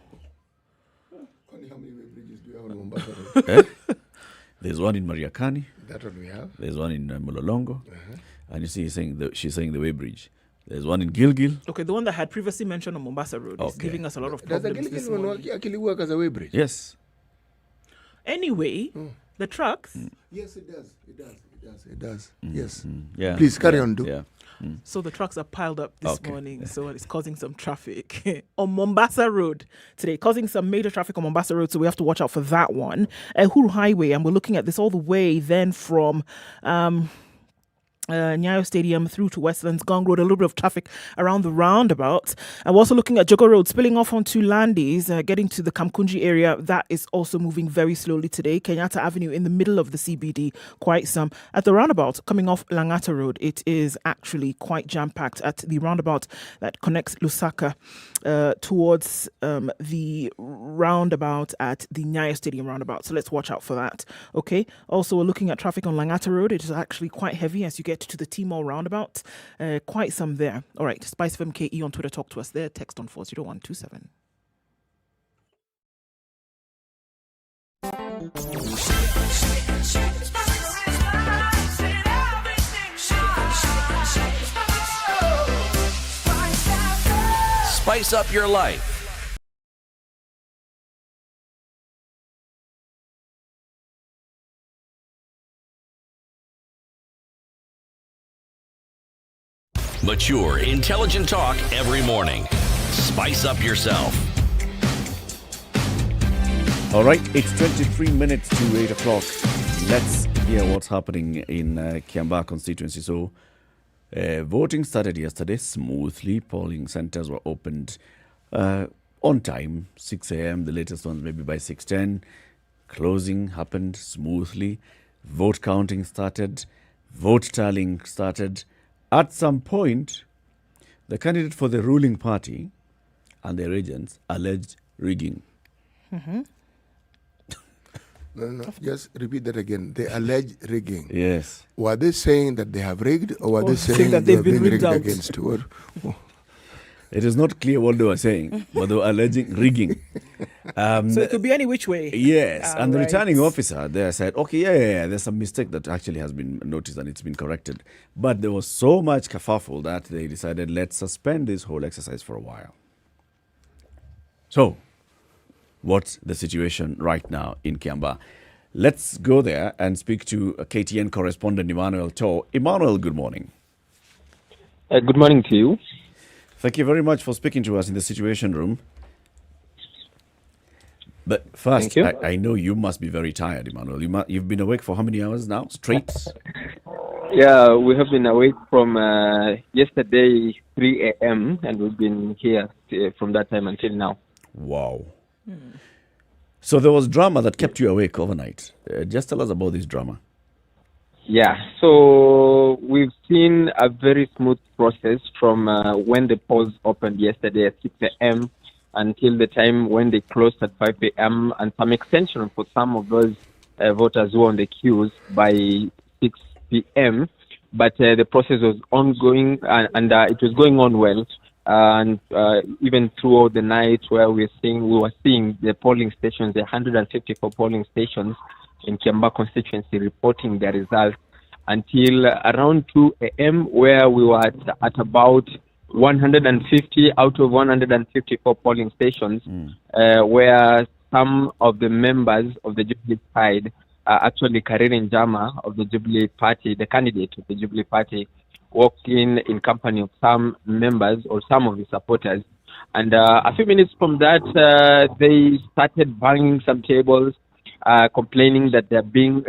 How many weighbridges do you have on Mombasa Road? There's one in Mariakani. That's what we have. There's one in Mulolongo. And you see, she's saying the weighbridge. There's one in Gilgil. Okay, the one that I had previously mentioned on Mombasa Road is giving us a lot of Does the problems this Gilgil one morning. actually work as a weighbridge? Yes. Anyway, the trucks. Yes, it does. It does. Yes. Yeah. Please carry on, do. Yeah. So the trucks are piled up this morning, so it's causing some traffic on Mombasa Road today, causing some major traffic on Mombasa Road, so we have to watch out for that one. Uhuru Highway, and we're looking at this all the way then from Nyayo Stadium through to Westlands Gong Road, a little bit of traffic around the roundabout. And we're also looking at Jogo Road, spilling off onto Landis, getting to the Kamkunji area. That is also moving very slowly today. Kenyatta Avenue in the middle of the CBD, quite some. At the roundabout, coming off Langata Road, it is actually quite jam-packed at the roundabout that connects Lusaka towards the roundabout at the Nyayo Stadium roundabout. So let's watch out for that. Okay. Also, we're looking at traffic on Langata Road. It is actually quite heavy as you get to the T-Mall roundabout. Quite some there. All right. SpiceFM KE on Twitter. Talk to us there. Text on 40127. Spice up your life. Mature, intelligent talk every morning. Spice up yourself. All right, it's 23 minutes to 8 o'clock. Let's hear what's happening in Kiambaa constituency. So, voting started yesterday smoothly. Polling centers were opened on time, 6 a.m. The latest ones maybe by 6:10. Closing happened smoothly. Vote counting started. Vote tallying started. At some point, the candidate for the ruling party and their agents alleged rigging. No. Just repeat that again. They allege rigging. Yes. Were they saying that they have rigged, or were they saying that they they've have been been rigged rigged out? against? What? It is not clear what they were saying, but they were alleging rigging. So it could be any which way. Yes, and the right. returning officer there said, okay, yeah, there's a mistake that actually has been noticed and it's been corrected. But there was so much kerfuffle that they decided, let's suspend this whole exercise for a while. So, what's the situation right now in Kiambaa? Let's go there and speak to KTN correspondent Emmanuel Toh. Emmanuel, good morning. Good morning to you. Thank you very much for speaking to us in the Situation Room. But first, I know you must be very tired, Emmanuel. You've been awake for how many hours now, straight? Yeah, we have been awake from yesterday, 3 a.m., and we've been here from that time until now. Wow. So there was drama that kept you awake overnight. Just tell us about this drama. Yeah, so we've seen a very smooth process from when the polls opened yesterday at 6 a.m. until the time when they closed at 5 a.m. and some extension for some of those voters who were on the queues by 6 p.m. But the process was ongoing and it was going on well. And even throughout the night where we were seeing the polling stations, the 154 polling stations in Kiambaa constituency reporting their results until around 2 a.m. where we were at about 150 out of 154 polling stations where some of the members of the Jubilee side, actually Karine Njama of the Jubilee Party, the candidate of the Jubilee Party, walked in company of some members or some of the supporters. And a few minutes from that, they started banging some tables, complaining that they're being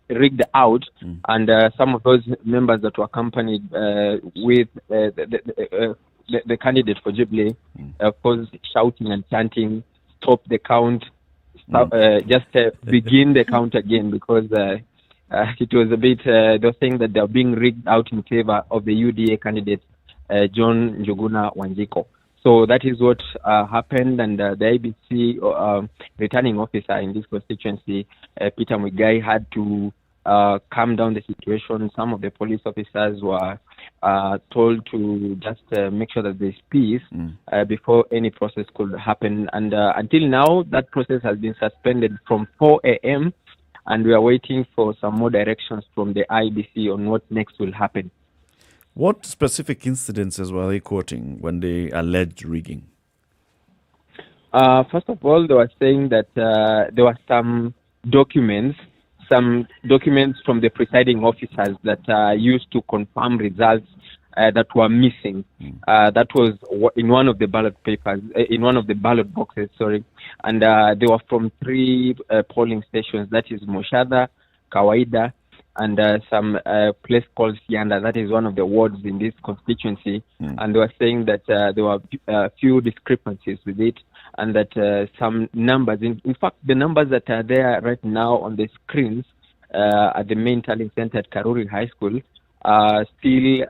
rigged out. And some of those members that were accompanied with the candidate for Jubilee, of course, shouting and chanting, stop the count, begin the count again, because it was a bit, they were saying that they are being rigged out in favor of the UDA candidate, John Njuguna Wanjiko. So that is what happened, and the IBC returning officer in this constituency, Peter Muigai, had to calm down the situation. Some of the police officers were told to just make sure that there's peace before any process could happen. And until now, that process has been suspended from 4 a.m., and we are waiting for some more directions from the IBC on what next will happen. What specific incidences were they quoting when they alleged rigging? First of all, they were saying that there were some documents from the presiding officers that used to confirm results that were missing. That was in one of the ballot papers, in one of the ballot boxes, sorry. And they were from 3 polling stations, that is Moshada, Kawaida, and some place called Sianda. That is one of the wards in this constituency. And they were saying that there were a few discrepancies with it, and that some numbers, in fact, the numbers that are there right now on the screens at the main tallying center at Karuri High School are still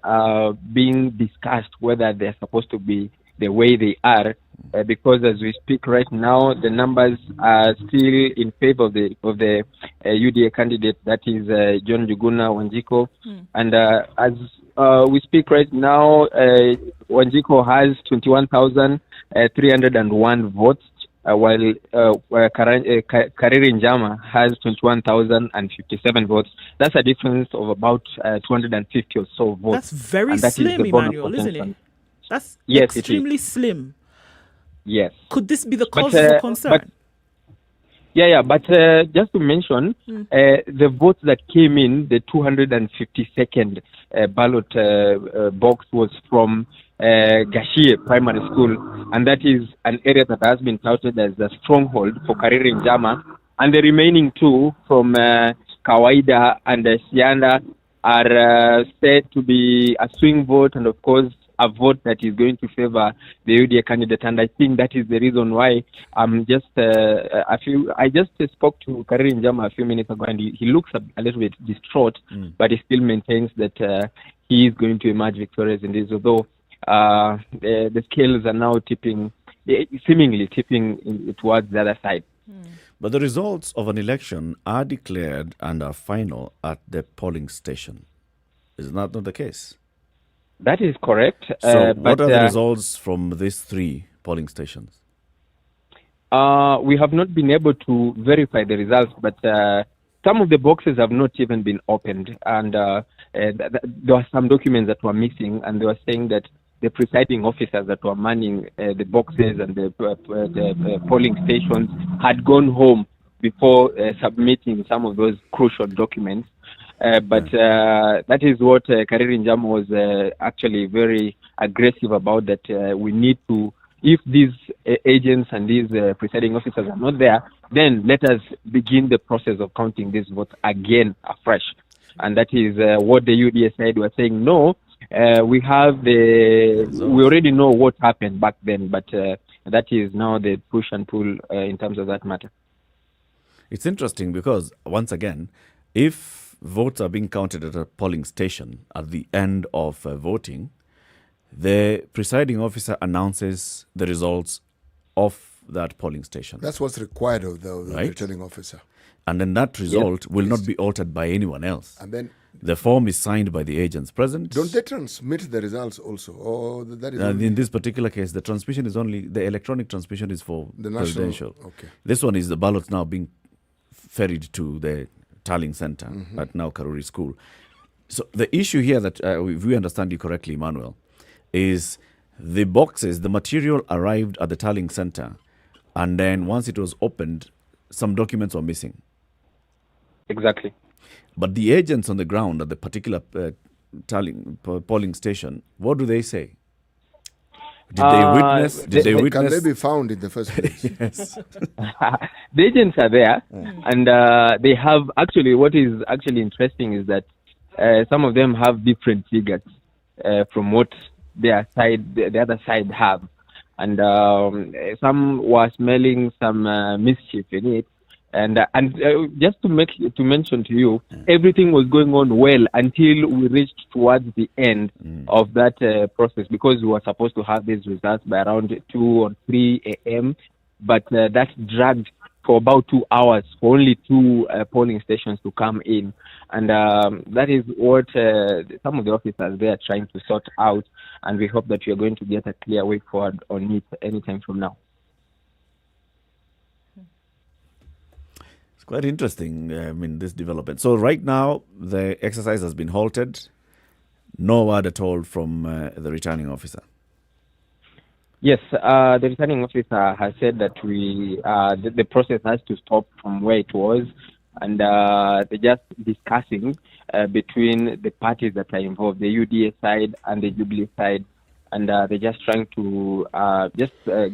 being discussed whether they're supposed to be the way they are, because as we speak right now, the numbers are still in favor of the UDA candidate, that is John Njuguna Wanjiko. And as we speak right now, Wanjiko has 21,301 votes, while Kariri Njama has 21,057 votes. That's a difference of about 250 or so votes. That's very slim, Emmanuel, isn't it? That's extremely slim. Yes. Could this be the cause of concern? But just to mention, the votes that came in, the 252nd ballot box was from Gashie Primary School, and that is an area that has been touted as a stronghold for Kariri Njama, and the remaining 2 from Kawaida and Sianda are said to be a swing vote, and of course a vote that is going to favor the UDA candidate. And I think that is the reason why I just spoke to Kariri Njama a few minutes ago, and he looks a little bit distraught, but he still maintains that he is going to emerge victorious in this, although the scales are now seemingly tipping towards the other side. But the results of an election are declared and are final at the polling station. Is that not the case? That is correct. So what are the results from these 3 polling stations? We have not been able to verify the results, but some of the boxes have not even been opened. And there are some documents that were missing, and they were saying that the presiding officers that were manning the boxes and the polling stations had gone home before submitting some of those crucial documents. But that is what Kariri Njama was actually very aggressive about, that we need to, if these agents and these presiding officers are not there, then let us begin the process of counting these votes again afresh. And that is what the UDA said. We're saying, no, we already know what happened back then, but that is now the push and pull in terms of that matter. It's interesting because, once again, if votes are being counted at a polling station at the end of voting, the presiding officer announces the results of that polling station. That's what's required of the returning officer. And then that result will not be altered by anyone else. And then the form is signed by the agents present. Don't they transmit the results also? Or that is in this particular case, the transmission is only, the electronic transmission is for the presidential. Okay. This one is the ballots now being ferried to the tallying center at now Karuri School. So the issue here that, if we understand you correctly, Emmanuel, is the boxes, the material arrived at the tallying center, and then once it was opened, some documents were missing. Exactly. But the agents on the ground at the particular polling station, what do they say? Did they witness? Can they be found in the first place? Yes. The agents are there, and they have actually. What is actually interesting is that some of them have different figures from what the other side have, and some were smelling some mischief in it. And just to mention to you, everything was going on well until we reached towards the end of that process, because we were supposed to have these results by around 2 or 3 a.m. But that dragged for about 2 hours for only 2 polling stations to come in. And that is what some of the officers there are trying to sort out. And we hope that we are going to get a clear way forward on it anytime from now. It's quite interesting, this development. So right now, the exercise has been halted. No word at all from the returning officer. Yes, the returning officer has said that the process has to stop from where it was, and they're just discussing between the parties that are involved, the UDA side and the Jubilee side, and they're just trying to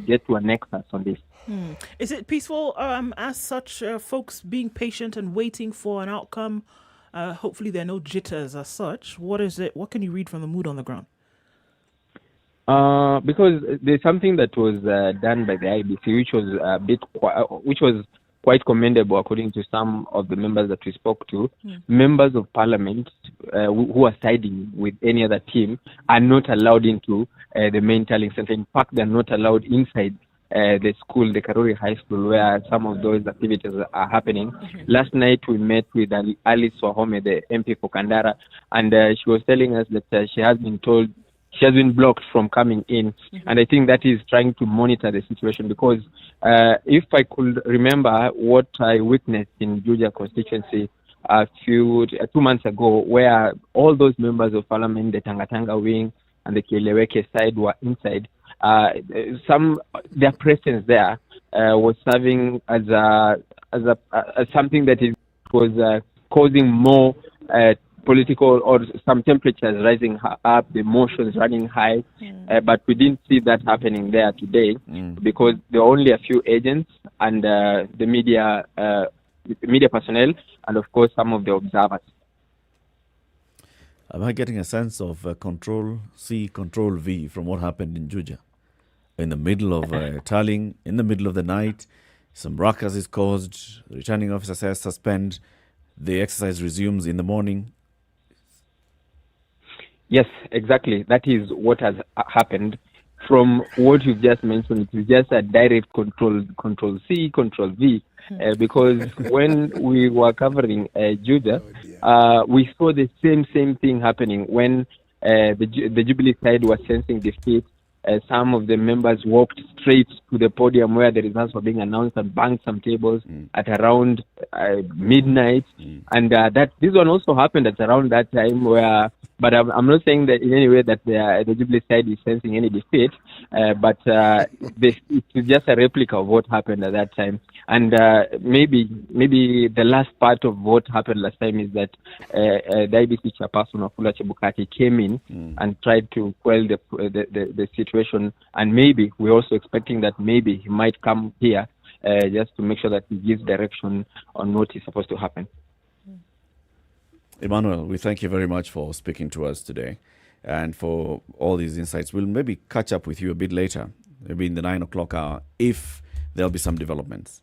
get to a nexus on this. Is it peaceful as such, folks being patient and waiting for an outcome? Hopefully there are no jitters as such. What is it? What can you read from the mood on the ground? Because there's something that was done by the IBC, which was quite commendable, according to some of the members that we spoke to. Members of Parliament who are siding with any other team are not allowed into the main tallying center. In fact, they're not allowed inside the school, the Karuri High School, where some of those activities are happening. Last night we met with Alice Wahome, the MP for Kandara, and she was telling us that she has been blocked from coming in. And I think that is trying to monitor the situation, because if I could remember what I witnessed in Juja constituency 2 months ago, where all those members of Parliament, the Tangatanga wing and the Kieleweke side were inside, their presence there was serving as something that was causing more political or some temperatures rising up, the emotions running high, but we didn't see that happening there today, because there are only a few agents and the media personnel, and of course some of the observers. Am I getting a sense of Control C, Control V from what happened in Juja? In the middle of tallying, in the middle of the night, some ruckus is caused, the returning officer says suspend, the exercise resumes in the morning. Yes, exactly. That is what has happened. From what you've just mentioned, it is just a direct control C, Control V, because when we were covering Juja, we saw the same thing happening when the Jubilee side was sensing defeat. Some of the members walked straight to the podium where the results were being announced and banged some tables at around midnight. And this one also happened at around that time but I'm not saying that in any way that the Jubilee side is sensing any defeat, but it's just a replica of what happened at that time. And maybe the last part of what happened last time is that the IBC chairperson Wafula Chebukati came in and tried to quell the situation. And maybe we're also expecting that maybe he might come here just to make sure that he gives direction on what is supposed to happen. Emmanuel, we thank you very much for speaking to us today and for all these insights. We'll maybe catch up with you a bit later, maybe in the 9 o'clock hour, if there'll be some developments.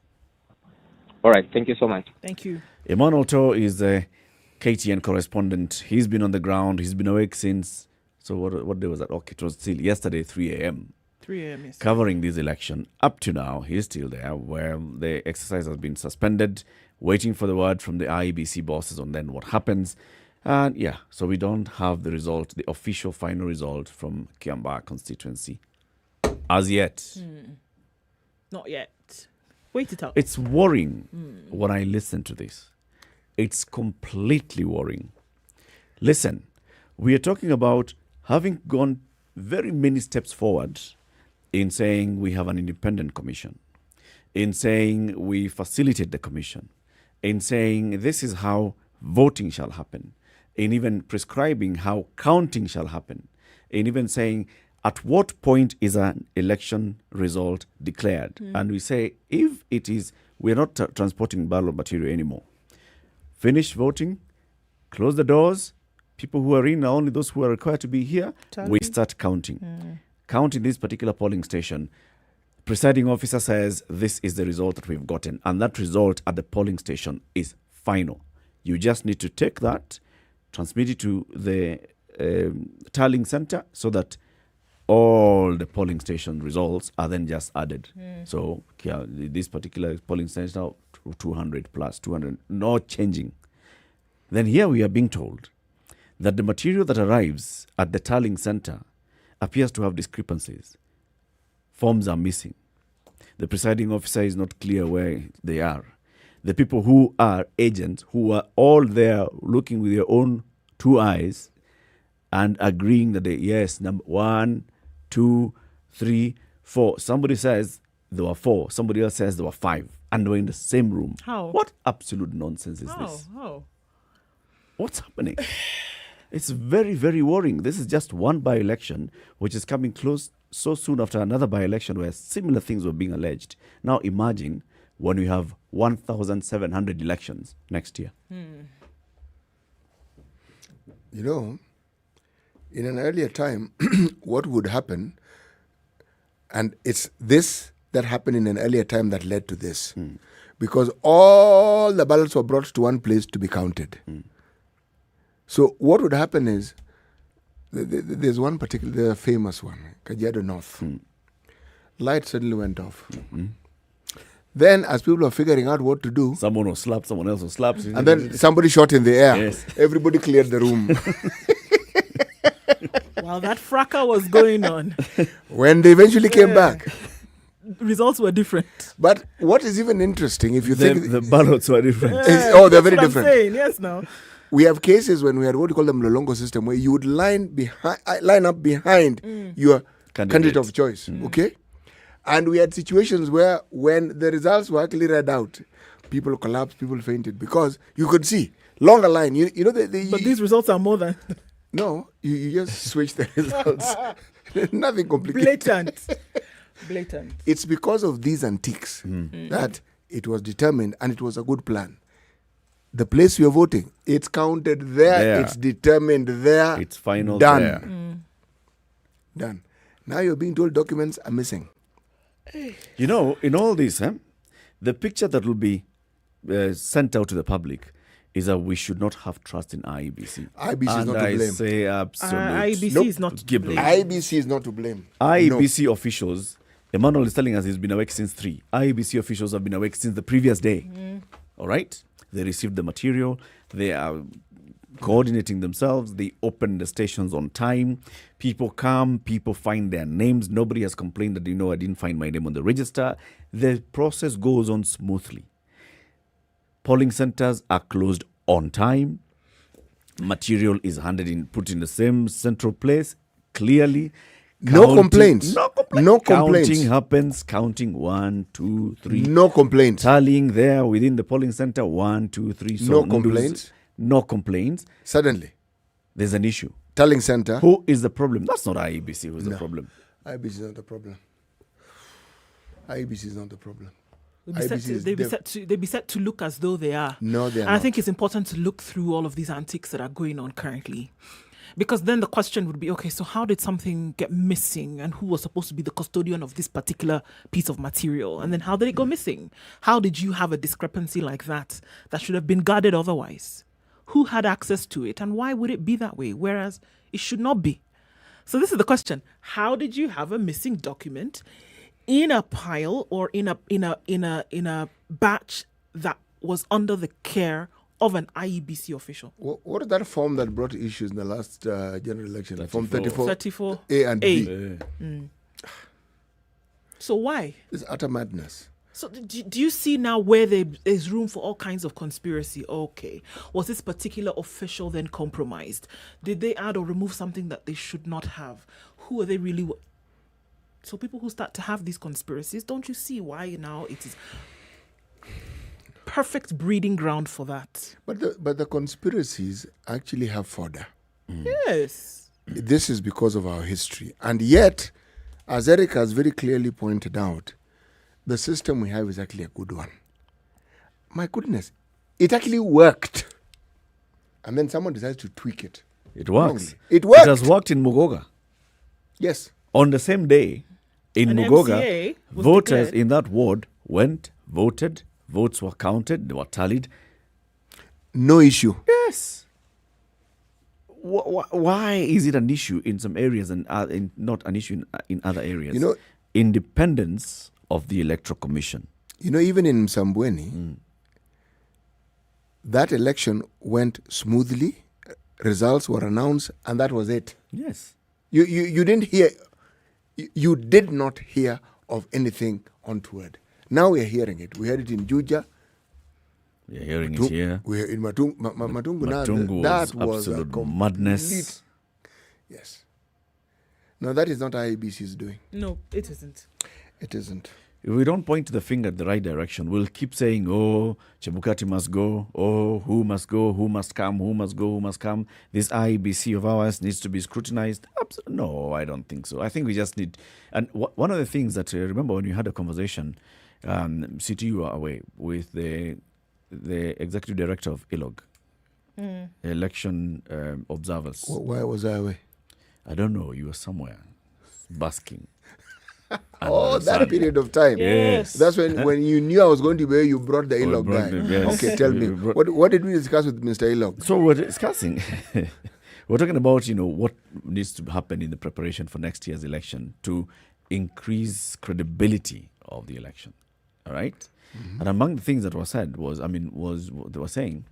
All right. Thank you so much. Thank you. Emmanuel To is a KTN correspondent. He's been on the ground. He's been awake since, so what day was that? Okay, it was still yesterday, 3 a.m. 3 a.m. Yes. Covering this election. Up to now, he's still there, where the exercise has been suspended, waiting for the word from the IEBC bosses on then what happens. And so we don't have the result, the official final result from Kiambaa constituency as yet. Not yet. Wait it out. It's worrying when I listen to this. It's completely worrying. Listen, we are talking about having gone very many steps forward in saying we have an independent commission, in saying we facilitate the commission, in saying this is how voting shall happen, in even prescribing how counting shall happen, in even saying at what point is an election result declared. And we say, if it is, we're not transporting ballot material anymore. Finish voting, close the doors, people who are in are only those who are required to be here, we start counting. counting this particular polling station, presiding officer says this is the result that we've gotten, and that result at the polling station is final. You just need to take that, transmit it to the tallying center so that all the polling station results are then just added. So this particular polling station now 200 plus 200, not changing. Then here we are being told that the material that arrives at the tallying center appears to have discrepancies. Forms are missing. The presiding officer is not clear where they are. The people who are agents, who are all there looking with their own two eyes and agreeing that yes, number 1, 2, 3, 4. Somebody says there were 4. Somebody else says there were 5. And we're in the same room. How? What absolute nonsense is this? How? What's happening? It's very, very worrying. This is just one by-election, which is coming close so soon after another by-election where similar things were being alleged. Now imagine when we have 1,700 elections next year. You know, in an earlier time, what would happen, and it's this that happened in an earlier time that led to this, because all the ballots were brought to one place to be counted. So what would happen is, there's one particular, famous one, Kajiado North. Light suddenly went off. Then, as people were figuring out what to do, someone was slapped, someone else was slapped, and then somebody shot in the air. Yes. Everybody cleared the room. While that fracas was going on, when they eventually came back, results were different. But what is even interesting, if you think the ballots were different. They're very different. I'm saying. Yes, now. We have cases when we had what we call the Mlolongo system, where you would line up behind your candidate of choice, okay? And we had situations where when the results were actually read out, people collapsed, people fainted, because you could see, longer line, you know. But these results are more than... No, you just switch the results. Nothing complicated. Blatant. It's because of these antiques that it was determined, and it was a good plan. The place you're voting, it's counted there. It's determined there. It's final done. there. Done. Now you're being told documents are missing. You know, in all this, the picture that will be sent out to the public is that we should not have trust in IEBC. IEBC is not to blame. I say absolutely. IEBC is not to blame. IEBC is not to blame. IEBC officials, Emmanuel is telling us he's been awake since 3. IEBC officials have been awake since the previous day. All right? They received the material. They are coordinating themselves. They open the stations on time. People come. People find their names. Nobody has complained that, I didn't find my name on the register. The process goes on smoothly. Polling centers are closed on time. Material is put in the same central place, clearly. No complaints. Counting happens. Counting 1, 2, 3. No complaints. Tallying there within the polling center. 1, 2, 3. So no complaints. No complaints. Suddenly, there's an issue. Tallying center. Who is the problem? That's not IEBC who is the problem. IEBC is not the problem. IEBC is not the problem. They'd be set to look as though they are. No, they are And I think it's important to look through all of these antics that are going on currently. Because then the question would be, okay, so how did something get missing, and who was supposed to be the custodian of this particular piece of material? And then how did it go missing? How did you have a discrepancy like that should have been guarded otherwise? Who had access to it, and why would it be that way, whereas it should not be? So this is the question. How did you have a missing document in a pile or in a batch that was under the care of an IEBC official? What is that form that brought issues in the last general election? 34. Form 34. 34. A and B. So why? It's utter madness. So do you see now where there's room for all kinds of conspiracy? Okay. Was this particular official then compromised? Did they add or remove something that they should not have? Who are they really? So people who start to have these conspiracies, don't you see why now it is perfect breeding ground for that? But the conspiracies actually have fodder. Yes. This is because of our history. And yet, as Eric has very clearly pointed out, the system we have is actually a good one. My goodness, it actually worked. And then someone decides to tweak it. It works. It worked. It has worked in Mugoga. Yes. On the same day, in An Mugoga, MCA was voters declared. in that ward went, voted, votes were counted, they were tallied. No issue. Yes. Why is it an issue in some areas and not an issue in other areas? You know, independence of the Electoral Commission. You know, even in Msambweni, that election went smoothly. Results were announced, and that was it. Yes. You didn't hear. You did not hear of anything untoward. Now we are hearing it. We heard it in Juja. We are hearing it here. We are in Matungu. Matungu That was was absolute madness. Yes. Now that is not IEBC's doing. No, it isn't. It isn't. If we don't point the finger at the right direction, we'll keep saying, oh, Chebukati must go, oh, who must go, who must come, who must go, who must come. This IEBC of ours needs to be scrutinized. No, I don't think so. I think we just need... And one of the things that, remember when you had a conversation, CTU were away with the executive director of ILOG, election observers. Why was I away? I don't know. You were somewhere basking. That period of time. Yes. That's when you knew I was going to be where you brought the ILOG guy. Yes. Okay, tell me. What did we discuss with Mr. ILOG? So we're discussing, we're talking about, what needs to happen in the preparation for next year's election to increase credibility of the election. All right? Mm-hmm. And among the things that were said was what they were saying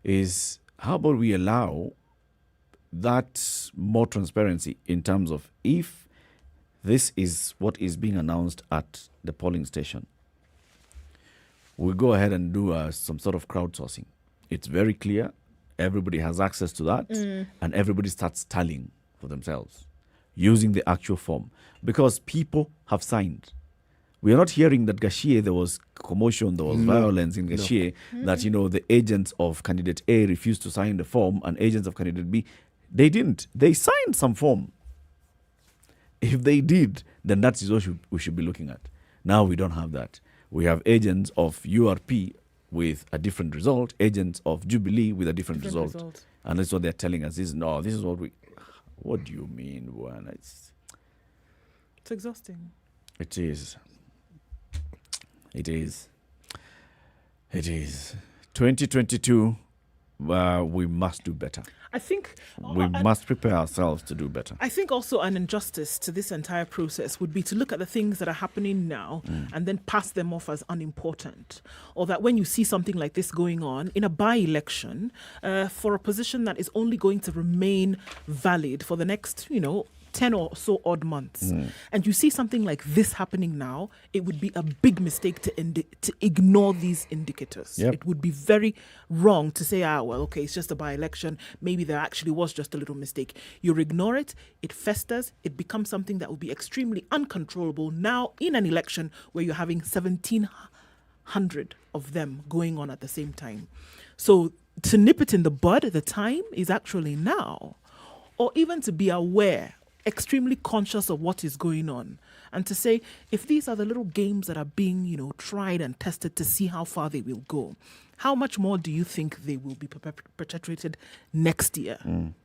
is, how about we allow that more transparency in terms of if this is what is being announced at the polling station, we'll go ahead and do some sort of crowdsourcing. It's very clear. Everybody has access to that. And everybody starts tallying for themselves using the actual form. Because people have signed. We are not hearing that Gashie, there was commotion, there was violence in Gashie, that, the agents of candidate A refused to sign the form and agents of candidate B, they didn't. They signed some form. If they did, then that is what we should be looking at. Now we don't have that. We have agents of URP with a different result, agents of Jubilee with a different result. And that's what they're telling us is, no, this is what we... What do you mean, Buana? It's exhausting. It is. It is. It is. 2022, we must do better. I think we must prepare ourselves to do better. I think also an injustice to this entire process would be to look at the things that are happening now and then pass them off as unimportant. Or that when you see something like this going on in a by-election for a position that is only going to remain valid for the next, 10 or so odd months, and you see something like this happening now, it would be a big mistake to ignore these indicators. Yep. It would be very wrong to say, okay, it's just a by-election. Maybe there actually was just a little mistake. You ignore it, it festers, it becomes something that will be extremely uncontrollable now in an election where you're having 1,700 of them going on at the same time. So to nip it in the bud, the time is actually now. Or even to be aware, extremely conscious of what is going on, and to say, if these are the little games that are being, tried and tested to see how far they will go, how much more do you think they will be perpetrated next year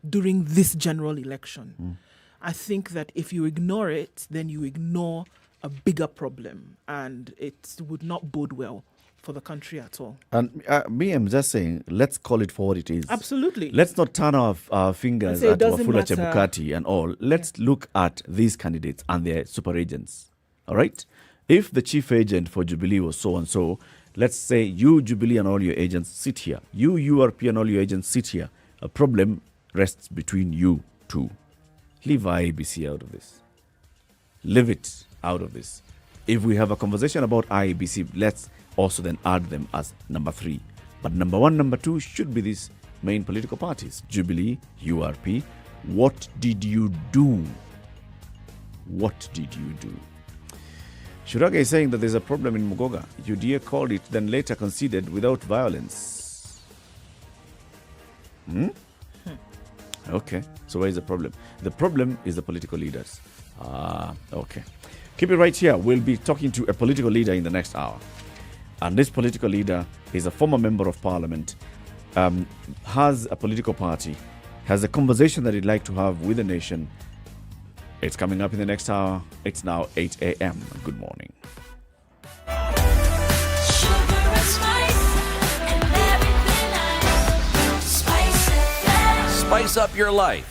during this general election? I think that if you ignore it, then you ignore a bigger problem, and it would not bode well for the country at all. And I'm just saying, let's call it for what it is. Absolutely. Let's not turn our fingers at Wafula matter. Chebukati and all. Let's look at these candidates and their super agents. All right? If the chief agent for Jubilee was so-and-so, let's say you, Jubilee, and all your agents sit here. You, URP, and all your agents sit here. A problem rests between you two. Leave IEBC out of this. Leave it out of this. If we have a conversation about IEBC, let's also then add them as number 3. But number 1, number 2 should be these main political parties. Jubilee, URP. What did you do? What did you do? Shuraga is saying that there's a problem in Mugoga. UDA called it, then later conceded without violence. Okay, so where is the problem? The problem is the political leaders. Okay. Keep it right here. We'll be talking to a political leader in the next hour. And this political leader is a former member of parliament, has a political party, has a conversation that he'd like to have with the nation It's coming up in the next hour. It's now 8 a.m. Good morning. Spice up your life.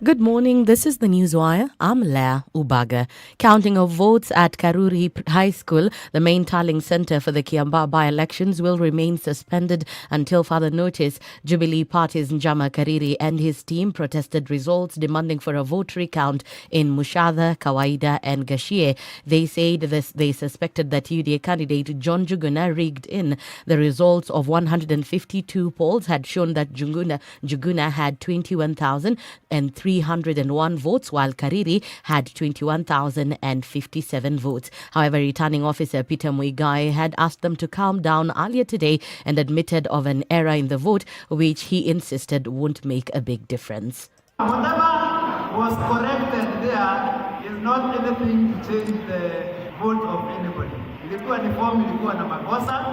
Good morning. This is the Newswire. I'm Leah Ubaga. Counting of votes at Karuri High School, the main tallying center for the Kiambaa by-elections, will remain suspended until further notice. Jubilee Party's Njama Kariri and his team protested results, demanding for a vote recount in Mushadha, Kawaida and Gashie. They said they suspected that UDA candidate John Juguna rigged in. The results of 152 polls had shown that Juguna had 21,301 votes, while Kariri had 21,057 votes. However, returning officer Peter Muigai had asked them to calm down earlier today and admitted of an error in the vote, which he insisted won't make a big difference. Whatever was corrected there is not anything to change the vote of anybody. Ilikuwa ni form ilikuwa na makosa,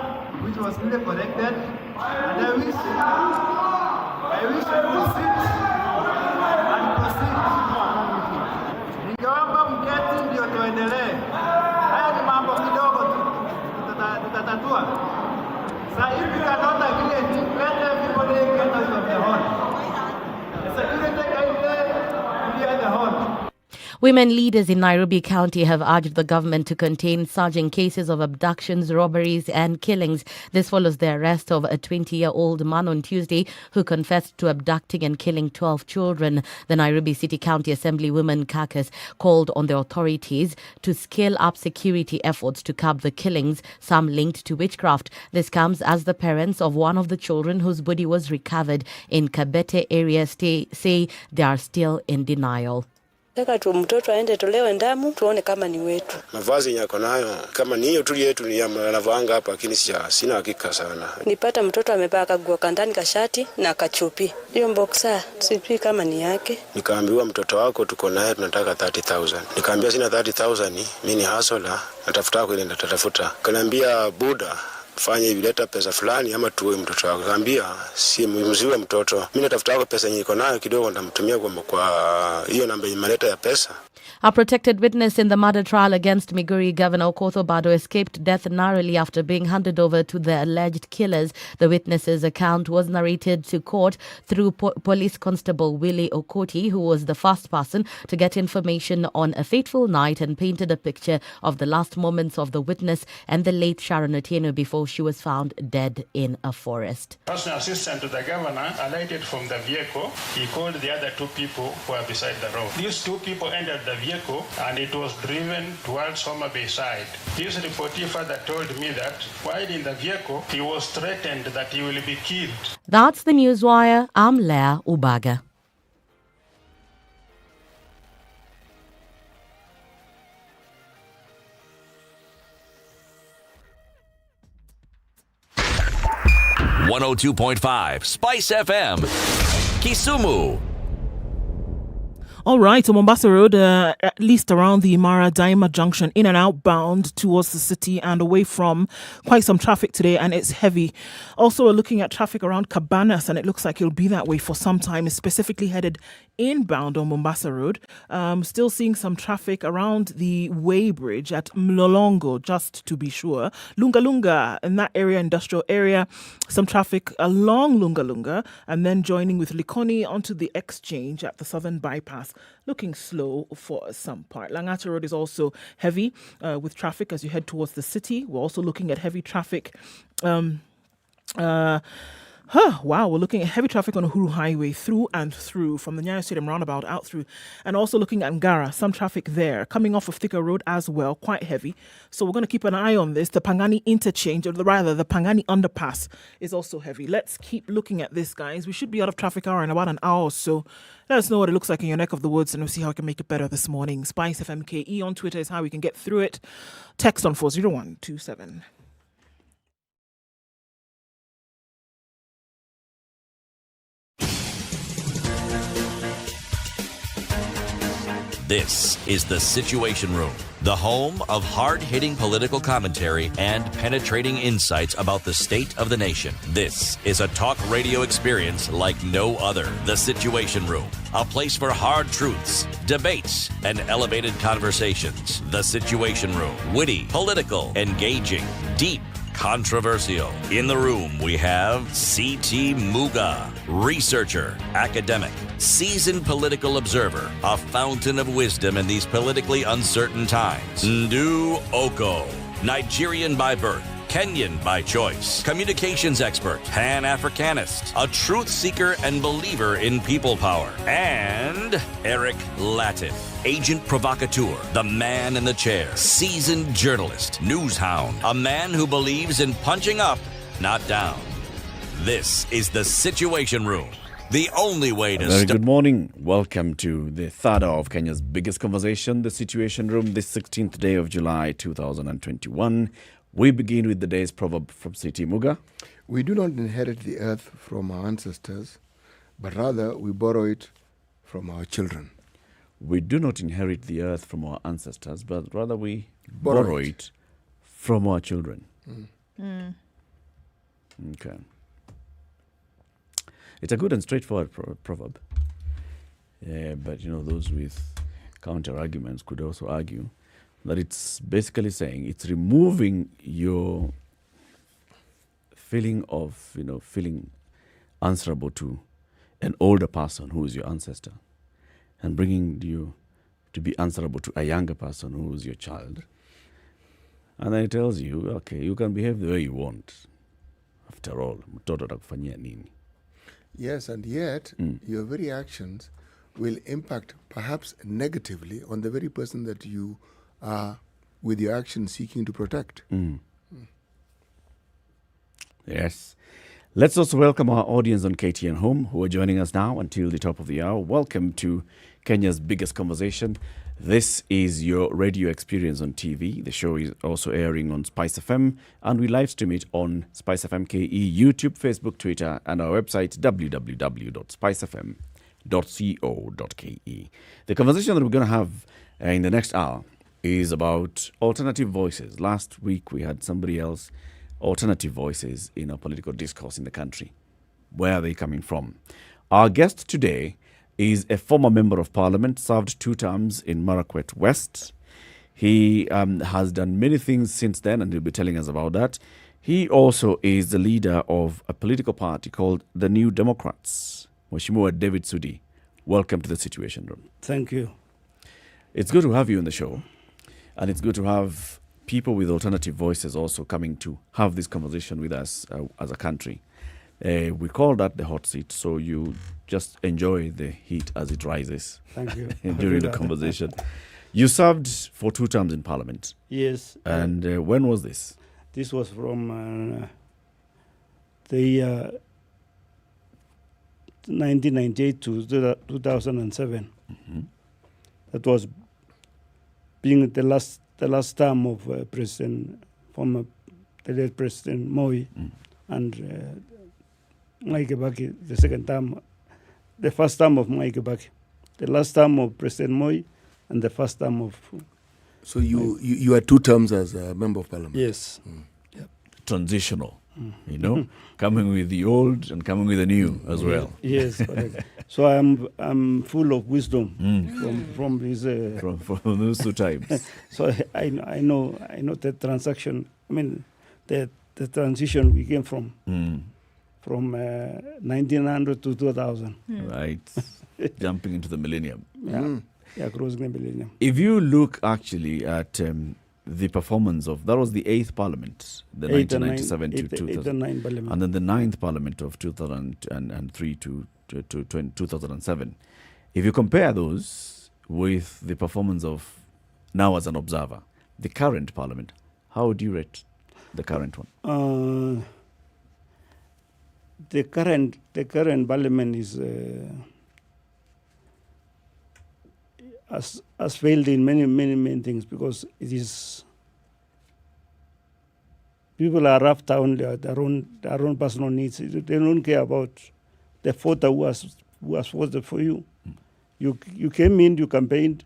which was really corrected, and I wish we could sit and proceed. Ningeomba mketi ndio tuendelee. Haya ni mambo kidogo tu, tutatatua. So if you cannot agree, let everybody get out of the hall. The security guys there, clear the hall. Women leaders in Nairobi County have urged the government to contain surging cases of abductions, robberies and killings. This follows the arrest of a 20-year-old man on Tuesday who confessed to abducting and killing 12 children. The Nairobi City County Assemblywoman caucus called on the authorities to scale up security efforts to curb the killings, some linked to witchcraft. This comes as the parents of one of the children whose body was recovered in Kabete area say they are still in denial. Nataka tu mtoto aende tolewe damu tuone kama ni wetu. Mavazi yako nayo kama ni hiyo tu yetu ni yanavanga hapa, lakini sina hakika sana. Nipata mtoto amevaa kaguo kandani kashati na kachupi. Hiyo boxer sijui kama ni yake. Nikaambiwa mtoto wako tuko naye tunataka 30,000. Nikaambia sina 30,000, mimi ni hustler, natafuta kwenda nitatafuta. Kaniambia buda fanya hivi, leta pesa fulani ama tuwe mtoto wako. Kaambia si mziwe mtoto, mimi natafuta kwa pesa niko nayo kidogo, nitamtumia kwa hiyo namba imeleta ya pesa. A protected witness in the murder trial against Migori Governor Okoth Obado escaped death narrowly after being handed over to the alleged killers. The witness's account was narrated to court through Police Constable Willie Okoti, who was the first person to get information on a fateful night and painted a picture of the last moments of the witness and the late Sharon Otieno before she was found dead in a forest. Personal assistant to the governor alighted from the vehicle. He called the other two people who were beside the road. These two people entered the vehicle and it was driven towards Homa Bay side. This reportee further told me that while in the vehicle, he was threatened that he will be killed. That's the Newswire. I'm Leah Ubaga. .5 Spice FM, Kisumu. All right, so Mombasa Road, at least around the Imara Daima Junction, in and outbound towards the city and away from, quite some traffic today, and it's heavy. Also, we're looking at traffic around Cabanas, and it looks like it'll be that way for some time, specifically headed inbound on Mombasa Road. Still seeing some traffic around the Way Bridge at Mlolongo, just to be sure. Lunga Lunga, in that area, industrial area, some traffic along Lunga Lunga, and then joining with Likoni onto the exchange at the Southern Bypass. Looking slow for some part. Langata Road is also heavy with traffic as you head towards the city. We're also looking at heavy traffic. We're looking at heavy traffic on Uhuru Highway through and through from the Nyeri Stadium roundabout out through, and also looking at Ngara, some traffic there coming off of Thika Road as well, quite heavy. So we're going to keep an eye on this. The Pangani interchange, or rather the Pangani underpass, is also heavy. Let's keep looking at this, guys. We should be out of traffic hour in about an hour or so. Let us know what it looks like in your neck of the woods, and we'll see how we can make it better this morning. SpiceFM KE on Twitter is how we can get through it. Text on 40127. This is The Situation Room, the home of hard-hitting political commentary and penetrating insights about the state of the nation. This is a talk radio experience like no other. The Situation Room, a place for hard truths, debates, and elevated conversations. The Situation Room, witty, political, engaging, deep, controversial. In the room, we have C.T. Muga, researcher, academic, seasoned political observer, a fountain of wisdom in these politically uncertain times. Ndu Oko, Nigerian by birth, Kenyan by choice, communications expert, Pan-Africanist, a truth seeker and believer in people power, and Eric Latif, agent provocateur, the man in the chair, seasoned journalist, news hound, a man who believes in punching up, not down. This is The Situation Room, the only way to Very good morning. Welcome to the third hour of Kenya's biggest conversation, The Situation Room, this 16th day of July 2021. We begin with the day's proverb from C.T. Muga. We do not inherit the earth from our ancestors, but rather we borrow it from our children. We do not inherit the earth from our ancestors, but rather we borrow it from our children. Okay. It's a good and straightforward proverb. But, those with counter-arguments could also argue that it's basically saying it's removing your feeling of, feeling answerable to an older person who is your ancestor and bringing you to be answerable to a younger person who is your child. And then it tells you, okay, you can behave the way you want. After all, mtoto atakufanyia nini? Yes, and yet your very actions will impact perhaps negatively on the very person that you are with your actions seeking to protect. Yes. Let's also welcome our audience on KTN Home who are joining us now until the top of the hour. Welcome to Kenya's biggest conversation. This is your radio experience on TV. The show is also airing on SpiceFM, and we live stream it on SpiceFM KE, YouTube, Facebook, Twitter, and our website, www.spicefm.co.ke. The conversation that we're going to have in the next hour is about alternative voices. Last week, we had somebody else, alternative voices in our political discourse in the country. Where are they coming from? Our guest today is a former member of parliament, served 2 terms in Marakwet West. He has done many things since then, and he'll be telling us about that. He also is the leader of a political party called the New Democrats. Mheshimiwa David Sudi, welcome to the Situation Room. Thank you. It's good to have you on the show, and it's good to have people with alternative voices also coming to have this conversation with us as a country. We call that the hot seat, so you just enjoy the heat as it rises. Thank you. During the conversation. You served for 2 terms in Parliament. Yes. And when was this? This was from the year 1998 to 2007. That was being the last term of former late President Moi and Mwai Kibaki, the second term, the first term of Mwai Kibaki, the last term of President Moi, and the first term of. So you had 2 terms as a member of parliament. Yes. Yep. Transitional, coming with the old and coming with the new as well. Yes, correct. So I'm full of wisdom from this from those 2 times. So I know the transaction. I mean the transition we came from 1900 to 2000. Right, jumping into the millennium. Yeah, crossing the millennium. If you look actually at the performance of, that was the 8th Parliament, the 1997 to 2000, and then the 9th Parliament of 2003 to 2007. If you compare those with the performance of now as an observer, the current Parliament, how would you rate the current one? The current Parliament is has failed in many things because it is people are after only their own personal needs. They don't care about the voter who has voted for you. You came in, you campaigned,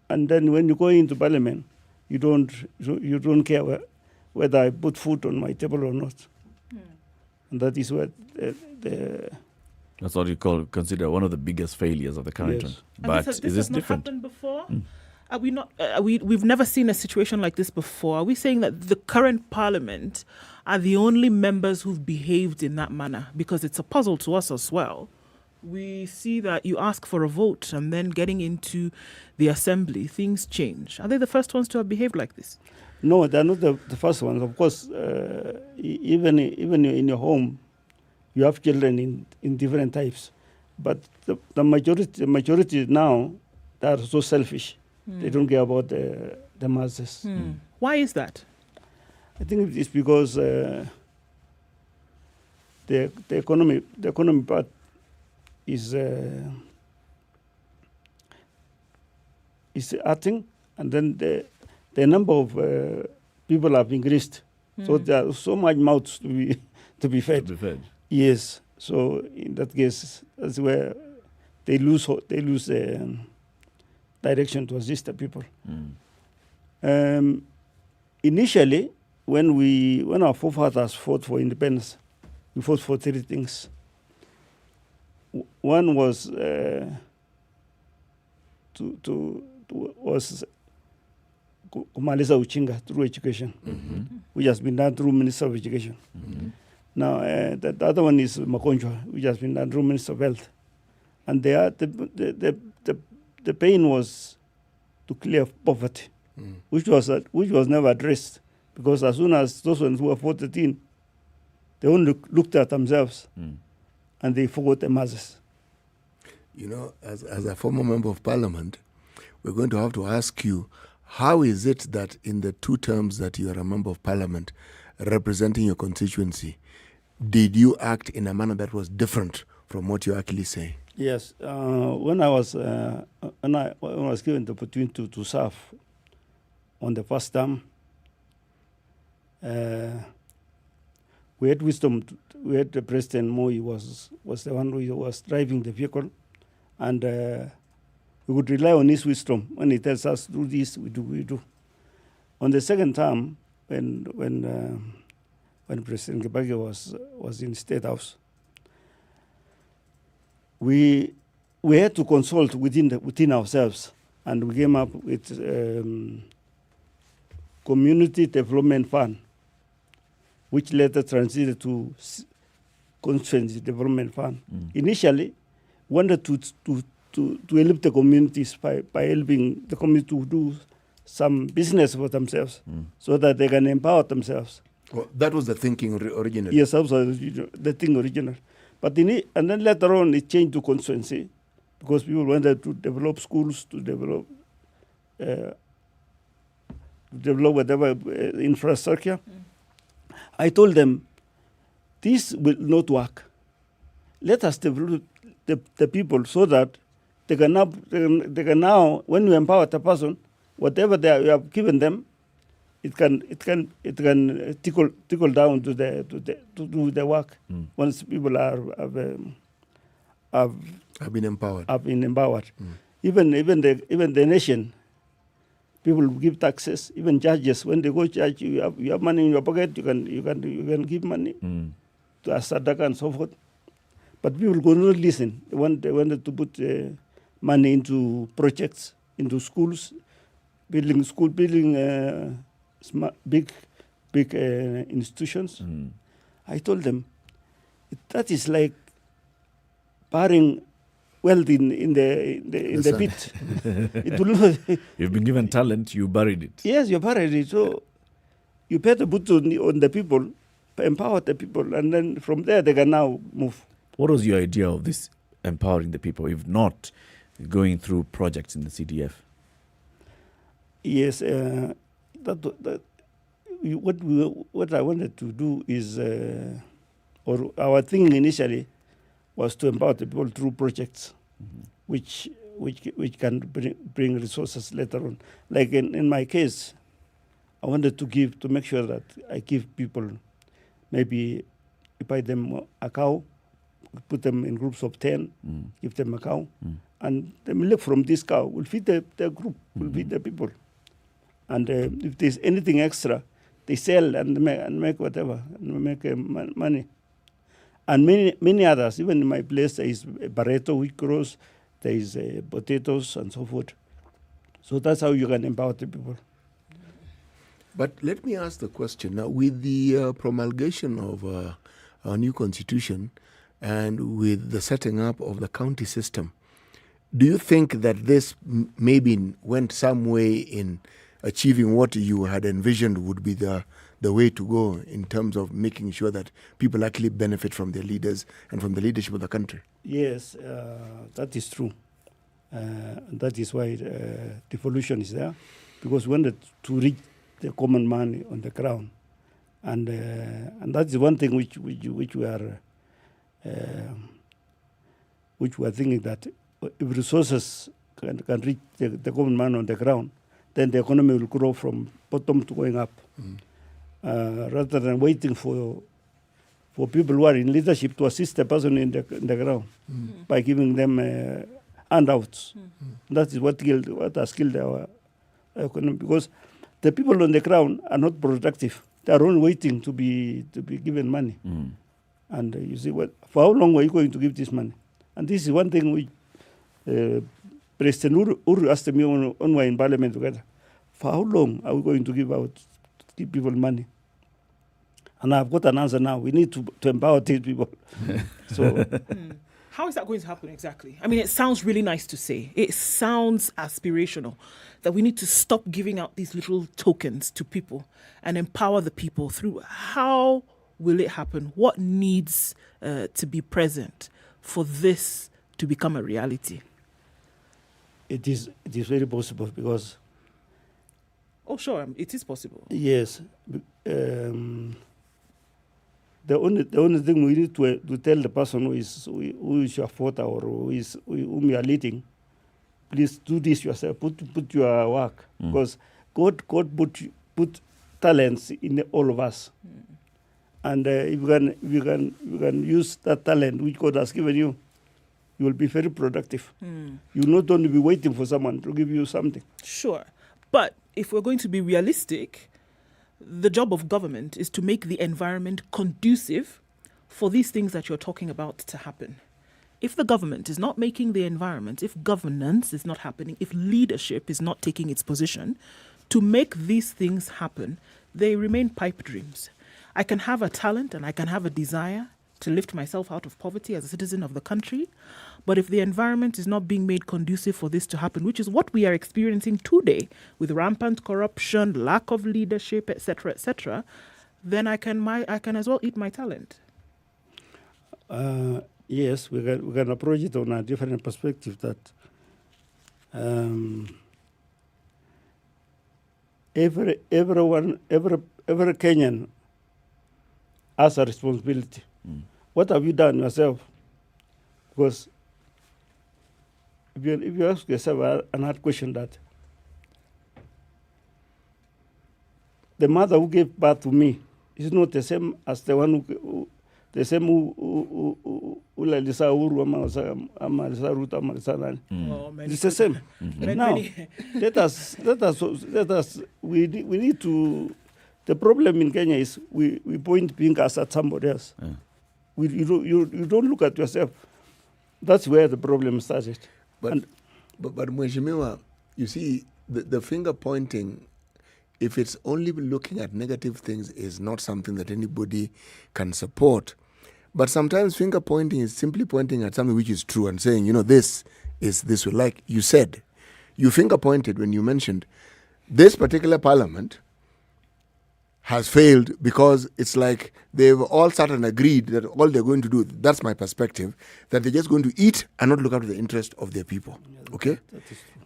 and then when you go into parliament, you don't care whether I put food on my table or not. And that is what that's what you consider one of the biggest failures of the current one. But this is this has not different? happened before? Are we not? We've never seen a situation like this before. Are we saying that the current parliament are the only members who've behaved in that manner? Because it's a puzzle to us as well. We see that you ask for a vote and then getting into the assembly, things change. Are they the first ones to have behaved like this? No, they're not the first ones. Of course, even in your home, you have children in different types. But the majority now, they are so selfish. They don't care about the masses. Why is that? I think it's because the economy part is acting, and then the number of people have increased. So there are so much mouths to be fed. Yes. So in that case, that's where they lose direction to assist the people. Initially, when our forefathers fought for independence, we fought for three things. One was kumaliza uchinga through education, which has been done through Minister of Education. Now the other one is magonjwa, which has been done through Minister of Health, and the pain was to clear poverty, which was never addressed, because as soon as those ones who were 14, they only looked at themselves, and they forgot the masses. You know, as a former member of parliament, we're going to have to ask you, how is it that in the 2 terms that you are a member of parliament representing your constituency, did you act in a manner that was different from what you actually say? Yes, when I was given the opportunity to serve on the first term, we had wisdom. We had the President Moi was the one who was driving the vehicle, and we would rely on his wisdom. When he tells us do this, we do. On the second term, when President Kibaki was in State House, we had to consult within ourselves, and we came up with Community Development Fund, which later transited to Constituency Development Fund. Initially, wanted to help the communities by helping the community to do some business for themselves, so that they can empower themselves. Well, that was the thinking originally. Yes, that was the thing original. But and then later on, it changed to constituency, because people wanted to develop schools, to develop whatever infrastructure. I told them, this will not work. Let us develop the people so that they can now, when you empower the person, whatever you have given them, it can trickle down to do the work. Once people have been empowered. Even the nation, people give taxes. Even judges, when they go to church, you have money in your pocket. You can give money to Sadaka and so forth. But people will not listen. They wanted to put money into projects, into schools, building big institutions. I told them, that is like pouring wealth in the pit. It will not. You've been given talent, you buried it. Yes, you buried it. So you better put on the people, empower the people, and then from there they can now move. What was your idea of this empowering the people, if not going through projects in the CDF? Yes, what I wanted to do is, or our thing initially was to empower the people through projects, which can bring resources later on. Like in my case, I wanted to make sure that I give people, maybe buy them a cow, put them in groups of 10, give them a cow, And the milk from this cow will feed the group, will feed the people. And if there's anything extra, they sell and make whatever, and make money. And many others, even in my place, there is Barreto which grows, there is potatoes and so forth. So that's how you can empower the people. But let me ask the question now: with the promulgation of our new constitution and with the setting up of the county system, do you think that this maybe went some way in achieving what you had envisioned would be the way to go in terms of making sure that people actually benefit from their leaders and from the leadership of the country? Yes, that is true. That is why devolution is there, because we wanted to reach the common man on the ground, and that is one thing which we are thinking, that if resources can reach the common man on the ground, then the economy will grow from bottom to going up, rather than waiting for people who are in leadership to assist the person in the ground by giving them handouts. That is what has killed our economy, because the people on the ground are not productive. They are only waiting to be given money. And you see, for how long are you going to give this money? And this is one thing which President Uru asked me on we're in Parliament together. For how long are we going to give people money? And I've got an answer now. We need to empower these people. So, how is that going to happen exactly? I mean, it sounds really nice to say. It sounds aspirational that we need to stop giving out these little tokens to people and empower the people through. How will it happen? What needs to be present for this to become a reality? It is very possible, because... Oh, sure, it is possible. Yes. The only thing we need to tell the person who is your father or whom you are leading, please do this yourself. Put your work, because God put talents in all of us, and if you can use that talent which God has given you, you will be very productive. You will not only be waiting for someone to give you something. Sure, but if we're going to be realistic, the job of government is to make the environment conducive for these things that you're talking about to happen. If the government is not making the environment, if governance is not happening, if leadership is not taking its position to make these things happen, they remain pipe dreams. I can have a talent and I can have a desire to lift myself out of poverty as a citizen of the country, but if the environment is not being made conducive for this to happen, which is what we are experiencing today with rampant corruption, lack of leadership, etc., then I can as well eat my talent. Yes, we can approach it on a different perspective, that every Kenyan has a responsibility. What have you done yourself? Because if you ask yourself an hard question, that the mother who gave birth to me is not the same as the one who lalisa Uru ama lalisa Ruth ama lalisa nani. It's the same. Now, let us. We need to. The problem in Kenya is we point fingers at somebody else. You don't look at yourself. That's where the problem started. But Mheshimiwa, you see, the finger pointing, if it's only looking at negative things, is not something that anybody can support. But sometimes finger pointing is simply pointing at something which is true and saying, this is this way. Like you said, you finger pointed when you mentioned this particular parliament has failed because it's like they've all sat and agreed that all they're going to do, that's my perspective, that they're just going to eat and not look after the interest of their people. Okay?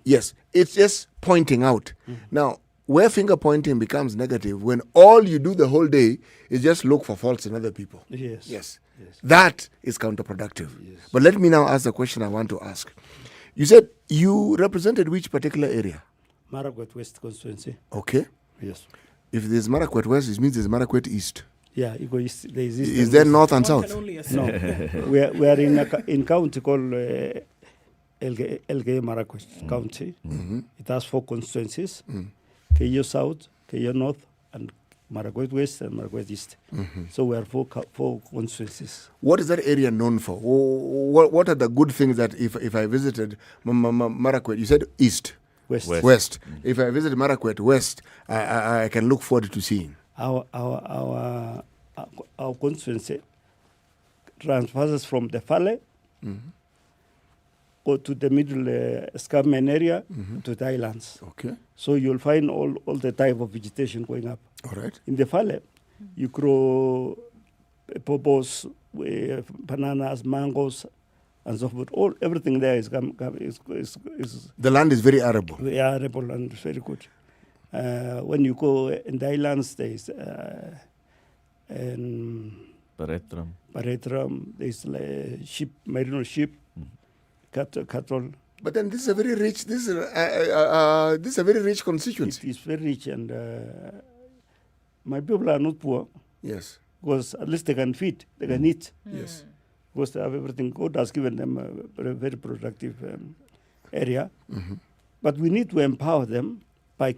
Yes, it's just pointing out. Now, where finger pointing becomes negative, when all you do the whole day is just look for faults in other people. Yes. That is counterproductive. But let me now ask the question I want to ask. You said you represented which particular area? Marakwet West constituency. Okay. Yes. If there's Marakwet West, it means there's Marakwet East. Yeah, you go east. There is east. Is there north and south? No, we are in county called Elgeyo Marakwet County. It has 4 constituencies, Keyo South, Keyo North, and Marakwet West and Marakwet East. So we are 4 constituencies. What is that area known for? What are the good things that if I visited Marakwet, you said East? West. If I visit Marakwet West, I can look forward to seeing. Our constituency transfers from the valley go to the middle escarpment area to the islands. Okay. So you'll find all the type of vegetation going up. All right. In the valley, you grow pawpaws, bananas, mangoes, and so forth. Everything there is the land is very arable. Very arable and very good. When you go in the islands, there is Paretram, there is sheep, merino sheep, cattle. But then this is a very rich. This is a very rich constituency. It is very rich, and my people are not poor. Yes. Because at least they can feed, they can eat. Yes. Because they have everything. God has given them a very productive area. But we need to empower them by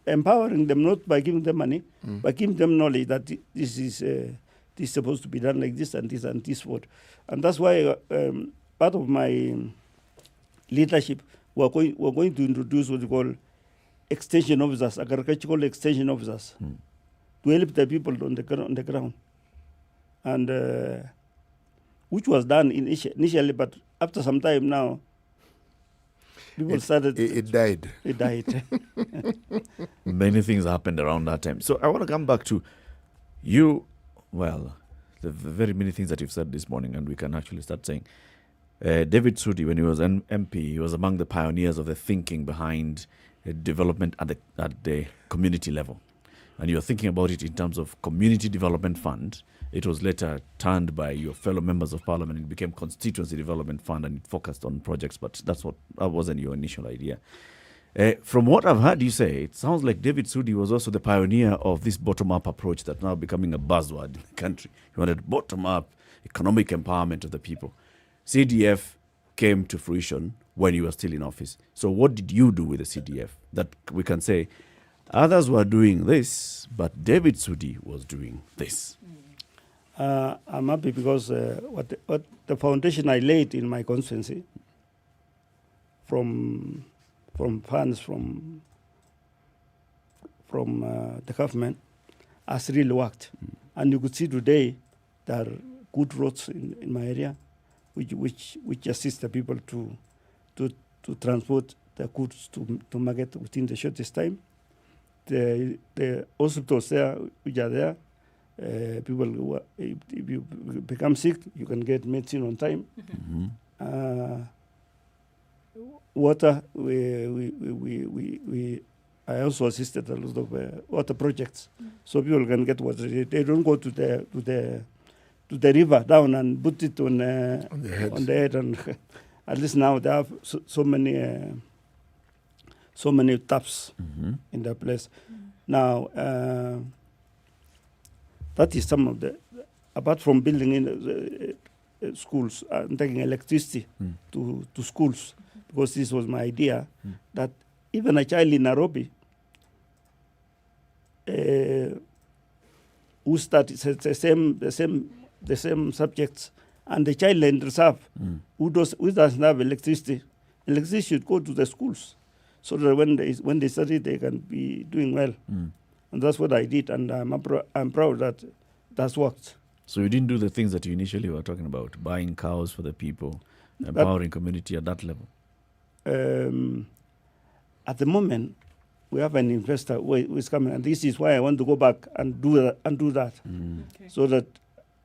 empowering them, not by giving them money, by giving them knowledge that this is supposed to be done like this and this word. And that's why part of my leadership, we're going to introduce what we call extension officers, agricultural extension officers, to help the people on the ground. And which was done initially, but after some time now, people started. It died. It died. Many things happened around that time. So I want to come back to you. Well, the very many things that you've said this morning, and we can actually start saying. David Sudi, when he was an MP, he was among the pioneers of the thinking behind development at the community level. And you're thinking about it in terms of community development fund. It was later turned by your fellow members of parliament. It became constituency development fund, and it focused on projects. But that wasn't your initial idea. From what I've heard you say, it sounds like David Sudi was also the pioneer of this bottom-up approach that's now becoming a buzzword in the country. He wanted bottom-up economic empowerment of the people. CDF came to fruition when you were still in office. So what did you do with the CDF that we can say others were doing this, but David Sudi was doing this? I'm happy because what the foundation I laid in my constituency from funds from the government has really worked. And you could see today there are good roads in my area which assist the people to transport the goods to market within the shortest time. The hospitals there which are there, people if you become sick, you can get medicine on time. Water, I also assisted a lot of water projects, so people can get water. They don't go to the river down and put it on the head, and at least now they have so many taps in that place. Now that is some of the, apart from building in schools and taking electricity to schools, because this was my idea that even a child in Nairobi who studies the same subjects, and the child in reserve who doesn't have electricity should go to the schools, so that when they study they can be doing well. And that's what I did, and I'm proud that that's worked. So you didn't do the things that you initially were talking about, buying cows for the people, empowering community at that level? At the moment, we have an investor who is coming, and this is why I want to go back and do that. Okay. So that,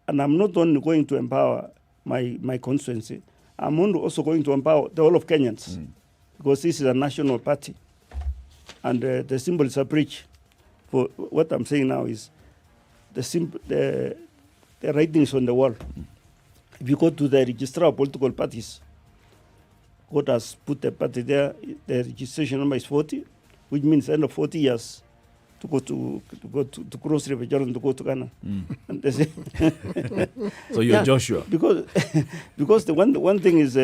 and I'm not only going to empower my constituency, I'm also going to empower the whole of Kenyans, because this is a national party, and the symbol is a bridge. For what I'm saying now is the writings on the wall. If you go to the registrar of political parties, God has put the party there. The registration number is 40, which means end of 40 years to go to cross River Jordan to go to Ghana. And they say so you're Joshua. Because the one thing is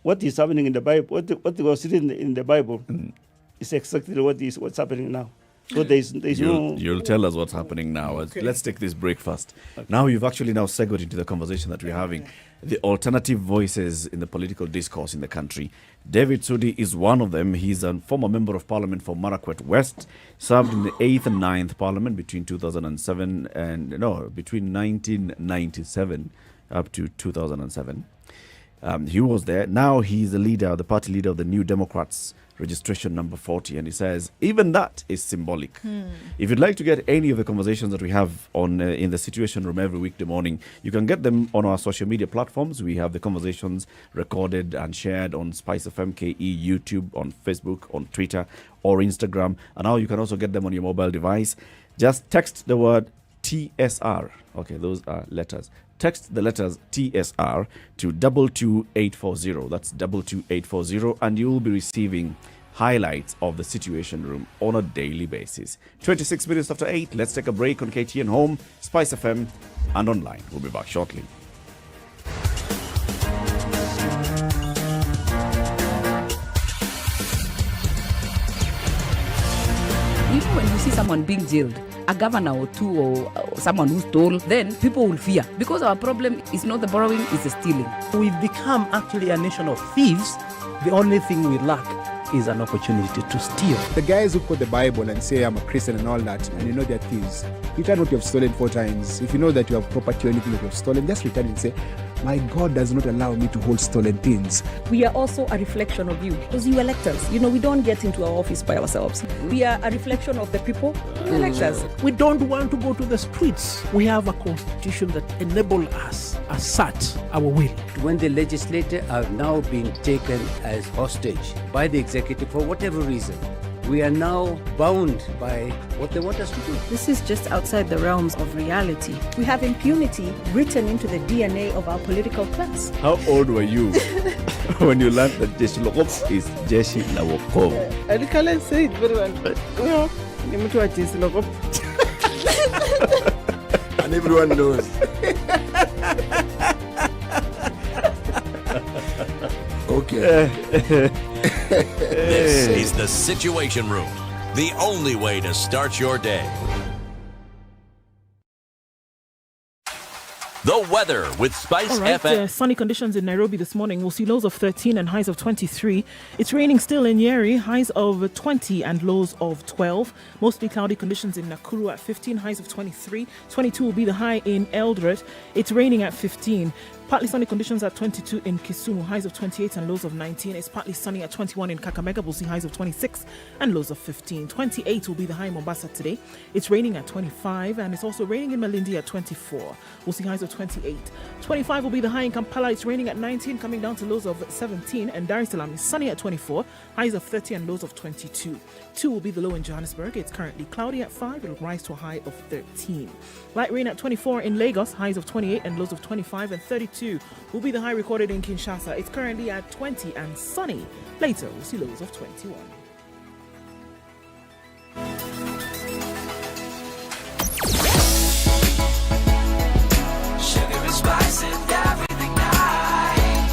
what is happening in the Bible, what was written in the Bible, is exactly what's happening now. So there's You'll tell us what's happening now. Okay. Let's take this break first. Now you've actually segued into the conversation that we're having. The alternative voices in the political discourse in the country. David Sudi is one of them. He's a former member of parliament for Marakwet West, served in the 8th and 9th parliament between 2007 and, between 1997 up to 2007. He was there. Now he's the party leader of the New Democrats, registration number 40, and he says even that is symbolic. If you'd like to get any of the conversations that we have on in the Situation Room every weekday morning, you can get them on our social media platforms. We have the conversations recorded and shared on SpiceFM KE, YouTube, on Facebook, on Twitter or Instagram, and now you can also get them on your mobile device. Just text the word TSR. Okay, those are letters. Text the letters TSR to 22840. That's 22840, and you will be receiving highlights of the Situation Room on a daily basis. 26 minutes after 8, let's take a break on KTN Home, Spice FM, and online. We'll be back shortly. Even when you see someone being jailed, a governor or two or someone who stole, then people will fear. Because our problem is not the borrowing, it's the stealing. We've become actually a nation of thieves. The only thing we lack is an opportunity to steal. The guys who quote the Bible and say I'm a Christian and all that, and you know they're thieves. Return what you have stolen 4 times. If you know that you have property or anything that you have stolen, just return and say, my God does not allow me to hold stolen things. We are also a reflection of you, because you elect us. You know, we don't get into our office by ourselves. We are a reflection of the people who elect us. We don't want to go to the streets. We have a constitution that enables us, assert our will. When the legislature are now being taken as hostage by the executive for whatever reason, we are now bound by what they want us to do. This is just outside the realms of reality. We have impunity written into the DNA of our political class. How old were you when you learned that Jeshi Lokop is Jeshi Lawokov? I can't say it very well. No, you need to watch Jeshi Lokop. And everyone knows. Okay. This is the Situation Room, the only way to start your day. The weather with Spice All right, FM. sunny conditions in Nairobi this morning. We'll see lows of 13 and highs of 23. It's raining still in Nyeri, highs of 20 and lows of 12. Mostly cloudy conditions in Nakuru at 15, highs of 23. 22 will be the high in Eldoret. It's raining at 15. Partly sunny conditions at 22 in Kisumu, highs of 28 and lows of 19. It's partly sunny at 21 in Kakamega. We'll see highs of 26 and lows of 15. 28 will be the high in Mombasa today. It's raining at 25, and it's also raining in Malindi at 24. We'll see highs of 28. 25 will be the high in Kampala. It's raining at 19, coming down to lows of 17. And Dar es Salaam is sunny at 24, highs of 30 and lows of 22. 2 will be the low in Johannesburg. It's currently cloudy at 5. It'll rise to a high of 13. Light rain at 24 in Lagos, highs of 28 and lows of 25, and 32 will be the high recorded in Kinshasa. It's currently at 20 and sunny. Later, we'll see lows of 21. Sugar and spice and everything nice.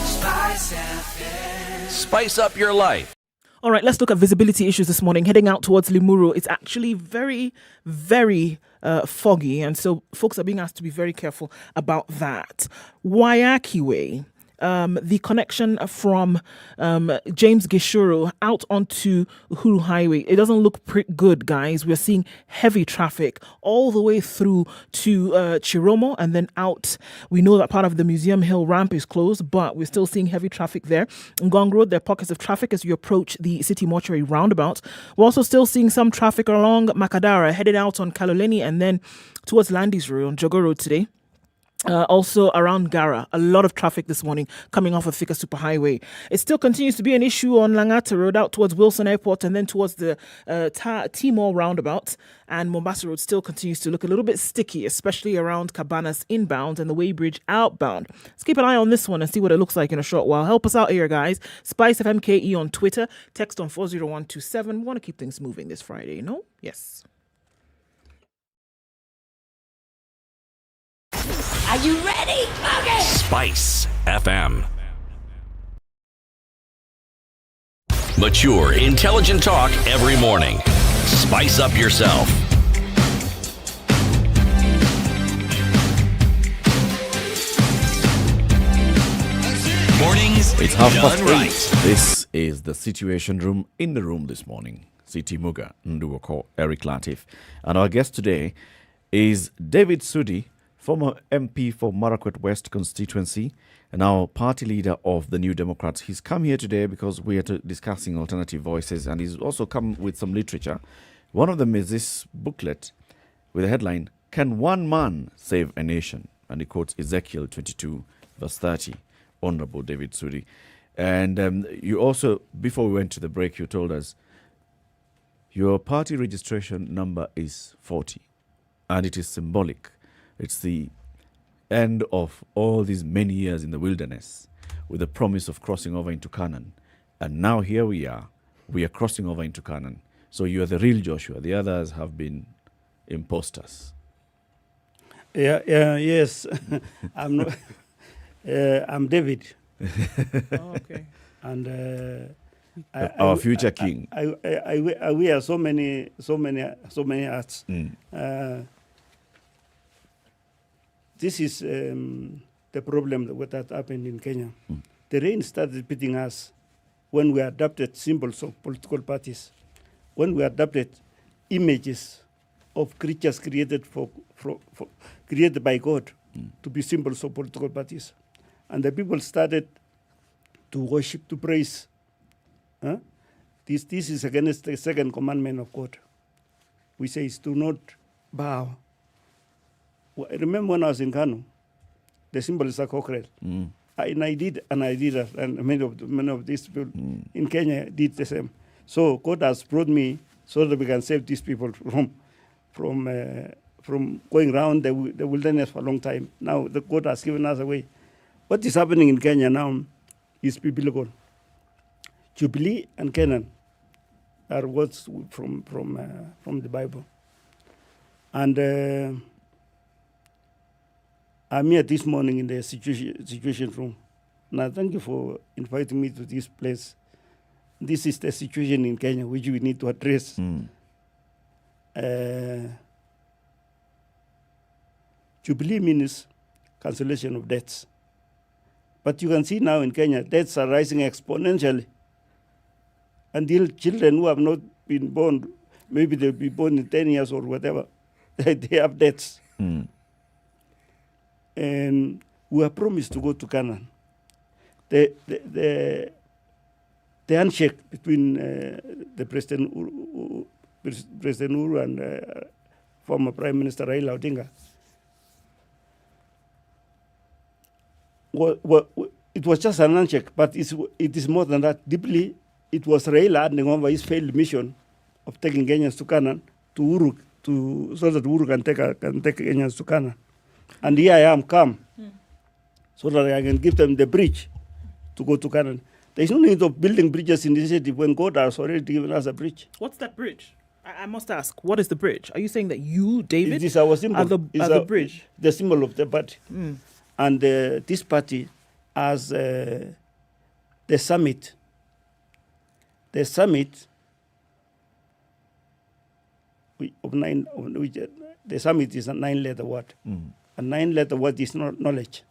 Spice FM. Spice up your life. All right, let's look at visibility issues this morning. Heading out towards Limuru, it's actually very, very foggy. And so folks are being asked to be very careful about that. Waiyaki Way. The connection from James Gishuru out onto Uhuru Highway, it doesn't look pretty good, guys. We're seeing heavy traffic all the way through to Chiromo and then out. We know that part of the Museum Hill ramp is closed, but we're still seeing heavy traffic there. Ngong Road, there are pockets of traffic as you approach the City Mortuary roundabout. We're also still seeing some traffic along Makadara, headed out on Kaloleni and then towards Landis Road on Jogo Road today. Also around Gara, a lot of traffic this morning coming off of Thika Superhighway. It still continues to be an issue on Langata Road out towards Wilson Airport and then towards the T-Mall roundabout. And Mombasa Road still continues to look a little bit sticky, especially around Cabanas inbound and the Weybridge outbound. Let's keep an eye on this one and see what it looks like in a short while. Help us out here, guys. SpiceFM KE on Twitter. Text on 40127. We want to keep things moving this Friday, you know? Yes. Are you ready? Okay. Spice SpiceFM. Mature, intelligent talk every morning. Spice up yourself. Mornings It's 8:30. right. This is the Situation Room. In the room this morning, Siti Muga, Nduwako, Eric Latif. And our guest today is David Sudi, former MP for Marakwet West constituency, and now party leader of the New Democrats. He's come here today because we are discussing alternative voices, and he's also come with some literature. One of them is this booklet with the headline, Can One Man Save a Nation? And he quotes Ezekiel 22, verse 30. Honorable David Sudi. And you also, before we went to the break, you told us your party registration number is 40, and it is symbolic. It's the end of all these many years in the wilderness with the promise of crossing over into Canaan. And now here we are crossing over into Canaan. So you are the real Joshua. The others have been imposters. Yes. I'm not. I'm David. Okay. And our future king. I wear so many hats. This is the problem that happened in Kenya. The rain started beating us when we adopted symbols of political parties, when we adopted images of creatures created created by God to be symbols of political parties. And the people started to worship, to praise. This is against the second commandment of God. We say, do not bow. I remember when I was in Kano, the symbol is a cockerel. And I did that, and many of these people in Kenya did the same. So God has brought me so that we can save these people from going around the wilderness for a long time. Now the God has given us a way. What is happening in Kenya now is biblical. Jubilee and Canaan are words from the Bible. And I'm here this morning in the situation room. Now, thank you for inviting me to this place. This is the situation in Kenya which we need to address. Jubilee means cancellation of debts. But you can see now in Kenya, debts are rising exponentially. Until children who have not been born, maybe they'll be born in 10 years or whatever, they have debts. And we are promised to go to Canaan. The handshake between the President Uhuru and former Prime Minister Raila Odinga, it was just an handshake, but it is more than that. Deeply, it was Raila handing over his failed mission of taking Kenyans to Canaan to Uhuru, so that Uhuru can take Kenyans to Canaan. And here I am come, so that I can give them the bridge to go to Canaan. There is no need of building bridges in this city when God has already given us a bridge. What's that bridge? I must ask, what is the bridge? Are you saying that you, David, it is our symbol. are the bridge? The symbol of the party. And this party has the summit. The summit the summit is a 9-letter word. A 9-letter word is not knowledge.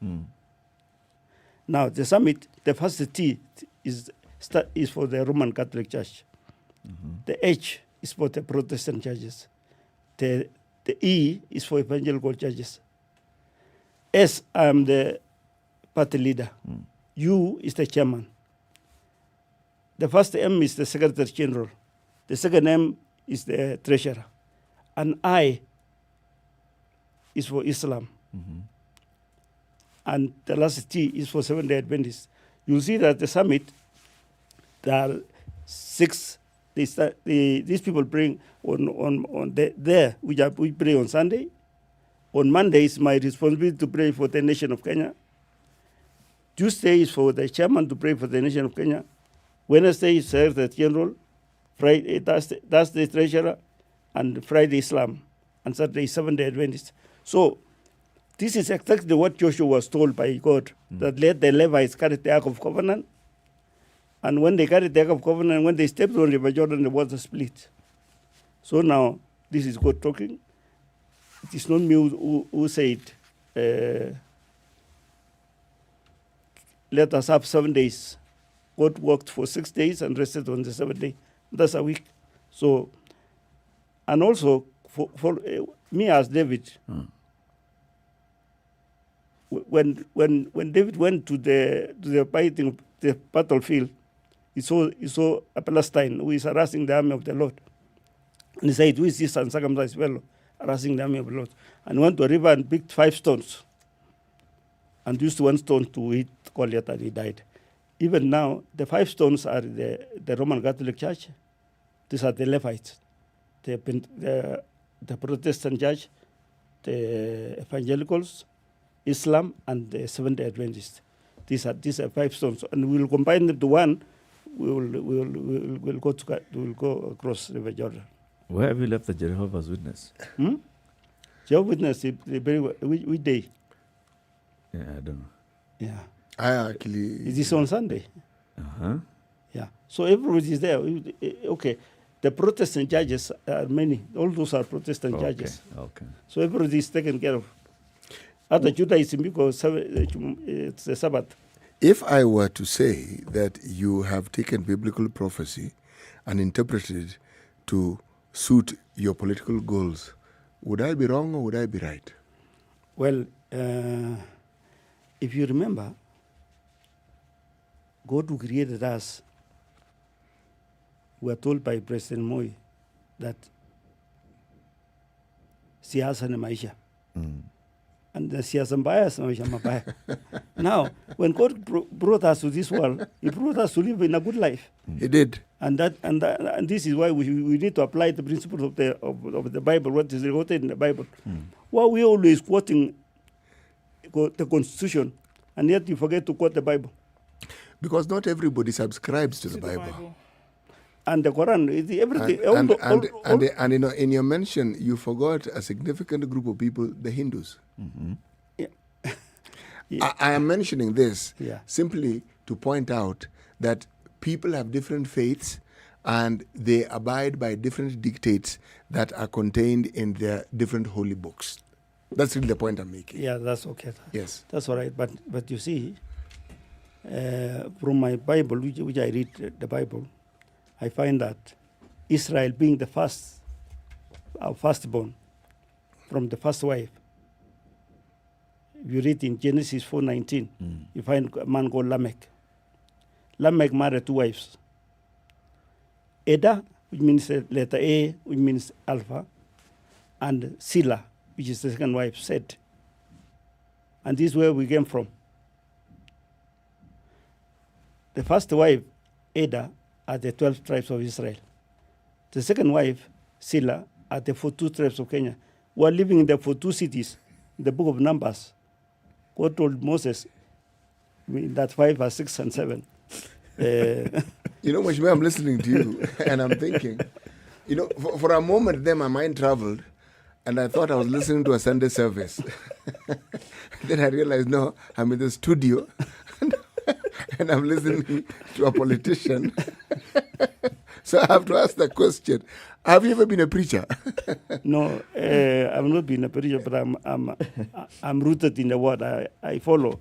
Now, the summit, the first T is for the Roman Catholic Church. The H is for the Protestant churches. The E is for evangelical churches. S, I am the party leader. U is the chairman. The first M is the Secretary General. The second M is the treasurer. And I is for Islam. And the last T is for Seventh-day Adventists. You'll see that the summit, there are 6. These people bring we pray on Sunday. On Monday is my responsibility to pray for the nation of Kenya. Tuesday is for the chairman to pray for the nation of Kenya. Wednesday is Secretary General. Friday, Thursday treasurer, and Friday Islam, and Saturday Seventh-day Adventist. So This is exactly what Joshua was told by God, that let the Levites carry the Ark of Covenant. And when they carried the Ark of Covenant, when they stepped on River Jordan, the water split. So now, this is God talking. It is not me who said, let us have 7 days. God worked for 6 days and rested on the 7th day. That's a week. So, and also for me as David, when David went to the battlefield, he saw a Palestine who is harassing the army of the Lord. And he said, who is this uncircumcised fellow harassing the army of the Lord? And went to a river and picked 5 stones and used 1 stone to hit Goliath, and he died. Even now, the 5 stones are the Roman Catholic Church. These are the Levites, the Protestant Church, the Evangelicals, Islam, and the Seventh-day Adventists. These are 5 stones, and we will combine them to one. We'll go across River Jordan. Where have you left the Jehovah's Witness? Jehovah's Witness, which day? Yeah, I don't know. Yeah. I actually... Is this on Sunday? Uh-huh. Yeah. So everybody is there. Okay. The Protestant churches are many. All those are Protestant churches. Okay. So everybody is taken care of. Other Judaism, because it's the Sabbath. If I were to say that you have taken biblical prophecy and interpreted it to suit your political goals, would I be wrong or would I be right? Well, if you remember, God who created us, we are told by President Moi that siasa ni maisha. And the siasa mbaya si maisha mabaya. Now, when God brought us to this world, He brought us to live in a good life. He did. And this is why we need to apply the principles of the Bible, what is written in the Bible. Why we always quoting the Constitution, and yet you forget to quote the Bible? Because not everybody subscribes to the Bible. And the Quran, everything. And you know, in your mention, you forgot a significant group of people, the Hindus. Yeah. I am mentioning this Yeah. simply to point out that people have different faiths and they abide by different dictates that are contained in their different holy books. That's really the point I'm making. Yeah, that's okay. Yes. That's all right. But you see, from my Bible, which I read the Bible, I find that Israel being the first, our firstborn, from the first wife. If you read in Genesis 4:19, you find a man called Lamech. Lamech married 2 wives. Ada, which means letter A, which means alpha, and Sila, which is the second wife, Seth. And this is where we came from. The first wife, Ada, are the 12 tribes of Israel. The second wife, Sila, are the 42 tribes of Kenya. We are living in the 42 cities. In the book of Numbers, God told Moses that 5 verse 6 and 7. You know, Mashme, I'm listening to you and I'm thinking, you know, for a moment there my mind traveled and I thought I was listening to a Sunday service. Then I realized, no, I'm in the studio and I'm listening to a politician. So I have to ask the question, have you ever been a preacher? No, I've not been a preacher, but I'm rooted in the word. I follow.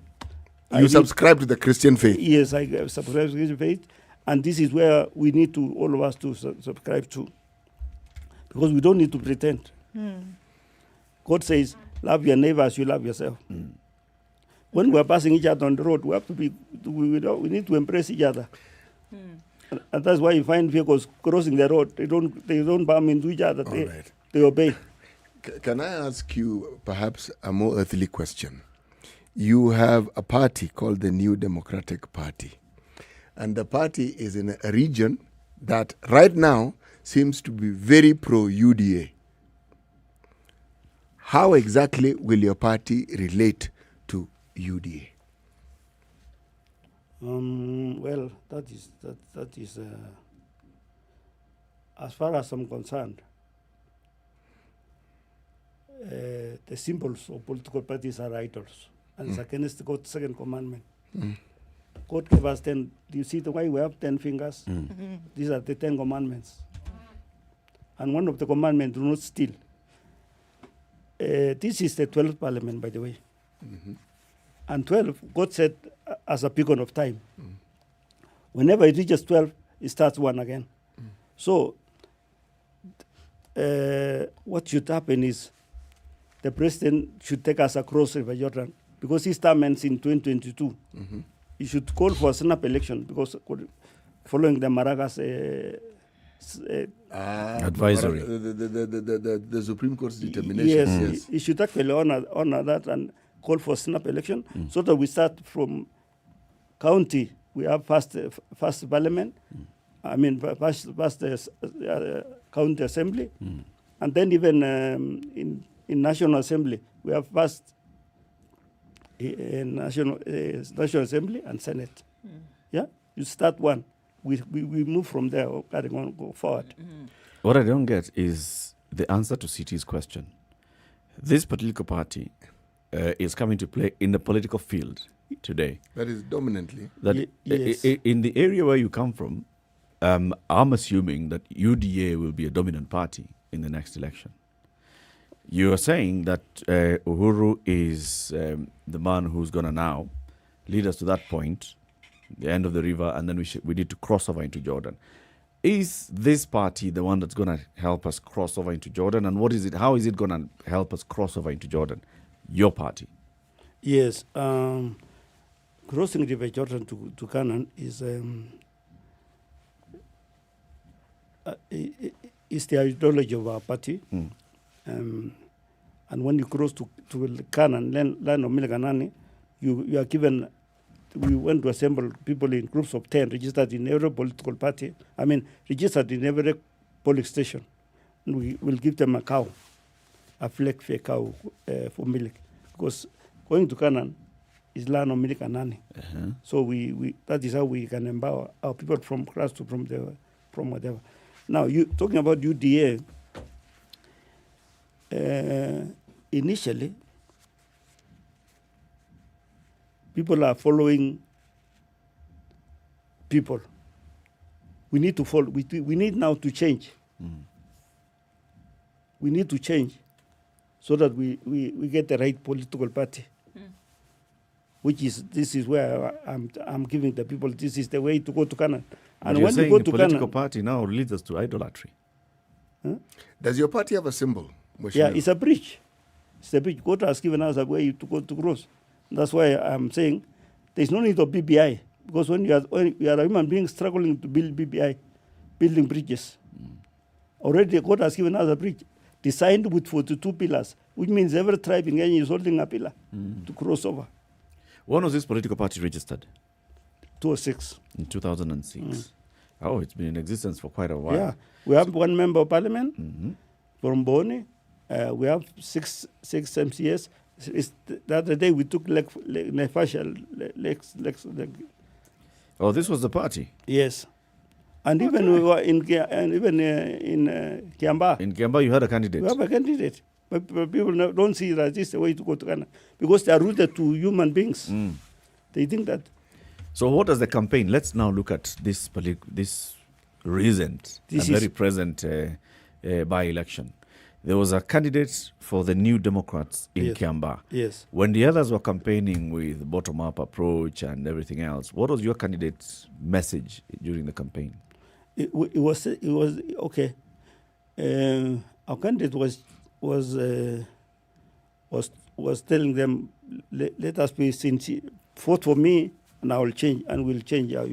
You subscribe to the Christian faith? Yes, I subscribe to the Christian faith. And this is where we need to, all of us, to subscribe to. Because we don't need to pretend. God says, love your neighbor as you love yourself. When we are passing each other on the road, we have to be. We need to embrace each other, and that's why you find vehicles crossing the road. They don't bump into each other. They obey. Can I ask you perhaps a more earthly question? You have a party called the New Democratic Party, and the party is in a region that right now seems to be very pro-UDA. How exactly will your party relate to UDA? Well, that is as far as I'm concerned, the symbols of political parties are idols, and it's against God's second commandment. God gave us 10. Do you see the way we have 10 fingers? These are the 10 commandments. And one of the commandments, do not steal. This is the 12th parliament, by the way. And 12, God said, as a beacon of time. Whenever it reaches 12, it starts one again. So, what should happen is the president should take us across River Jordan because his term ends in 2022. He should call for a snap election because following the Maragas advisory. The Supreme Court's determination. Yes, he should actually honor that and call for snap election so that we start from county. We have first parliament. I mean, first county assembly, and then even in national assembly we have first national assembly and senate. Yeah, you start one. We move from there, carrying on, go forward. What I don't get is the answer to City's question. This political party is coming to play in the political field today. That is dominantly. That yes. In the area where you come from, I'm assuming that UDA will be a dominant party in the next election. You are saying that Uhuru is the man who's going to now lead us to that point, the end of the river, and then we need to cross over into Jordan. Is this party the one that's going to help us cross over into Jordan? And what is it? How is it going to help us cross over into Jordan? Your party. Yes. Crossing River Jordan to Canaan is the ideology of our party. And when you cross to Canaan, land of Miliganani, you are given. We went to assemble people in groups of 10 registered in every political party. I mean, registered in every polling station. And we will give them a cow, a fake cow for milk. Because going to Canaan is land of Miliganani. So we that is how we can empower our people from class to from whatever. Now, you talking about UDA, initially, people are following people. We need to follow. We need now to change. We need to change so that we get the right political party. This is where I'm giving the people, this is the way to go to Canaan. And when you go to political party now leads us to idolatry. Does your party have a symbol? Yeah, it's a bridge. It's a bridge. God has given us a way to go to cross. That's why I'm saying there's no need of BBI, because when you are a human being struggling to build BBI, building bridges, already God has given us a bridge designed with 42 pillars, which means every tribe in Kenya is holding a pillar to cross over. When was this political party registered? 2006. In 2006. Oh, it's been in existence for quite a while. Yeah, we have one member of parliament from Boni. We have six MCS. The other day we took legs. Oh, this was the party. Yes, and even we were in Kiamba. In Kiamba, you had a candidate. We have a candidate, but people don't see that this is the way to go to Ghana because they are rooted to human beings. They think that. So, what does the campaign? Let's now look at this recent and very present by-election. There was a candidate for the New Democrats in Kiamba. Yes. When the others were campaigning with bottom-up approach and everything else, what was your candidate's message during the campaign? It was okay. Our candidate was telling them, let us be sincere. Vote for me, and I will change, and we'll change your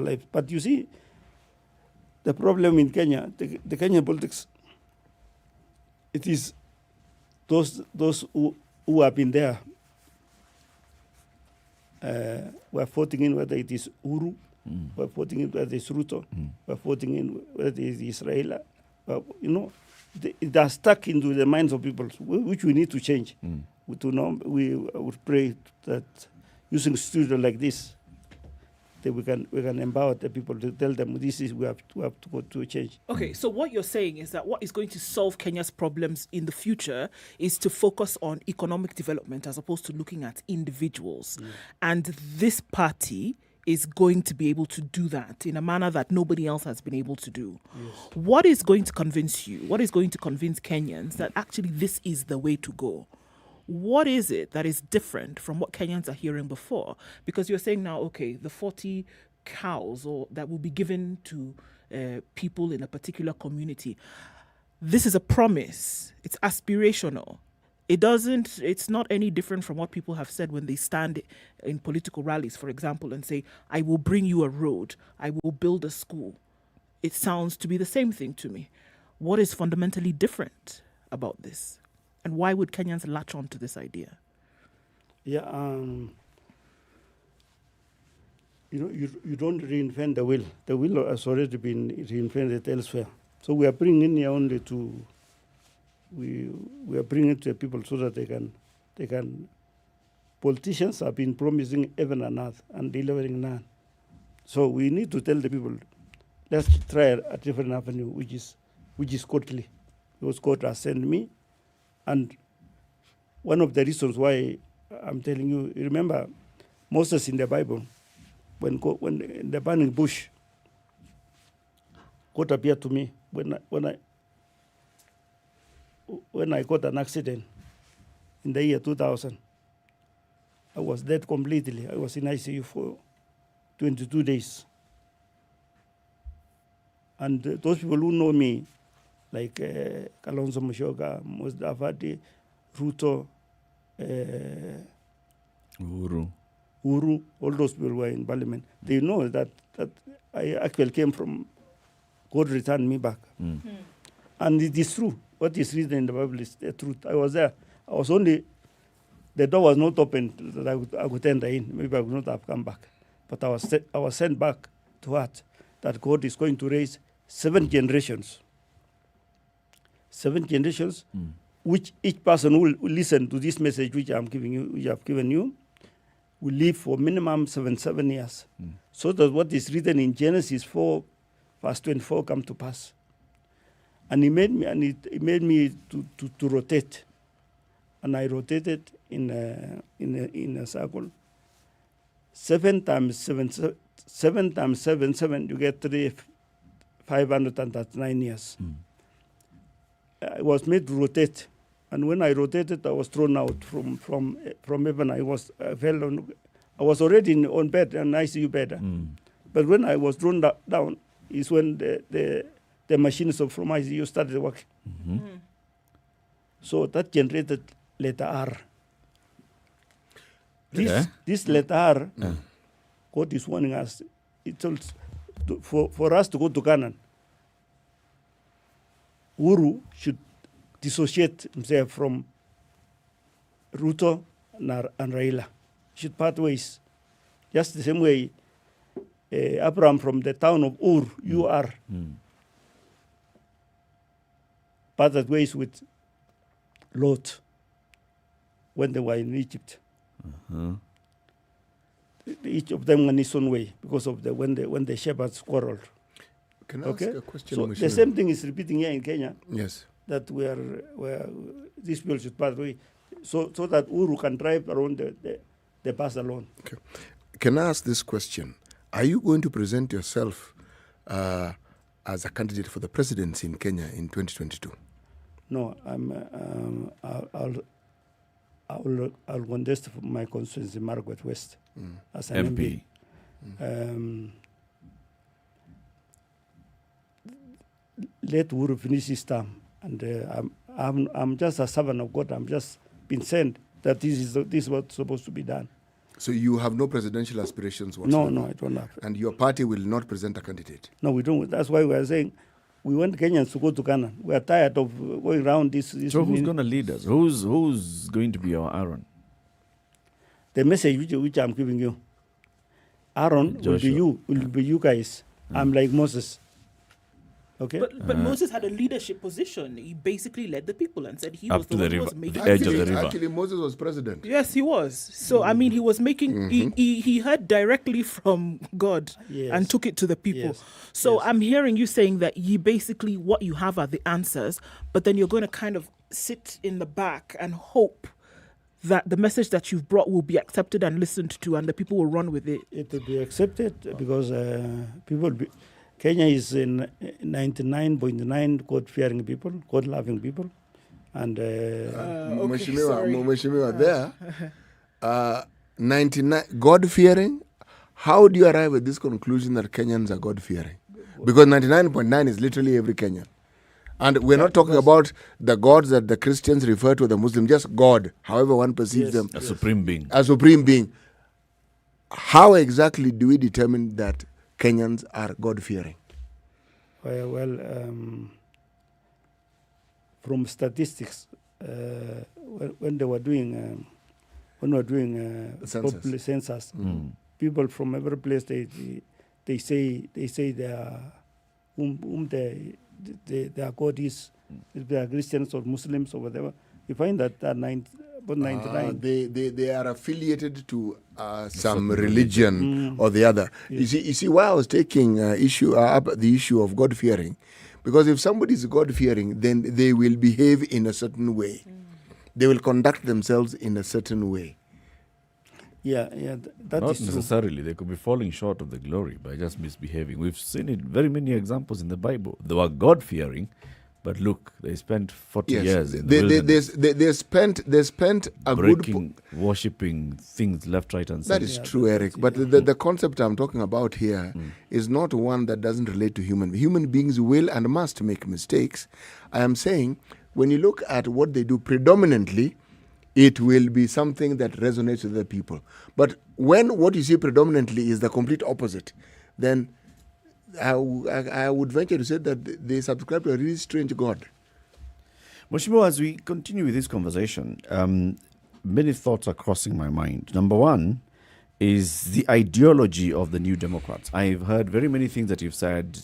life. But you see, the problem in Kenya, the Kenyan politics, it is those who have been there were voting in whether it is Uru, were voting in whether it is Ruto, were voting in whether it is Israel. They are stuck into the minds of people, which we need to change. We would pray that using studio like this, that we can empower the people to tell them this is we have to go to change. Okay, so what you're saying is that what is going to solve Kenya's problems in the future is to focus on economic development as opposed to looking at individuals. And this party is going to be able to do that in a manner that nobody else has been able to do. Yes. What is going to convince you? What is going to convince Kenyans that actually this is the way to go? What is it that is different from what Kenyans are hearing before? Because you're saying now, okay, the 40 cows or that will be given to people in a particular community. This is a promise. It's aspirational. It's not any different from what people have said when they stand in political rallies, for example, and say, I will bring you a road. I will build a school. It sounds to be the same thing to me. What is fundamentally different about this? And why would Kenyans latch on to this idea? Yeah, you don't reinvent the wheel. The wheel has already been reinvented elsewhere. So we are bringing here only to, we are bringing it to people so that they can. Politicians have been promising heaven and earth and delivering none. So we need to tell the people, let's try a different avenue, which is godly. Because God has sent me. And one of the reasons why I'm telling you, remember Moses in the Bible, when in the burning bush, God appeared to me when I got an accident in the year 2000. I was dead completely. I was in ICU for 22 days. And those people who know me, like Kalonzo Musyoka, Musdavadi, Ruto, Uru, all those people were in parliament. They know that I actually came from, God returned me back. And it is true. What is written in the Bible is the truth. I was there. I was only, the door was not open that I could enter in. Maybe I would not have come back. But I was sent back to what? That God is going to raise 7 generations. 7 generations, which each person will listen to this message which I'm giving you, which I've given you, will live for minimum 7 years. So that what is written in Genesis 4, verse 24 come to pass. And it made me to rotate. And I rotated in a circle. 7 times 7, 7 times 7, you get 539 years. I was made to rotate, and when I rotated, I was thrown out from heaven. I was already on bed, an ICU bed. But when I was thrown down, is when the machines from ICU started working. So that generated letter R. This letter R, God is warning us. It's also for us to go to Canaan. Uru should dissociate himself from Ruto and Raila. Should part ways. Just the same way Abraham from the town of Ur, U-R, parted ways with Lot when they were in Egypt. Each of them went his own way because of when the shepherds quarreled. Can I ask a question? So the same thing is repeating here in Kenya. Yes. That where these people should pass away, so that Uru can drive around the bus alone. Okay. Can I ask this question? Are you going to present yourself as a candidate for the presidency in Kenya in 2022? No, I'll contest for my constituency, Margaret West, as an MP. Let Uru finish his term, and I'm just a servant of God. I'm just been sent that this is what's supposed to be done. So you have no presidential aspirations whatsoever? No, I don't have. And your party will not present a candidate? No, we don't. That's why we are saying we want Kenyans to go to Canaan. We are tired of going around this. So who's going to lead us? Who's going to be our Aaron? The message which I'm giving you, Aaron will be you guys. I'm like Moses. Okay. But Moses had a leadership position. He basically led the people and said he Up was to the the one who river, was making the edge of the decisions. river. Actually, Moses was president. Yes, he was. So I mean, he was making. He heard directly from God and took it to the people. Yes. So I'm hearing you saying that you basically what you have are the answers, but then you're going to kind of sit in the back and hope that the message that you've brought will be accepted and listened to, and the people will run with it. It will be accepted because Kenya is in 99.9 God-fearing people, God-loving people, and Mheshimiwa, there, 99 God-fearing. How do you arrive at this conclusion that Kenyans are God-fearing? Because 99.9 is literally every Kenyan. And we're not talking about the gods that the Christians refer to, the Muslims, just God, however one perceives them. A supreme being. A supreme being. How exactly do we determine that Kenyans are God-fearing? From statistics, when they were doing, census, people from every place they say they are their God is, if they are Christians or Muslims or whatever. You find that about 99. They are affiliated to some religion or the other. Yes. You see why I was taking up the issue of God fearing, because if somebody is God fearing, then they will behave in a certain way. They will conduct themselves in a certain way. That Not is necessarily. true. They could be falling short of the glory by just misbehaving. We've seen it very many examples in the Bible. They were God-fearing, but look, they spent 40 years in the wilderness. They spent a breaking, worshipping things left, right, and center. That is true, Eric. But the concept I'm talking about here is not one that doesn't relate to human beings will and must make mistakes. I am saying when you look at what they do predominantly, it will be something that resonates with the people. But when what you see predominantly is the complete opposite, then I would venture to say that they subscribe to a really strange God. Mheshimiwa, as we continue with this conversation, many thoughts are crossing my mind. Number one is the ideology of the New Democrats. I've heard very many things that you've said,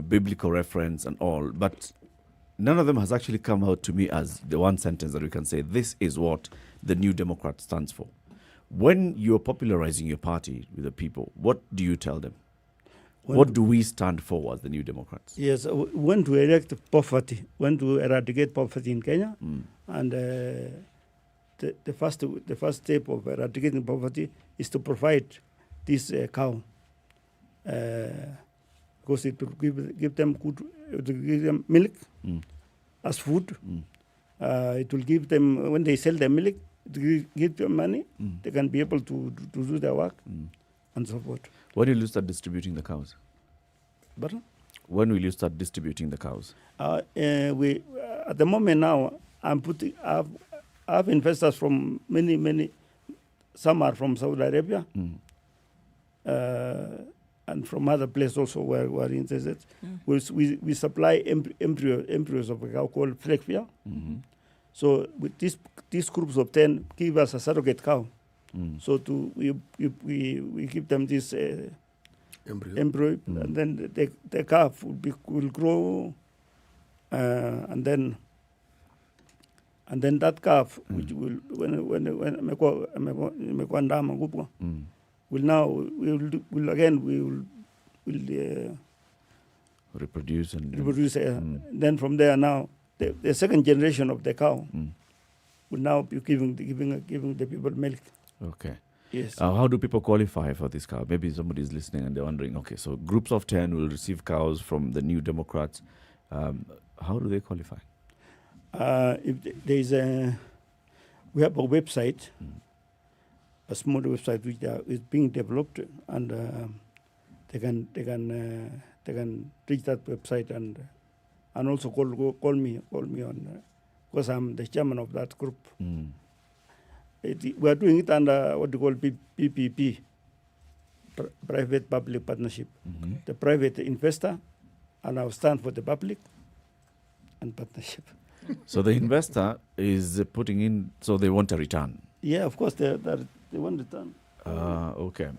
biblical reference and all, but none of them has actually come out to me as the one sentence that we can say, this is what the New Democrat stands for. When you're popularizing your party with the people, what do you tell them? What do we stand for as the New Democrats? Yes, we want to eradicate poverty in Kenya, and the first step of eradicating poverty is to provide this cow, because it will give them milk as food. It will give them, when they sell their milk, it will give them money. They can be able to do their work and so forth. When will you start distributing the cows? Pardon? When will you start distributing the cows? We at the moment now, I have investors from many. Some are from Saudi Arabia, and from other places also where we are interested. We supply embryos of a cow called Flekfia. So with these groups of 10 give us a surrogate cow. So we give them this embryo, and then the calf will grow, and then that calf, which will will reproduce. Then from there now, the second generation of the cow will now be giving the people milk. Okay. Yes. How do people qualify for this cow? Maybe somebody is listening and they're wondering, okay, so groups of 10 will receive cows from the New Democrats. How do they qualify? If there is we have a website, a small website which is being developed, and they can reach that website and also call me on, because I'm the chairman of that group. We are doing it under what they call PPP, private-public partnership. The private investor, and I'll stand for the public and partnership. So the investor is putting in, so they want a return. Yeah, of course, they want return. Okay.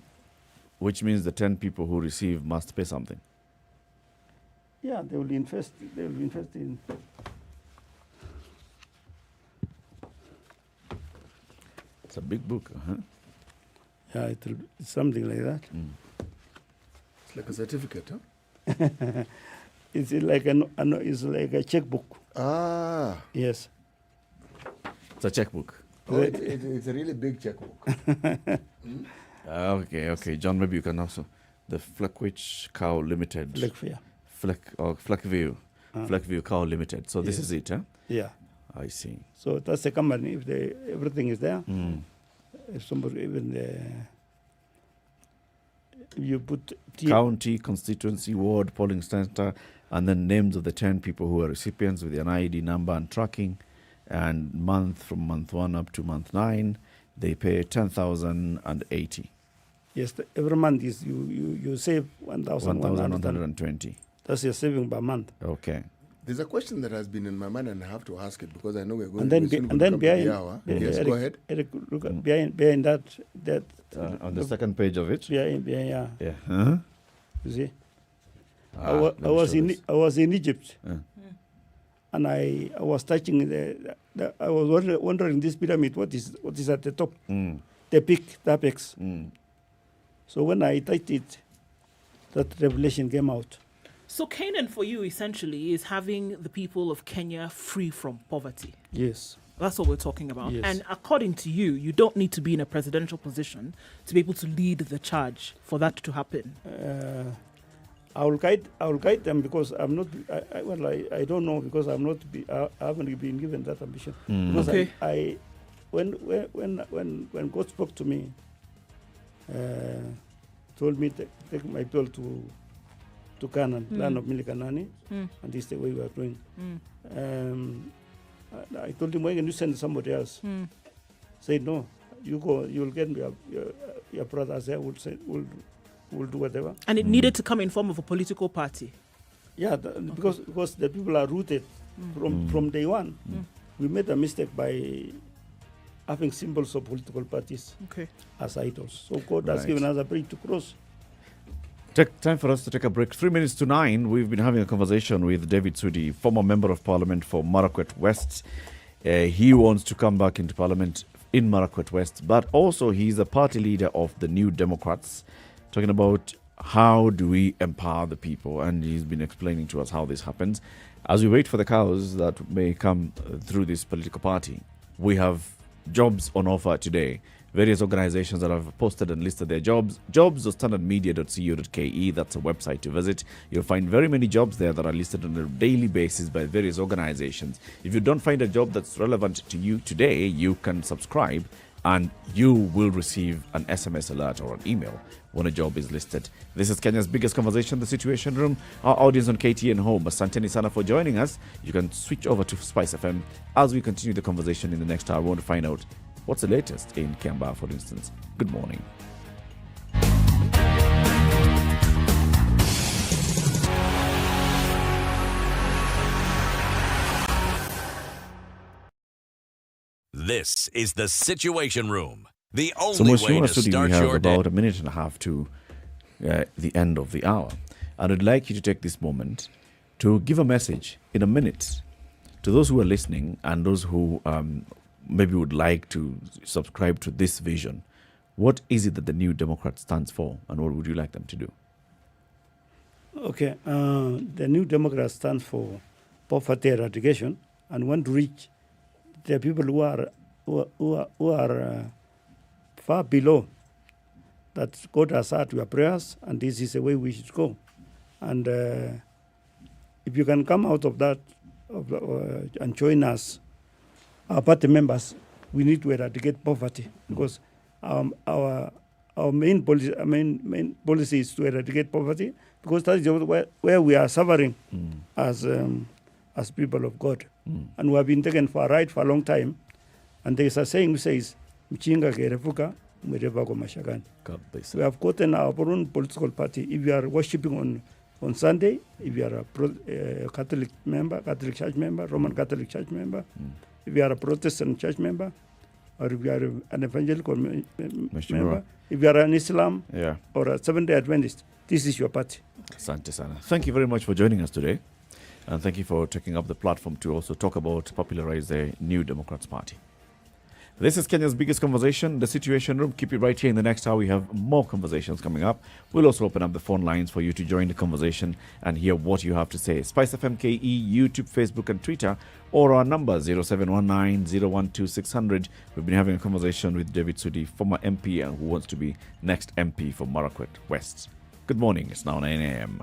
Which means the 10 people who receive must pay something. Yeah, they will invest. They will invest in. It's a big book, huh? Yeah, it's something like that. It's like a certificate, huh? It's like it's like a checkbook. Ah. Yes. It's a checkbook. Oh, it's a really big checkbook. Okay. John, maybe you can also. The Fleckwich Cow Limited. Fleckview. Fleckview Cow Limited. So this is it, huh? Yeah. I see. So that's the company. If everything is there, if somebody even you put county, constituency, ward, polling center, and then names of the 10 people who are recipients with an ID number and tracking, and month from month 1 up to month 9, they pay 10,080. Yes, every month is you save 1,120. That's your saving per month. Okay. There's a question that has been in my mind, and I have to ask it because I know we're going. And then behind, yes, Eric, go ahead. Eric, look at behind that on the second page of it. Behind, yeah. Uh-huh. You see, I was in Egypt, and I was touching I was wondering this pyramid. What is at the top? The peak, the apex. So when I touched it, that revelation came out. So Canaan for you essentially is having the people of Kenya free from poverty. Yes. That's what we're talking about. Yes. And according to you, you don't need to be in a presidential position to be able to lead the charge for that to happen. I will guide them because I'm not. I don't know because I haven't been given that ambition. Because Okay. When God spoke to me, told me to take my people to Canaan, land of Milikanani, and this is the way we are going. I told him, why can you send somebody else? Said, no, you go, you'll get your brothers there, will do whatever. And it needed to come in form of a political party. Yeah, because the people are rooted from day one. We made a mistake by having symbols of political parties as idols. So God has given us a bridge to cross. Time for us to take a break. 3 minutes to 9. We've been having a conversation with David Sudi, former member of Parliament for Marakwet West. He wants to come back into Parliament in Marakwet West, but also he's a party leader of the New Democrats, talking about how do we empower the people, and he's been explaining to us how this happens. As we wait for the cows that may come through this political party, we have jobs on offer today. Various organizations that have posted and listed their jobs. Jobs.standardmedia.co.ke, that's a website to visit. You'll find very many jobs there that are listed on a daily basis by various organizations. If you don't find a job that's relevant to you today, you can subscribe and you will receive an SMS alert or an email when a job is listed. This is Kenya's biggest conversation, The Situation Room. Our audience on KTN Home, asanteni sana for joining us. You can switch over to SpiceFM as we continue the conversation in the next hour. We want to find out what's the latest in Kiambaa, for instance. Good morning. This is The Situation Room, the only So, way Monsieur to Sudi, start we have your day. about a minute and a half to the end of the hour. And I'd like you to take this moment to give a message in a minute to those who are listening and those who maybe would like to subscribe to this vision. What is it that the New Democrat stands for, and what would you like them to do? Okay, the New Democrat stands for poverty eradication and want to reach the people who are far below. That God has heard your prayers, and this is the way we should go. And if you can come out of that and join us, our party members, we need to eradicate poverty because our main policy is to eradicate poverty because that is where we are suffering as people of God, and we have been taken for a ride for a long time. And there is a saying which says, "Mchinga kerefuka mwereva kwa mashakani." We have gotten our own political party. If you are worshiping on Sunday, if you are a Catholic Church member, Roman Catholic Church member, if you are a Protestant church member, or if you are an evangelical member, if you are an Islam or a Seventh-day Adventist, this is your party. Asante sana. Thank you very much for joining us today. And thank you for taking up the platform to also talk about popularize the New Democrats Party. This is Kenya's biggest conversation, the Situation Room. Keep it right here. In the next hour, we have more conversations coming up. We'll also open up the phone lines for you to join the conversation and hear what you have to say. SpiceFM KE, YouTube, Facebook, and Twitter, or our number 0719-012-600. We've been having a conversation with David Sudi, former MP, and who wants to be next MP for Marakwet West. Good morning. It's now 9 a.m.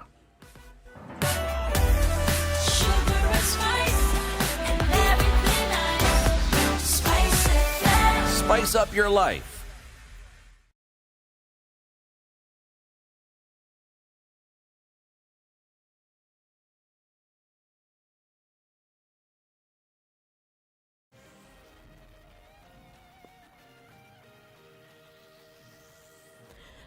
Spice up your life.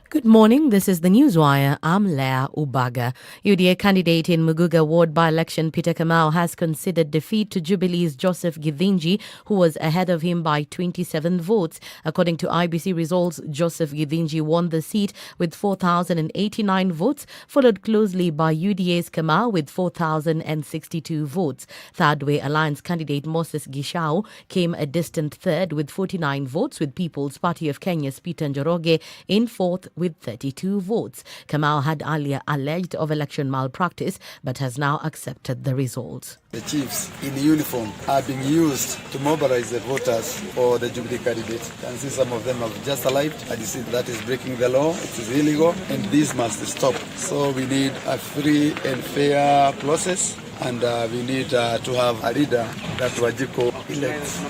Good morning. This is the Newswire. I'm Leah Ubaga. UDA candidate in Muguga ward by-election Peter Kamau has conceded defeat to Jubilee's Joseph Githinji, who was ahead of him by 27 votes. According to IBC results, Joseph Githinji won the seat with 4,089 votes, followed closely by UDA's Kamau with 4,062 votes. Third Way Alliance candidate Moses Gishau came a distant third with 49 votes, with People's Party of Kenya's Peter Njoroge in fourth with 32 votes. Kamau had earlier alleged of election malpractice but has now accepted the results. The chiefs in uniform are being used to mobilize the voters for the Jubilee candidate. You can see some of them have just arrived, and you see that is breaking the law. It is illegal, and this must stop. So we need a free and fair process, and we need to have a leader that Wajiko elects.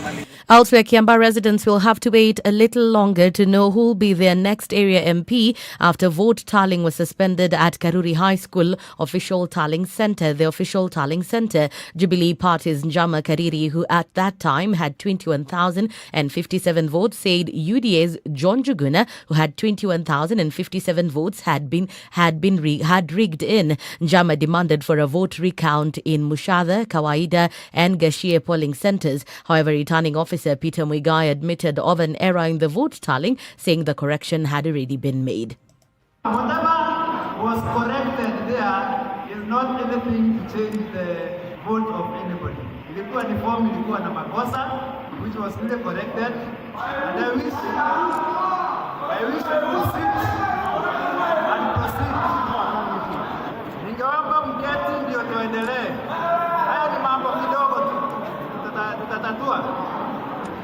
Elsewhere, Kiambaa residents will have to wait a little longer to know who will be their next area MP after vote tallying was suspended at Karuri High School official tallying centre. The official tallying centre, Jubilee Party's Njama Kariri, who at that time had 21,057 votes, said UDA's John Juguna, who had 21,057 votes, had rigged in. Njama demanded for a vote recount in Mushadha, Kawaida and Gashie polling centres. However, returning officer Peter Muigai admitted of an error in the vote tallying, saying the correction had already been made. Whatever was corrected there is not anything to change the vote of anybody. Ilikuwa ni form ilikuwa na makosa, which was really corrected, and I wish to proceed and proceed. Ningeomba mketi ndio tuendelee. Haya ni mambo kidogo tu, tutatatua.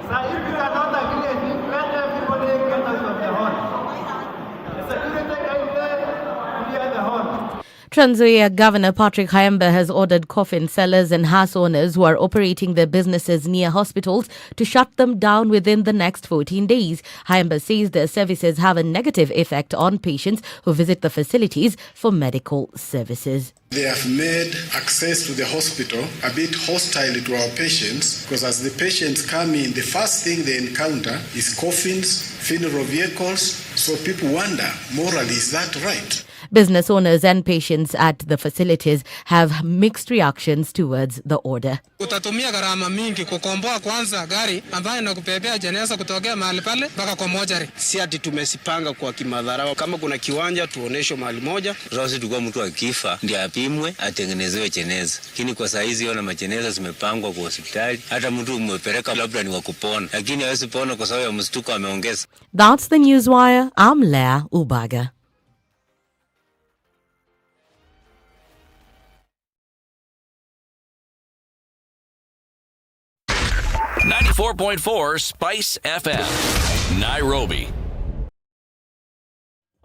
So if you cannot agree, let everybody get out of the hall. The security guys there, clear the hall. Trans Nzoia Governor Patrick Hayemba has ordered coffin sellers and house owners who are operating their businesses near hospitals to shut them down within the next 14 days. Hayemba says their services have a negative effect on patients who visit the facilities for medical services. They have made access to the hospital a bit hostile to our patients, because as the patients come in, the first thing they encounter is coffins, funeral vehicles. So people wonder, morally, is that right? Business owners and patients at the facilities have mixed reactions towards the order. Utatumia gharama mingi kukomboa kwanza gari ambayo inakupepea jeneza kutokea mahali pale mpaka kwa mojari. Si ati tumesipanga kwa kimadharau. Kama kuna kiwanja tuonesho mahali moja. Sasa tulikuwa mtu akifa ndiye apimwe atengenezewe jeneza. Lakini kwa saa hizi ona majeneza zimepangwa kwa hospitali. Hata mtu umepeleka labda ni wa kupona. Lakini hawezi pona kwa sababu ya mshtuko ameongeza. That's the Newswire. I'm Leah Ubaga. .4 Spice FM, Nairobi.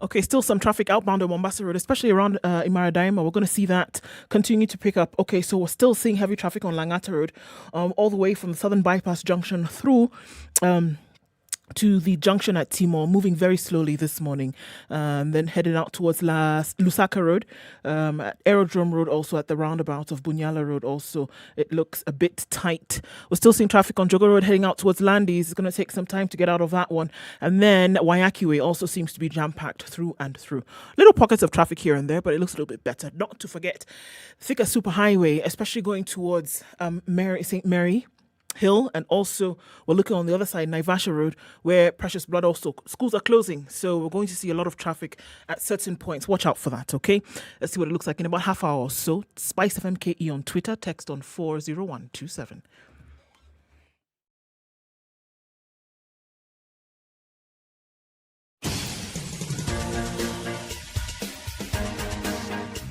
Okay, still some traffic outbound on Mombasa Road, especially around Imara Daima. We're going to see that continue to pick up. Okay, so we're still seeing heavy traffic on Langata Road, all the way from the Southern Bypass Junction through to the junction at Timor, moving very slowly this morning. Then headed out towards Lusaka Road, at Aerodrome Road, also at the roundabout of Bunyala Road. Also, it looks a bit tight. We're still seeing traffic on Jogo Road heading out towards Landis. It's going to take some time to get out of that one. And then Wayaki Way also seems to be jam-packed through and through. Little pockets of traffic here and there, but it looks a little bit better. Not to forget Thika Superhighway, especially going towards St. Mary. Hill, and also we're looking on the other side, Naivasha Road, where Precious Blood also schools are closing. So we're going to see a lot of traffic at certain points. Watch out for that, okay? Let's see what it looks like in about half hour or so. SpiceFM KE on Twitter, text on 40127.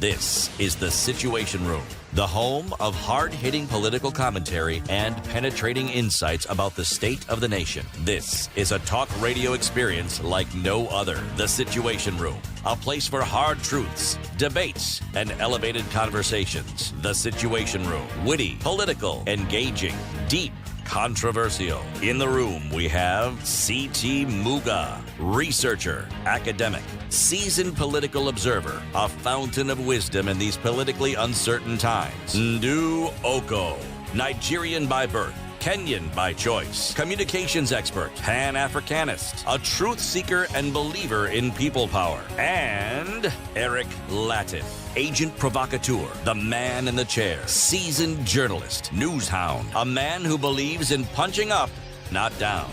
This is The Situation Room, the home of hard-hitting political commentary and penetrating insights about the state of the nation. This is a talk radio experience like no other. The Situation Room, a place for hard truths, debates, and elevated conversations. The Situation Room, witty, political, engaging, deep, controversial. In the room, we have C.T. Muga, researcher, academic, seasoned political observer, a fountain of wisdom in these politically uncertain times. Ndu Oko, Nigerian by birth, Kenyan by choice, communications expert, Pan-Africanist, a truth seeker and believer in people power, and Eric Latif, agent provocateur, the man in the chair, seasoned journalist, news hound, a man who believes in punching up, not down.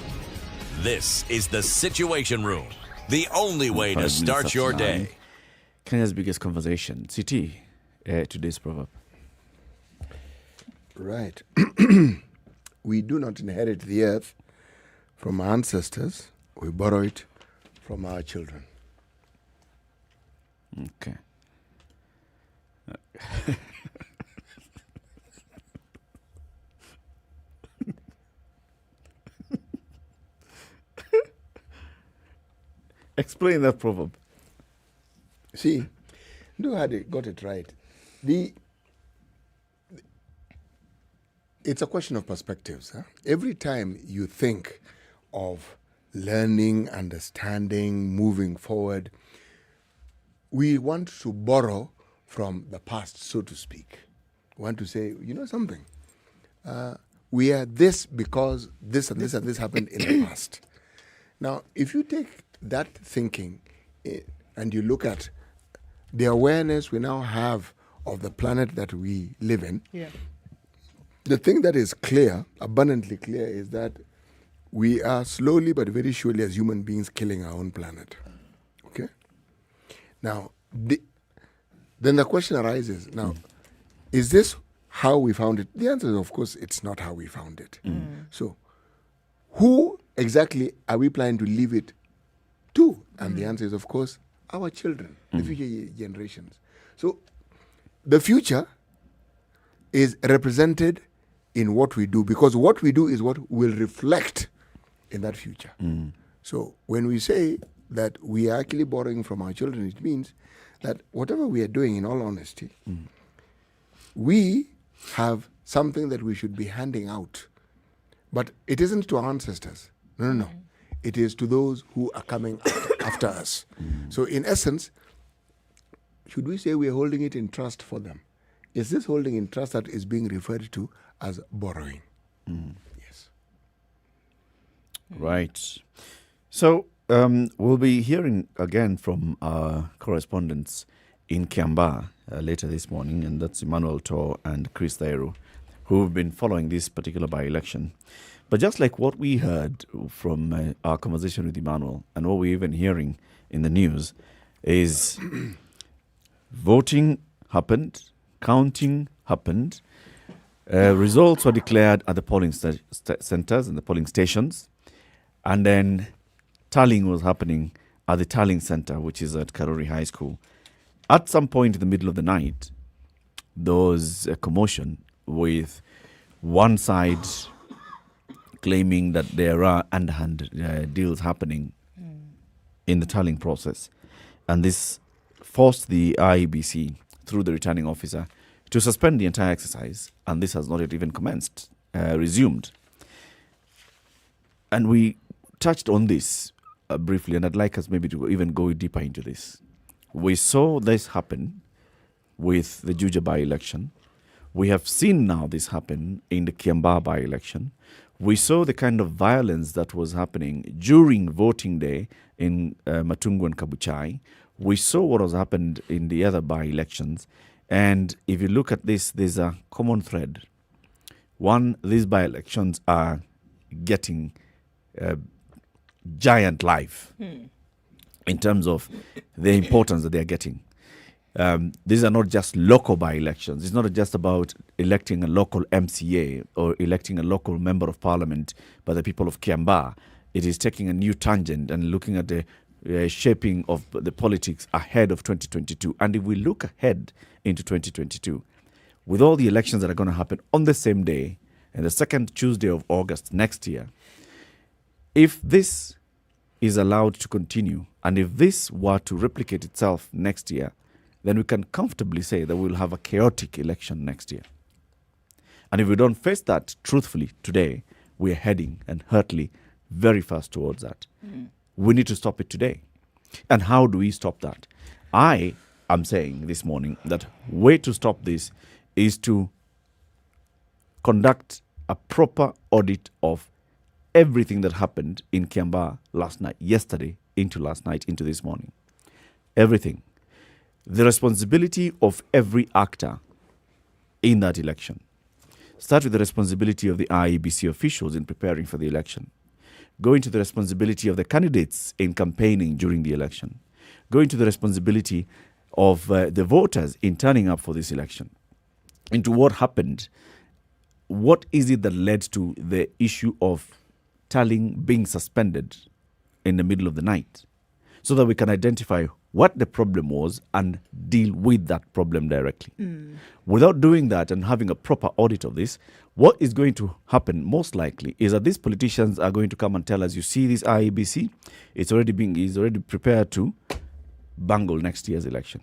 This is The Situation Room, the only way to start your day. Kenya's biggest conversation. CT, today's proverb. Right. We do not inherit the earth from our ancestors. We borrow it from our children. Okay. Explain that proverb. See, you got it right. It's a question of perspectives. Huh? Every time you think of learning, understanding, moving forward, we want to borrow from the past, so to speak. We want to say, you know something? We are this because this and this and this happened in the past. Now, if you take that thinking and you look at the awareness we now have of the planet that we live in, the thing that is clear, abundantly clear, is that we are slowly but very surely as human beings killing our own planet. Okay? Now, then the question arises, now, is this how we found it? The answer is, of course, it's not how we found it. So, who exactly are we planning to leave it to? And the answer is, of course, our children, the future generations. So, the future is represented in what we do, because what we do is what will reflect in that future. So when we say that we are actually borrowing from our children, it means that whatever we are doing, in all honesty, we have something that we should be handing out. But it isn't to our ancestors. No. It is to those who are coming after us. So in essence, should we say we are holding it in trust for them? Is this holding in trust that is being referred to as borrowing? Yes. Right. So we'll be hearing again from our correspondents in Kiambaa later this morning, and that's Emmanuel Tor and Chris Thairu, who've been following this particular by-election. But just like what we heard from our conversation with Emmanuel, and what we're even hearing in the news, is voting happened, counting happened, results were declared at the polling centers and the polling stations, and then tallying was happening at the tallying center, which is at Karori High School. At some point in the middle of the night, there was a commotion with one side claiming that there are underhand deals happening in the tallying process. And this forced the IEBC, through the returning officer, to suspend the entire exercise. And this has not yet even commenced, resumed. And we touched on this briefly, and I'd like us maybe to even go deeper into this. We saw this happen with the Juja by-election. We have seen now this happen in the Kiambaa by-election. We saw the kind of violence that was happening during voting day in Matungu and Kabuchai. We saw what has happened in the other by-elections. And if you look at this, there's a common thread. One, these by-elections are getting giant life in terms of the importance that they are getting. These are not just local by-elections. It's not just about electing a local MCA or electing a local member of parliament by the people of Kiambaa. It is taking a new tangent and looking at the shaping of the politics ahead of 2022. And if we look ahead into 2022, with all the elections that are going to happen on the same day, and the second Tuesday of August next year, if this is allowed to continue, and if this were to replicate itself next year, then we can comfortably say that we'll have a chaotic election next year. And if we don't face that truthfully today, we're heading and hurtly very fast towards that. We need to stop it today. And how do we stop that? I am saying this morning that way to stop this is to conduct a proper audit of everything that happened in Kiambaa last night, yesterday, into last night, into this morning. Everything. The responsibility of every actor in that election. Start with the responsibility of the IEBC officials in preparing for the election. Go into the responsibility of the candidates in campaigning during the election. Go into the responsibility of the voters in turning up for this election. Into what happened. What is it that led to the issue of tallying being suspended in the middle of the night, so that we can identify what the problem was and deal with that problem directly. Without doing that and having a proper audit of this, what is going to happen most likely is that these politicians are going to come and tell us, you see this IEBC, is already prepared to bungle next year's election.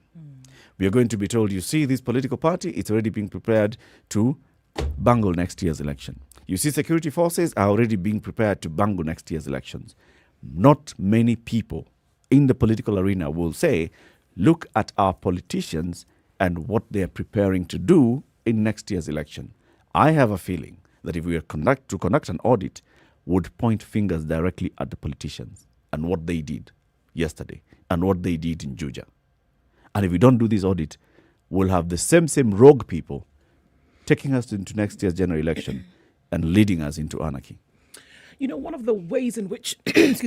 We are going to be told, you see this political party, it's already being prepared to bungle next year's election. You see security forces are already being prepared to bungle next year's elections. Not many people in the political arena will say, look at our politicians and what they are preparing to do in next year's election. I have a feeling that if we are to conduct an audit, would point fingers directly at the politicians and what they did yesterday and what they did in Juja. And if we don't do this audit, we'll have the same rogue people taking us into next year's general election and leading us into anarchy. You know, one of the ways in which,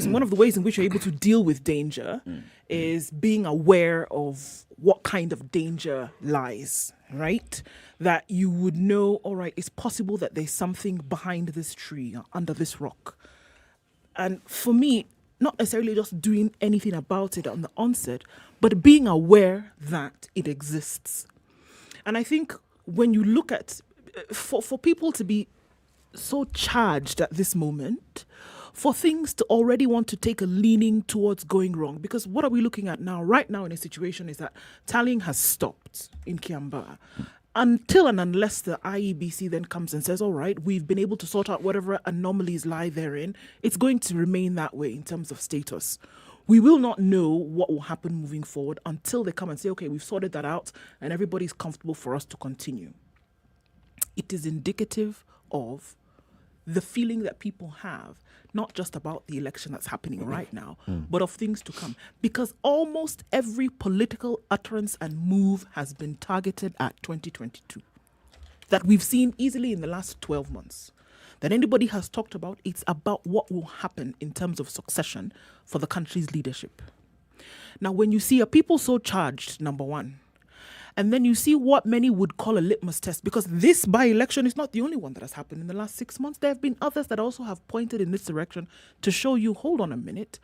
one of the ways in which you're able to deal with danger is being aware of what kind of danger lies, right? That you would know, all right, it's possible that there's something behind this tree or under this rock. And for me, not necessarily just doing anything about it on the onset, but being aware that it exists. And I think when you look at, for people to be so charged at this moment, for things to already want to take a leaning towards going wrong, because what are we looking at now? Right now in a situation is that tallying has stopped in Kiambaa. Until and unless the IEBC then comes and says, all right, we've been able to sort out whatever anomalies lie therein, it's going to remain that way in terms of status. We will not know what will happen moving forward until they come and say, okay, we've sorted that out and everybody's comfortable for us to continue. It is indicative of the feeling that people have, not just about the election that's happening right now, but of things to come. Because almost every political utterance and move has been targeted at 2022. That we've seen easily in the last 12 months. That anybody has talked about, it's about what will happen in terms of succession for the country's leadership. Now, when you see a people so charged, number one, and then you see what many would call a litmus test, because this by-election is not the only one that has happened in the last 6 months. There have been others that also have pointed in this direction to show you, hold on a minute,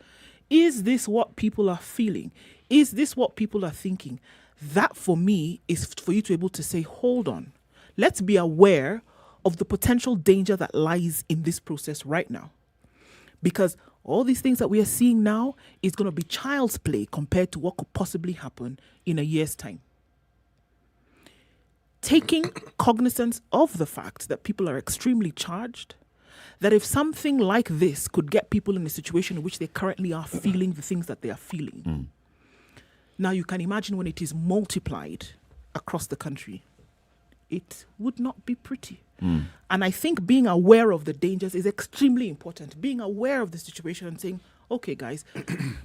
is this what people are feeling? Is this what people are thinking? That, for me, is for you to be able to say, hold on, let's be aware of the potential danger that lies in this process right now. Because all these things that we are seeing now is going to be child's play compared to what could possibly happen in a year's time. Taking cognizance of the fact that people are extremely charged, that if something like this could get people in a situation in which they currently are feeling the things that they are feeling, now you can imagine when it is multiplied across the country, it would not be pretty. And I think being aware of the dangers is extremely important. Being aware of the situation and saying, okay, guys,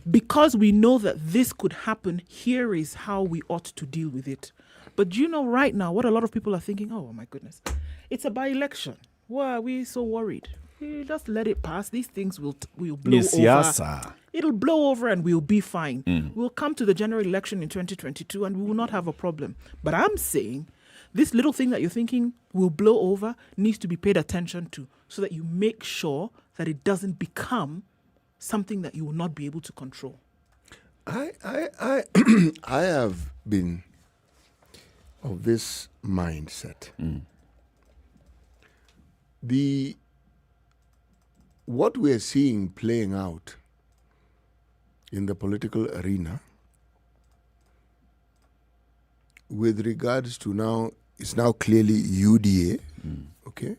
because we know that this could happen, here is how we ought to deal with it. But do you know right now what a lot of people are thinking? Oh, my goodness. It's a by-election. Why are we so worried? We just let it pass. These things will blow over. Siasa. It'll blow over and we'll be fine. Mm. We'll come to the general election in 2022 and we will not have a problem. But I'm saying this little thing that you're thinking will blow over needs to be paid attention to so that you make sure that it doesn't become something that you will not be able to control. I have been of this mindset. What we are seeing playing out in the political arena with regards to now, it's now clearly UDA, okay?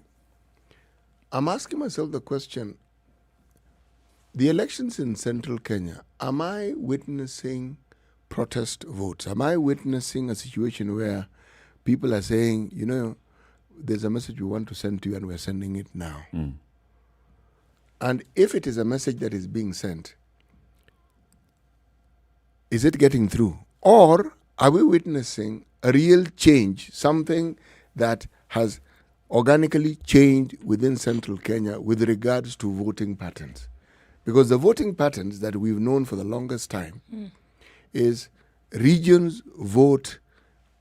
I'm asking myself the question, the elections in central Kenya, am I witnessing protest votes? Am I witnessing a situation where people are saying, you know, there's a message we want to send to you and we're sending it now? And if it is a message that is being sent, is it getting through? Or are we witnessing a real change, something that has organically changed within central Kenya with regards to voting patterns? Because the voting patterns that we've known for the longest time is regions vote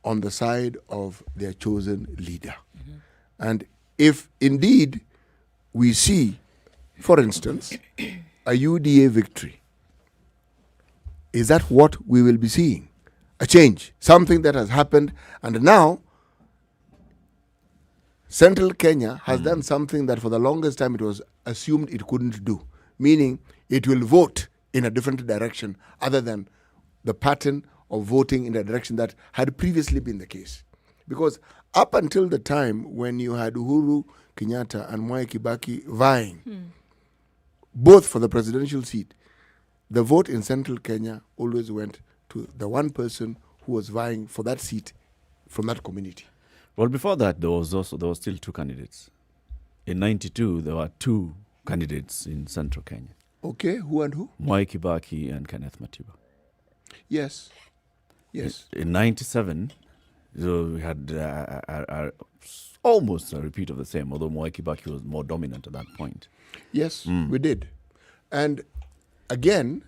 on the side of their chosen leader. And if indeed we see, for instance, a UDA victory, is that what we will be seeing? A change, something that has happened, and now central Kenya has done something that for the longest time it was assumed it couldn't do, meaning it will vote in a different direction other than the pattern of voting in the direction that had previously been the case. Because up until the time when you had Uhuru Kenyatta and Mwai Kibaki vying, both for the presidential seat, the vote in central Kenya always went to the one person who was vying for that seat from that community. Well, before that, there was still two candidates. In 92, there were two candidates in central Kenya. Okay, who and who? Mwai Kibaki and Kenneth Matiba. Yes. Yes. In 97, so we had almost a repeat of the same, although Mwai Kibaki was more dominant at that point. Yes, we did. And again,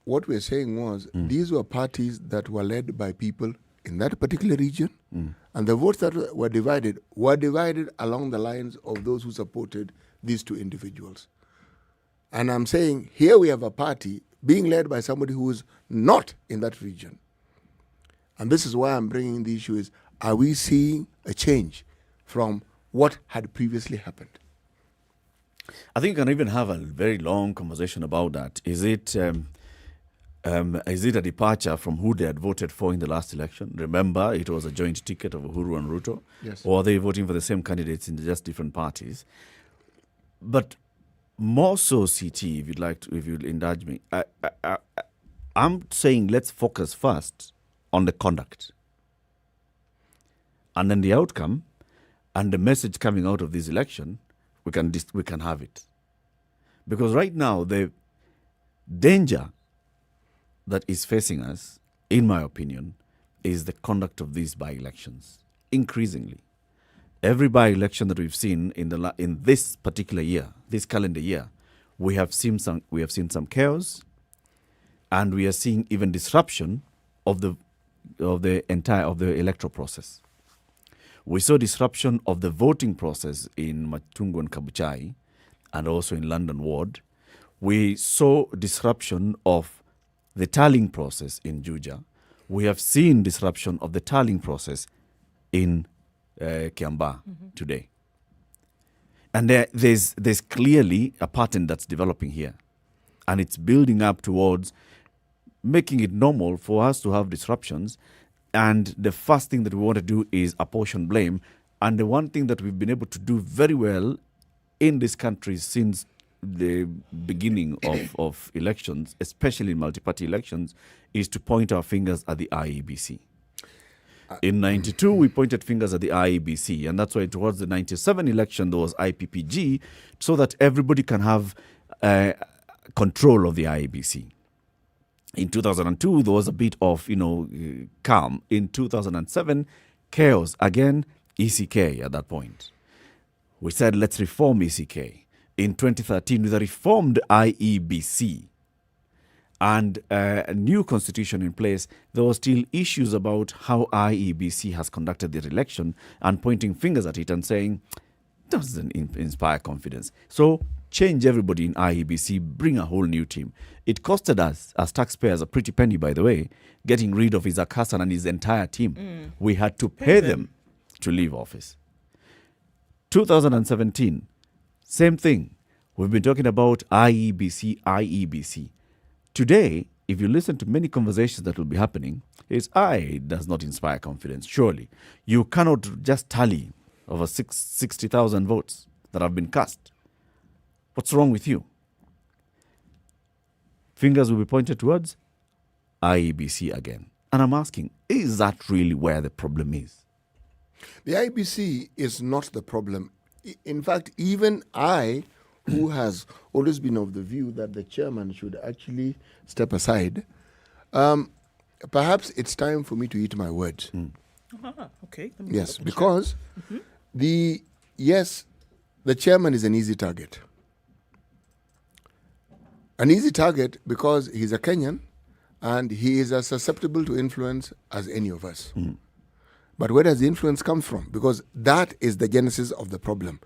what we're saying was these were parties that were led by people in that particular region, and the votes that were divided along the lines of those who supported these two individuals. And I'm saying here we have a party being led by somebody who is not in that region. And this is why I'm bringing the issue is, are we seeing a change from what had previously happened? I think you can even have a very long conversation about that. Is it a departure from who they had voted for in the last election? Remember, it was a joint ticket of Uhuru and Ruto. Yes. Or are they voting for the same candidates in just different parties? But more so, CT, if you'd like to, if you'll indulge me, I'm saying let's focus first on the conduct. And then the outcome and the message coming out of this election, we can have it. Because right now, the danger that is facing us, in my opinion, is the conduct of these by-elections. Increasingly, every by-election that we've seen in this particular year, this calendar year, we have seen some chaos, and we are seeing even disruption of the electoral process. We saw disruption of the voting process in Matungu and Kabuchai, and also in London Ward. We saw disruption of the tallying process in Juja. We have seen disruption of the tallying process in Kiambaa today. And there's clearly a pattern that's developing here. And it's building up towards making it normal for us to have disruptions. And the first thing that we want to do is apportion blame. And the one thing that we've been able to do very well in this country since the beginning of elections, especially in multi-party elections, is to point our fingers at the IEBC. In 92, we pointed fingers at the IEBC, and that's why towards the 97 election, there was IPPG, so that everybody can have control of the IEBC. In 2002, there was a bit of, calm. In 2007, chaos again, ECK at that point. We said, let's reform ECK. In 2013, with a reformed IEBC and a new constitution in place, there were still issues about how IEBC has conducted their election and pointing fingers at it and saying, doesn't inspire confidence. So change everybody in IEBC, bring a whole new team. It costed us, as taxpayers, a pretty penny, by the way, getting rid of Isaac Hassan and his entire team. We had to pay them to leave office. 2017, same thing. We've been talking about IEBC. Today, if you listen to many conversations that will be happening, it does not inspire confidence, surely. You cannot just tally over 60,000 votes that have been cast. What's wrong with you? Fingers will be pointed towards IEBC again. And I'm asking, is that really where the problem is? The IEBC is not the problem. In fact, even I, who has always been of the view that the chairman should actually step aside, perhaps it's time for me to eat my words. Okay. Yes, because the chairman is an easy target. An easy target because he's a Kenyan and he is as susceptible to influence as any of us. But where does the influence come from? Because that is the genesis of the problem.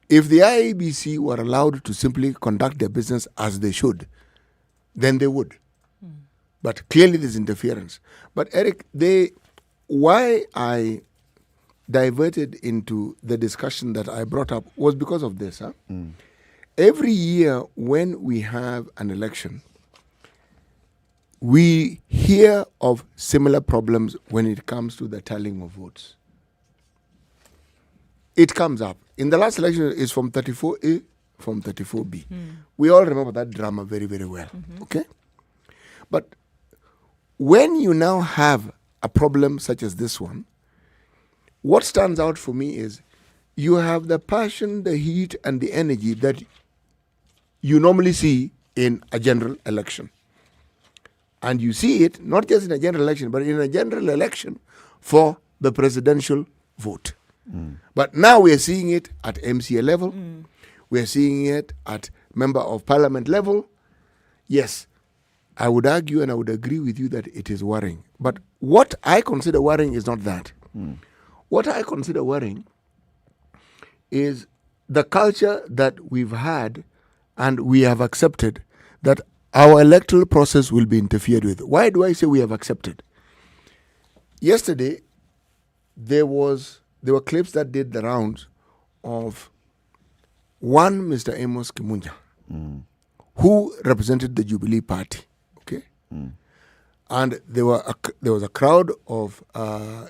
If the IEBC were allowed to simply conduct their business as they should, then they would. But clearly there's interference. But Eric, why I diverted into the discussion that I brought up was because of this. Every year when we have an election, we hear of similar problems when it comes to the tallying of votes. It comes up. In the last election, it's from 34A, from 34B. We all remember that drama very, very well. Okay? But when you now have a problem such as this one, what stands out for me is you have the passion, the heat, and the energy that you normally see in a general election. And you see it not just in a general election, but in a general election for the presidential vote. But now we are seeing it at MCA level. We are seeing it at member of parliament level. Yes, I would argue and I would agree with you that it is worrying. But what I consider worrying is not that. What I consider worrying is the culture that we've had and we have accepted that our electoral process will be interfered with. Why do I say we have accepted? Yesterday, there were clips that did the rounds of one Mr. Amos Kimunja, who represented the Jubilee Party. Okay, and there was a crowd of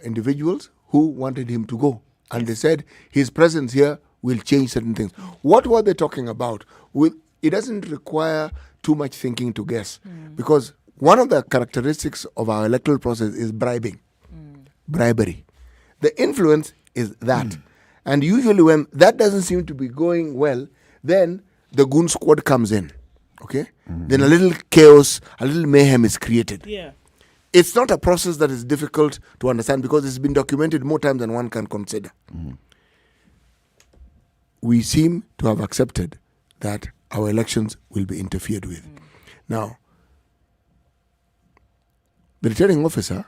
individuals who wanted him to go, and they said his presence here will change certain things. What were they talking about? It doesn't require too much thinking to guess, because one of the characteristics of our electoral process is bribery. The influence is that. And usually when that doesn't seem to be going well, then the goon squad comes in. Okay? Then a little chaos, a little mayhem is created. Yeah. It's not a process that is difficult to understand because it's been documented more times than one can consider. We seem to have accepted that our elections will be interfered with. Now, the returning officer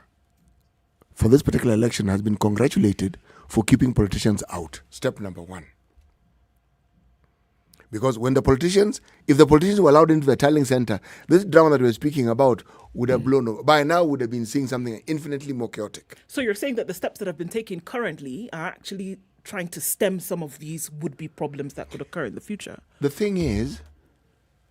for this particular election has been congratulated for keeping politicians out. Step number one. Because if the politicians were allowed into the tallying center, this drama that we're speaking about would have blown over. By now, would have been seeing something infinitely more chaotic. So you're saying that the steps that have been taken currently are actually trying to stem some of these would-be problems that could occur in the future? The thing is,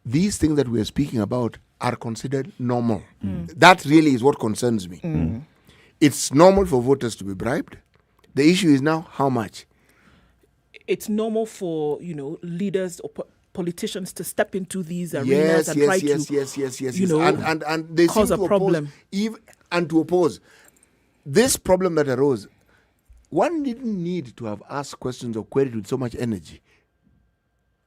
these things that we are speaking about are considered normal. That really is what concerns me. It's normal for voters to be bribed. The issue is now how much. It's normal for, leaders or politicians to step into these arenas and try to, and they cause seem a to problem. To oppose. This problem that arose, one didn't need to have asked questions or queried with so much energy.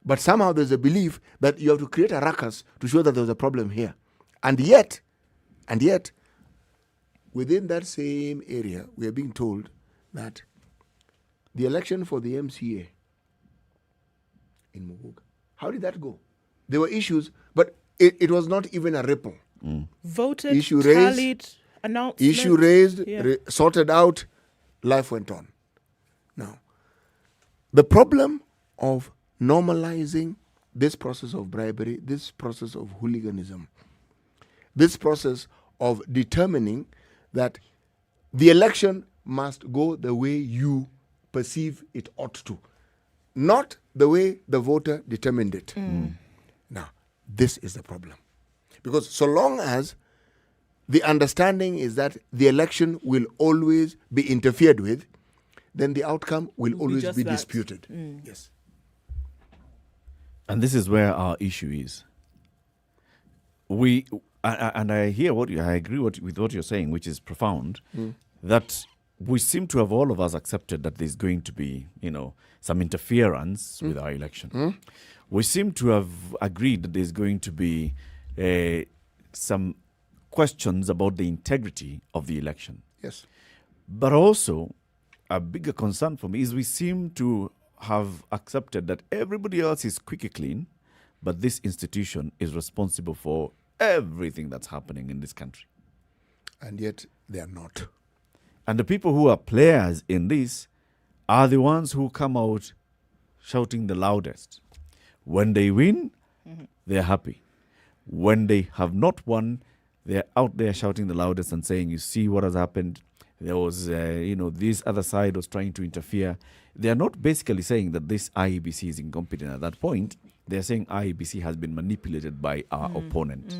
But somehow there's a belief that you have to create a ruckus to show that there's a problem here. And yet, within that same area, we are being told that the election for the MCA in Muguga. How did that go? There were issues, but it was not even a ripple. Voted, Issue tallied, raised, announced. issue raised, Yeah. sorted out, life went on. Now, the problem of normalizing this process of bribery, this process of hooliganism, this process of determining that the election must go the way you perceive it ought to, not the way the voter determined it. Now, this is the problem. Because so long as the understanding is that the election will always be interfered with, then the outcome will always just be that. disputed. Yes. And this is where our issue is. I hear I agree with what you're saying, which is profound, that we seem to have all of us accepted that there's going to be, some interference with our election. We seem to have agreed that there's going to be some questions about the integrity of the election. Yes. But also, a bigger concern for me is we seem to have accepted that everybody else is squeaky clean, but this institution is responsible for everything that's happening in this country. And yet they are not. And the people who are players in this are the ones who come out shouting the loudest. When they win, they're happy. When they have not won, they're out there shouting the loudest and saying, you see what has happened? There was, this other side was trying to interfere. They're not basically saying that this IEBC is incompetent at that point. They're saying IEBC has been manipulated by our opponent.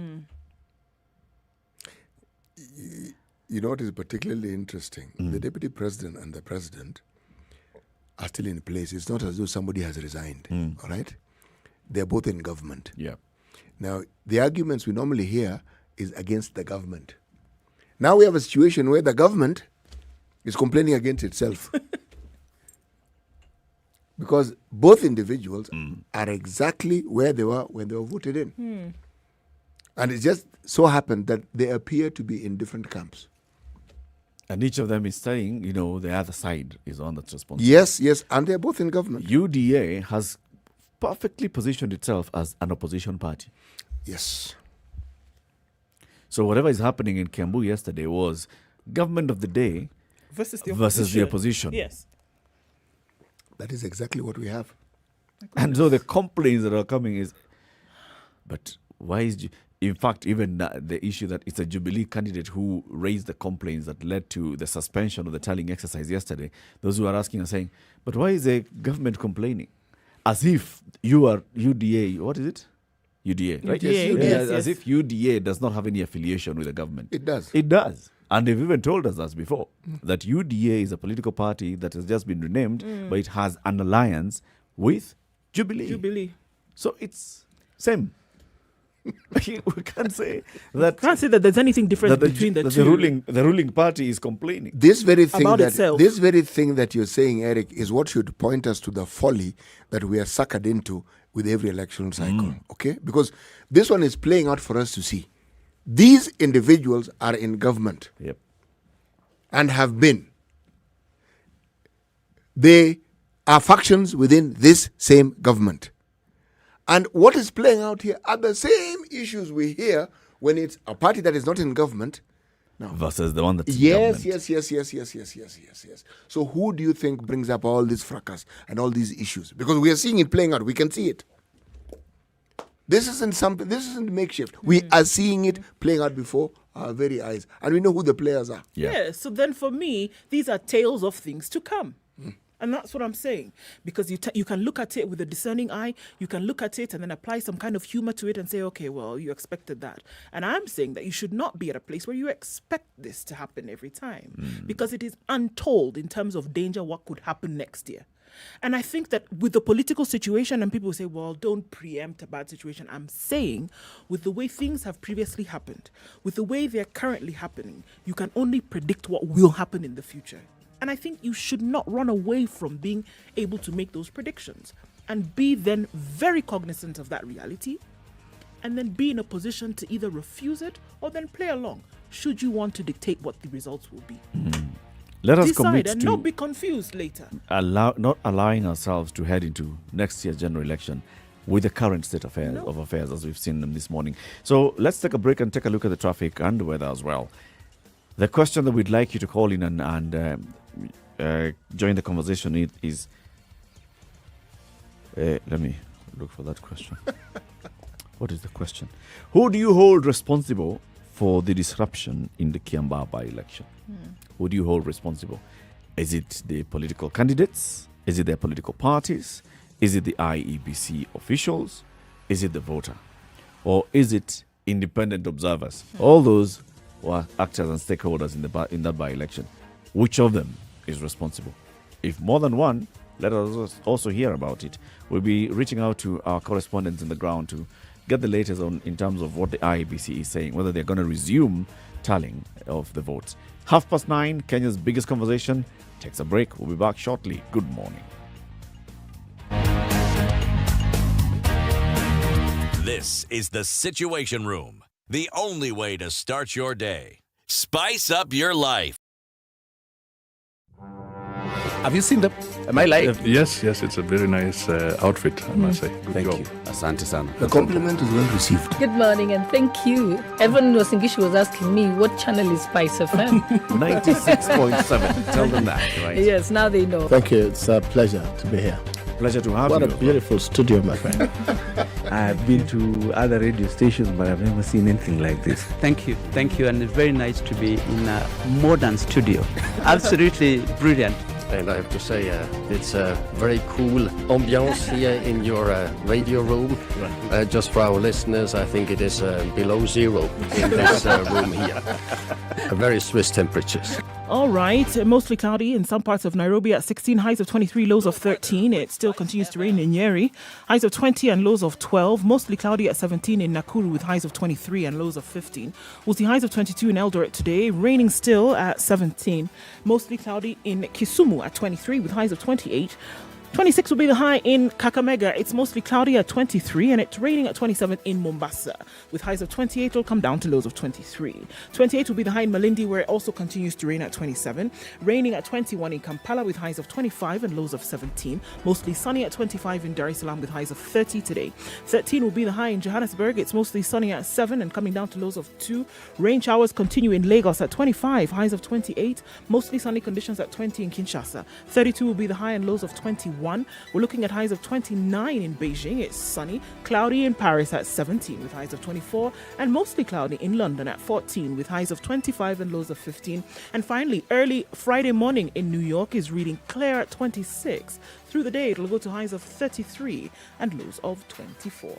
You know what is particularly interesting? The deputy president and the president are still in place. It's not as though somebody has resigned, all right? They're both in government. Yeah. Now, the arguments we normally hear is against the government. Now we have a situation where the government is complaining against itself. Because both individuals are exactly where they were when they were voted in. And it just so happened that they appear to be in different camps. And each of them is saying, the other side is on that's responsible. Yes, and they're both in government. UDA has perfectly positioned itself as an opposition party. Yes. So whatever is happening in Kiambu yesterday was government of the day versus the opposition. Yes. That is exactly what we have. And so the complaints that are coming is, but why is... In fact, even the issue that it's a Jubilee candidate who raised the complaints that led to the suspension of the tallying exercise yesterday, those who are asking are saying, but why is the government complaining? As if you are UDA, what is it? UDA, right? UDA, Yes. As if UDA does not have any affiliation with the government. It does. It does. And they've even told us as before that UDA is a political party that has just been renamed, but it has an alliance with Jubilee. So it's same. We can't say that. Can't say that there's anything different between the two. The ruling party is complaining. This very thing about that itself. This very thing that you're saying, Eric, is what should point us to the folly that we are suckered into with every election cycle. Okay, because this one is playing out for us to see. These individuals are in government, and have been. They are factions within this same government. And what is playing out here are the same issues we hear when it's a party that is not in government. Now, versus the one that's in yes. government. So who do you think brings up all this fracas and all these issues? Because we are seeing it playing out. We can see it. This isn't makeshift. We are seeing it playing out before our very eyes. And we know who the players are. Yeah. So then for me, these are tales of things to come. And that's what I'm saying. Because you can look at it with a discerning eye. You can look at it and then apply some kind of humor to it and say, okay, well, you expected that. And I'm saying that you should not be at a place where you expect this to happen every time. Because it is untold in terms of danger what could happen next year. And I think that with the political situation, and people say, well, don't preempt a bad situation. I'm saying with the way things have previously happened, with the way they're currently happening, you can only predict what will happen in the future. And I think you should not run away from being able to make those predictions and be then very cognizant of that reality and then be in a position to either refuse it or then play along should you want to dictate what the results will be. Let us decide commit and to not be confused later. not allowing ourselves to head into next year's general election with the current state of affairs as we've seen them this morning. So let's take a break and take a look at the traffic and the weather as well. The question that we'd like you to call in and join the conversation is let me look for that question. What is the question? Who do you hold responsible for the disruption in the Kiambaa by-election? Who do you hold responsible? Is it the political candidates? Is it their political parties? Is it the IEBC officials? Is it the voter? Or is it independent observers? All those who are actors and stakeholders in that by-election. Which of them is responsible? If more than one, let us also hear about it. We'll be reaching out to our correspondents on the ground to get the latest in terms of what the IEBC is saying, whether they're going to resume tallying of the votes. 9:30, Kenya's biggest conversation takes a break. We'll be back shortly. Good morning. This is the Situation Room, the only way to start your day. Spice up your life. Have you seen them? Am I live? Yes, it's a very nice outfit, I must say. Good Thank job. you. Asante sana. The compliment is well received. Good morning and thank you. Evan Wasingishi was asking me what channel is SpiceFM. 96.7. Tell them that, right? Yes, now they know. Thank you. It's a pleasure to be here. Pleasure to have you. you. What a beautiful studio, my friend. I've been to other radio stations, but I've never seen anything like this. Thank you. And it's very nice to be in a modern studio. Absolutely brilliant. And I have to say, it's a very cool ambiance here in your radio room. Just for our listeners, I think it is below zero in this room here. Very Swiss temperatures. All right, mostly cloudy in some parts of Nairobi at 16, highs of 23, lows of 13. It still continues to rain in Nyeri, highs of 20 and lows of 12. Mostly cloudy at 17 in Nakuru with highs of 23 and lows of 15. We'll see highs of 22 in Eldoret today, raining still at 17. Mostly cloudy in Kisumu at 23 with highs of 28. 26 will be the high in Kakamega. It's mostly cloudy at 23 and it's raining at 27 in Mombasa. With highs of 28, it'll come down to lows of 23. 28 will be the high in Malindi where it also continues to rain at 27. Raining at 21 in Kampala with highs of 25 and lows of 17. Mostly sunny at 25 in Dar es Salaam with highs of 30 today. 13 will be the high in Johannesburg. It's mostly sunny at 7 and coming down to lows of 2. Rain showers continue in Lagos at 25, highs of 28. Mostly sunny conditions at 20 in Kinshasa. 32 will be the high and lows of 21. We're looking at highs of 29 in Beijing. It's sunny. Cloudy in Paris at 17 with highs of 24. And mostly cloudy in London at 14 with highs of 25 and lows of 15. And finally, early Friday morning in New York is reading clear at 26. Through the day, it'll go to highs of 33 and lows of 24.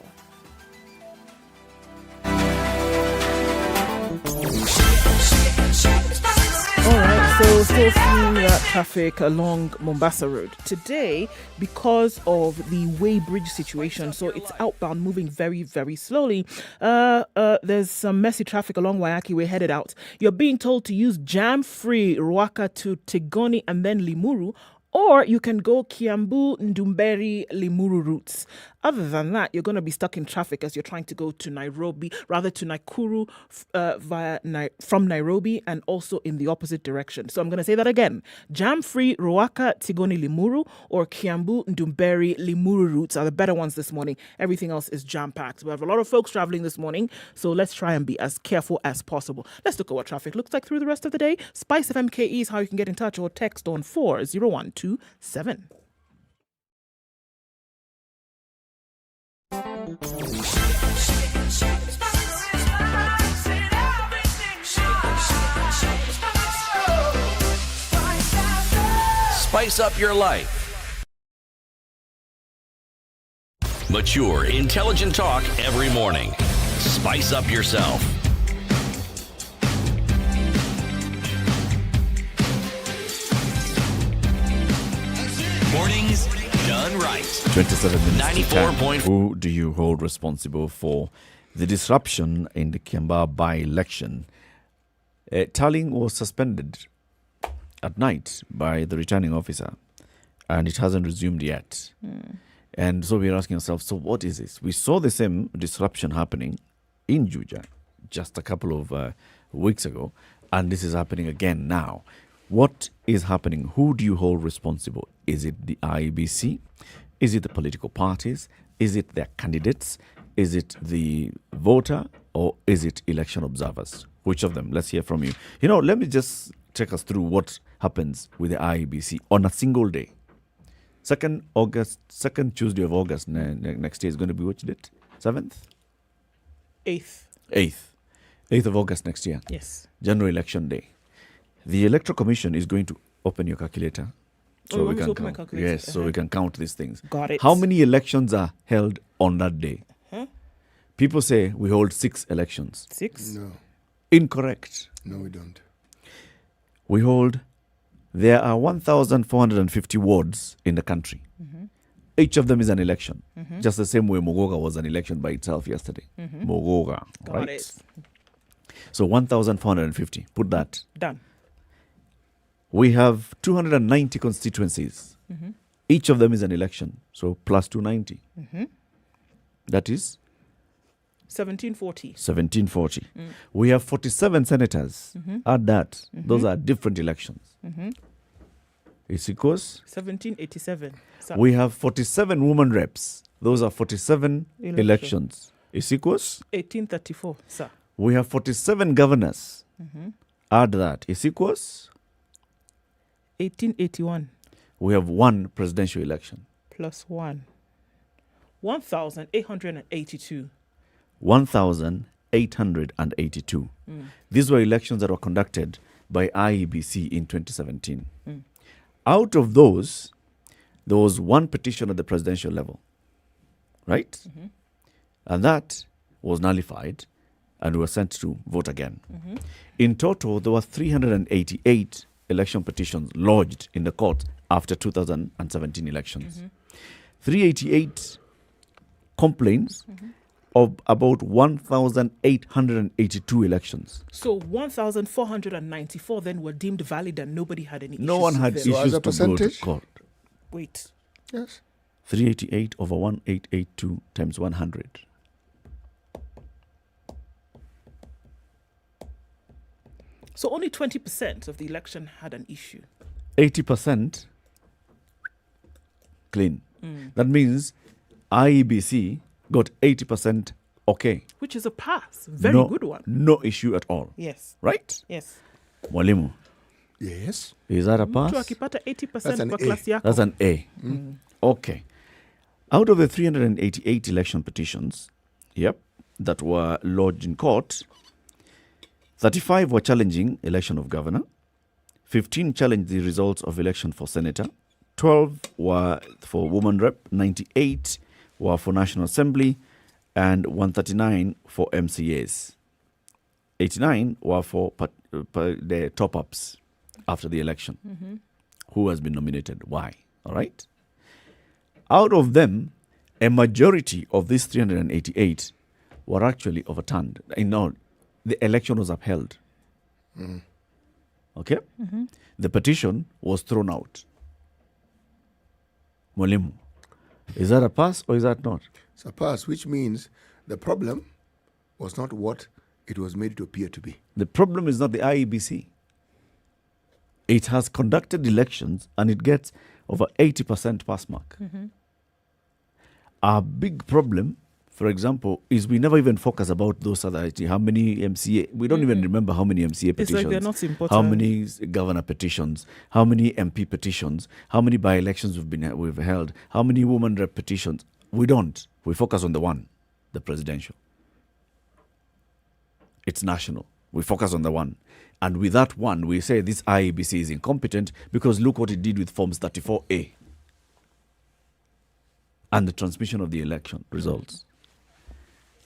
All right, so still seeing traffic along Mombasa Road. Today, because of the weighbridge situation, so it's outbound moving very, very slowly. There's some messy traffic along Waiyaki Way headed out. You're being told to use jam-free Ruaka to Tigoni and then Limuru, or you can go Kiambu, Ndumberi, Limuru routes. Other than that, you're going to be stuck in traffic as you're trying to go to Nairobi, rather to Nakuru from Nairobi and also in the opposite direction. So I'm going to say that again. Jam-free Ruaka, Tigoni, Limuru or Kiambu, Ndumberi, Limuru routes are the better ones this morning. Everything else is jam-packed. We have a lot of folks traveling this morning, so let's try and be as careful as possible. Let's look at what traffic looks like through the rest of the day. SpiceFM KE is how you can get in touch or text on 40127. Spice up your life. Mature, intelligent talk every morning. Spice up yourself. Mornings done right. 27 minutes 94.4. Who do you hold responsible for the disruption in the Kiambaa by-election? Tallying was suspended at night by the returning officer, and it hasn't resumed yet. And so we're asking ourselves, so what is this? We saw the same disruption happening in Juja just a couple of weeks ago, and this is happening again now. What is happening? Who do you hold responsible? Is it the IEBC? Is it the political parties? Is it their candidates? Is it the voter? Or is it election observers? Which of them? Let's hear from you. Let me just take us through what happens with the IEBC on a single day. 2nd Tuesday of August next year is going to be which date? 7th? 8th of August next year. Yes. General election day. The Electoral Commission is going to open your calculator. So we can count. Yes, so we can count these things. Got it. How many elections are held on that day? Huh? People say we hold 6 elections. 6? No. Incorrect. No, we don't. There are 1,450 wards in the country. Mm-hmm. Each of them is an election. Mm-hmm. Just the same way Mogoga was an election by itself yesterday. Mm-hmm. Mogoga, Got right? it. So 1,450. Put that. Done. We have 290 constituencies. Mm-hmm. Each of them is an election. So plus 290. Mm-hmm. That is 1740. 1740. We have 47 senators. Mm-hmm. Add that. Mm-hmm. Those are different elections. Mm-hmm. It equals 1787. We have 47 women reps. Those are 47 elections. It equals 1834, sir. We have 47 governors. Mm-hmm. Add that. It equals 1881. We have 1 presidential election. Plus 1. 1,882. 1,882. These were elections that were conducted by IEBC in 2017. Out of those, there was 1 petition at the presidential level, right? Mm-hmm. And that was nullified and were sent to vote again. Mm-hmm. In total, there were 388 election petitions lodged in the court after 2017 elections. 388 complaints of about 1,882 elections. So 1,494 then were deemed valid and nobody had any issues. No one had with them. issues to go to court. Wait. Yes. 388 over 1,882 times 100. So only 20% of the election had an issue. 80% clean. That means IEBC got 80% okay. Which is a pass. Very good one. No issue at all. Yes. Right? Yes. Mwalimu. Yes. Is that a Mtu pass? akipata 80% That's an kwa A. klasi yako. That's an A. Okay. Out of the 388 election petitions, that were lodged in court, 35 were challenging election of governor, 15 challenged the results of election for senator, 12 were for woman rep, 98 were for National Assembly, and 139 for MCAs. 89 were for the top-ups after the election. Who has been nominated? Why? All right? Out of them, a majority of these 388 were actually overturned. The election was upheld. Okay? The petition was thrown out. Mwalimu, is that a pass or is that not? It's a pass, which means the problem was not what it was made to appear to be. The problem is not the IEBC. It has conducted elections and it gets over 80% pass mark. Our big problem, for example, is we never even focus about those other, how many MCA, we don't even remember how many MCA petitions. It's like they're not important. How many governor petitions, how many MP petitions, how many by-elections we've held, how many woman rep petitions. We don't. We focus on the one, the presidential. It's national. We focus on the one. And with that one, we say this IEBC is incompetent because look what it did with Forms 34A and the transmission of the election results.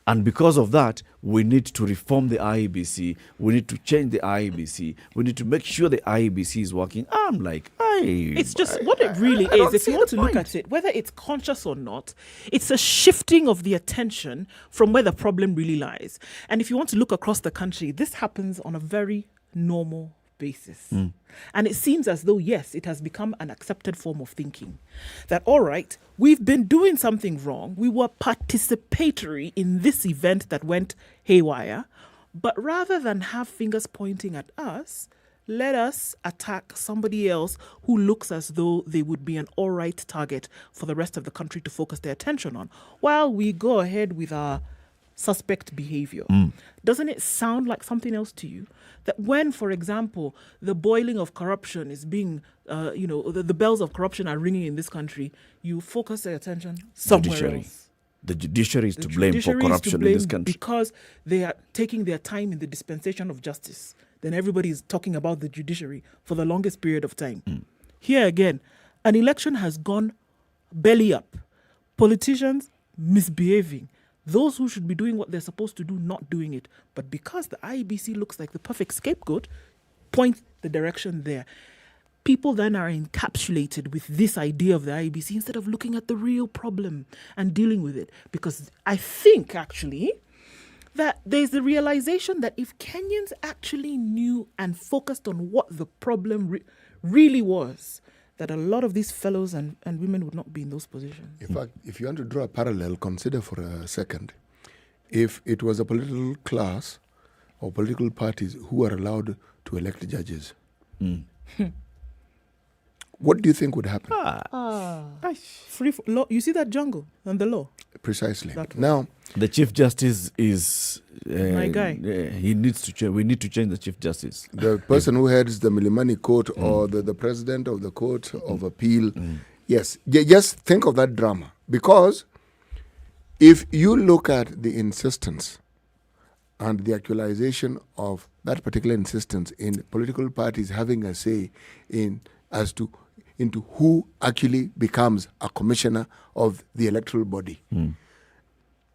And because of that, we need to reform the IEBC. We need to change the IEBC. We need to make sure the IEBC is working. I'm like, it's just what it really is. If you want to look at it, whether it's conscious or not, it's a shifting of the attention from where the problem really lies. And if you want to look across the country, this happens on a very normal basis. And it seems as though, yes, it has become an accepted form of thinking. That, all right, we've been doing something wrong. We were participatory in this event that went haywire. But rather than have fingers pointing at us, let us attack somebody else who looks as though they would be an all right target for the rest of the country to focus their attention on, while we go ahead with our suspect behavior. Doesn't it sound like something else to you? That when, for example, the boiling of corruption is being, the bells of corruption are ringing in this country, you focus your attention somewhere Judiciary. else. The judiciary is The to blame for judiciary is to corruption in blame this country. because they are taking their time in the dispensation of justice. Then everybody is talking about the judiciary for the longest period of time. Here again, an election has gone belly up. Politicians misbehaving. Those who should be doing what they're supposed to do, not doing it. But because the IEBC looks like the perfect scapegoat, point the direction there. People then are encapsulated with this idea of the IEBC instead of looking at the real problem and dealing with it. Because I think, actually, that there's the realization that if Kenyans actually knew and focused on what the problem really was, that a lot of these fellows and women would not be in those positions. In fact, if you want to draw a parallel, consider for a second, if it was a political class or political parties who are allowed to elect judges, what do you think would happen? Free law. You see that jungle and the law? Precisely. That one. Now, the Chief Justice is... My guy. He needs to change. We need to change the Chief Justice. the person who heads the Milimani court or the president of the court of appeal, yes, just think of that drama. Because if you look at the insistence and the actualization of that particular insistence in political parties having a say into who actually becomes a commissioner of the electoral body,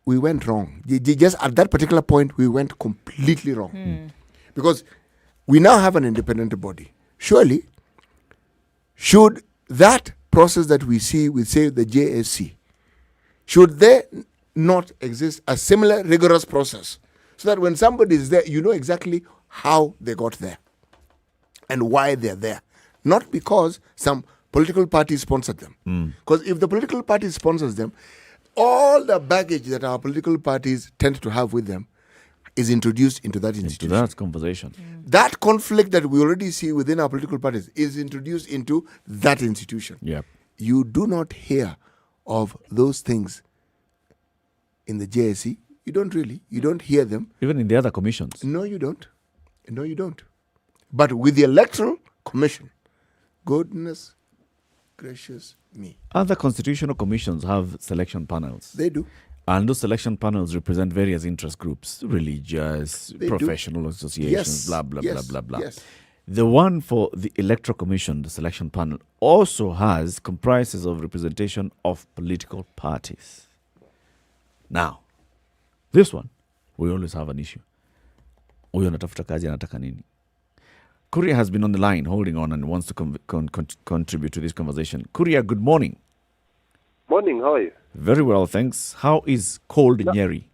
we went wrong. Just at that particular point, we went completely wrong. Because we now have an independent body. Surely, should that process that we see with, say, the JSC, should there not exist a similar rigorous process so that when somebody is there, you know exactly how they got there and why they're there? Not because some political party sponsored them. Because if the political party sponsors them, all the baggage that our political parties tend to have with them is introduced into that institution. Into that conversation. That conflict that we already see within our political parties is introduced into that institution. Yep. You do not hear of those things in the JSC. You don't really. You don't hear them. Even in the other commissions. No, you don't. No, you don't. But with the Electoral Commission, goodness gracious me. Other constitutional commissions have selection panels. They do. And those selection panels represent various interest groups, religious, professional associations, blah, blah, blah, blah, blah. Yes. The one for the Electoral Commission, the selection panel, also comprises of representation of political parties. Now, this one, we always have an issue. Huyo anatafuta kazi, anataka nini? Kuria has been on the line, holding on, and wants to contribute to this conversation. Kuria, good morning. Morning, how are you? Very well, thanks. How is cold in Nyeri?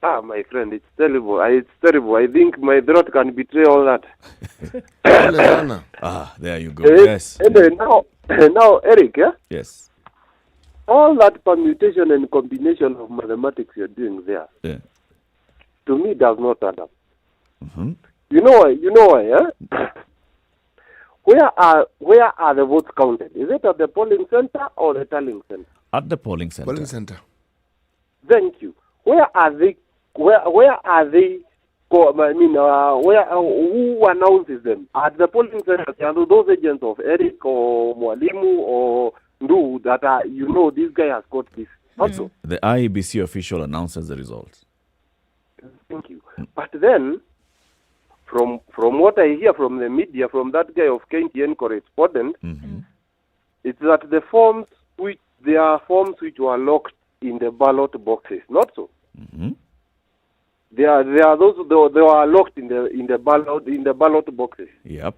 My friend, it's terrible. It's terrible. I think my throat can betray all that. There you go. Yes. And now, Eric, yeah? Yes. All that permutation and combination of mathematics you're doing there, to me, does not add up. Mm-hmm. You know why, yeah? Where are the votes counted? Is it at the polling center or the tallying center? At the polling center. Polling center. Thank you. Where are they? Where are they? Who announces them? At the polling center, are those agents of Eric or Mwalimu or Ndu that are, this guy has got this. Also, the IEBC official announces the results. Thank you. But then, from what I hear from the media, from that guy of KTN correspondent, it's that there are forms which were locked in the ballot boxes. Not so. There are those they were locked in the ballot boxes. Yep.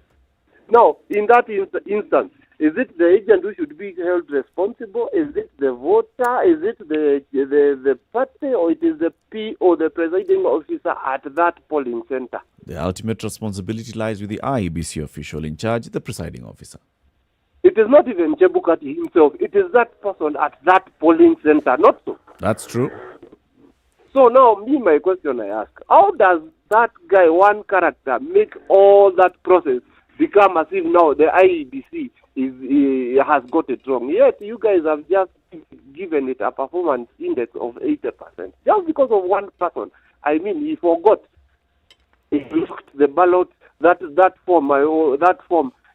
Now, in that instance, is it the agent who should be held responsible? Is it the voter? Is it the party, or it is the P or the presiding officer at that polling center? The ultimate responsibility lies with the IEBC official in charge, the presiding officer. It is not even Chebukati himself. It is that person at that polling center, not so. That's true. So now, my question I ask, how does that guy, one character, make all that process become as if now the IEBC has got it wrong. Yet you guys have just given it a performance index of 80%. Just because of one person. I mean, he forgot. He looked the ballot, that form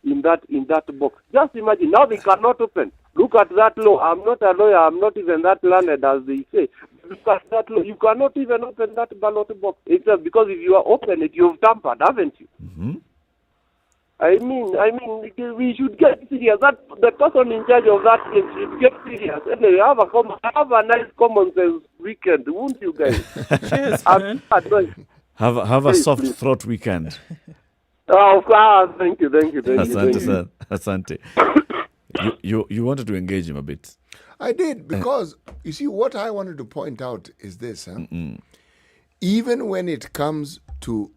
in that box. Just imagine, now they cannot open. Look at that law. I'm not a lawyer. I'm not even that learned as they say. Look at that law. You cannot even open that ballot box. Except because if you are open it, you've tampered, haven't you? Mm-hmm. I mean, we should get serious. That the person in charge of that case should get serious. Anyway, have a nice common sense weekend, won't you guys? Cheers, man. Have a soft throat weekend. Oh, thank you. Asante, sir. Asante. You wanted to engage him a bit. I did, because you see, what I wanted to point out is this. Even when it comes to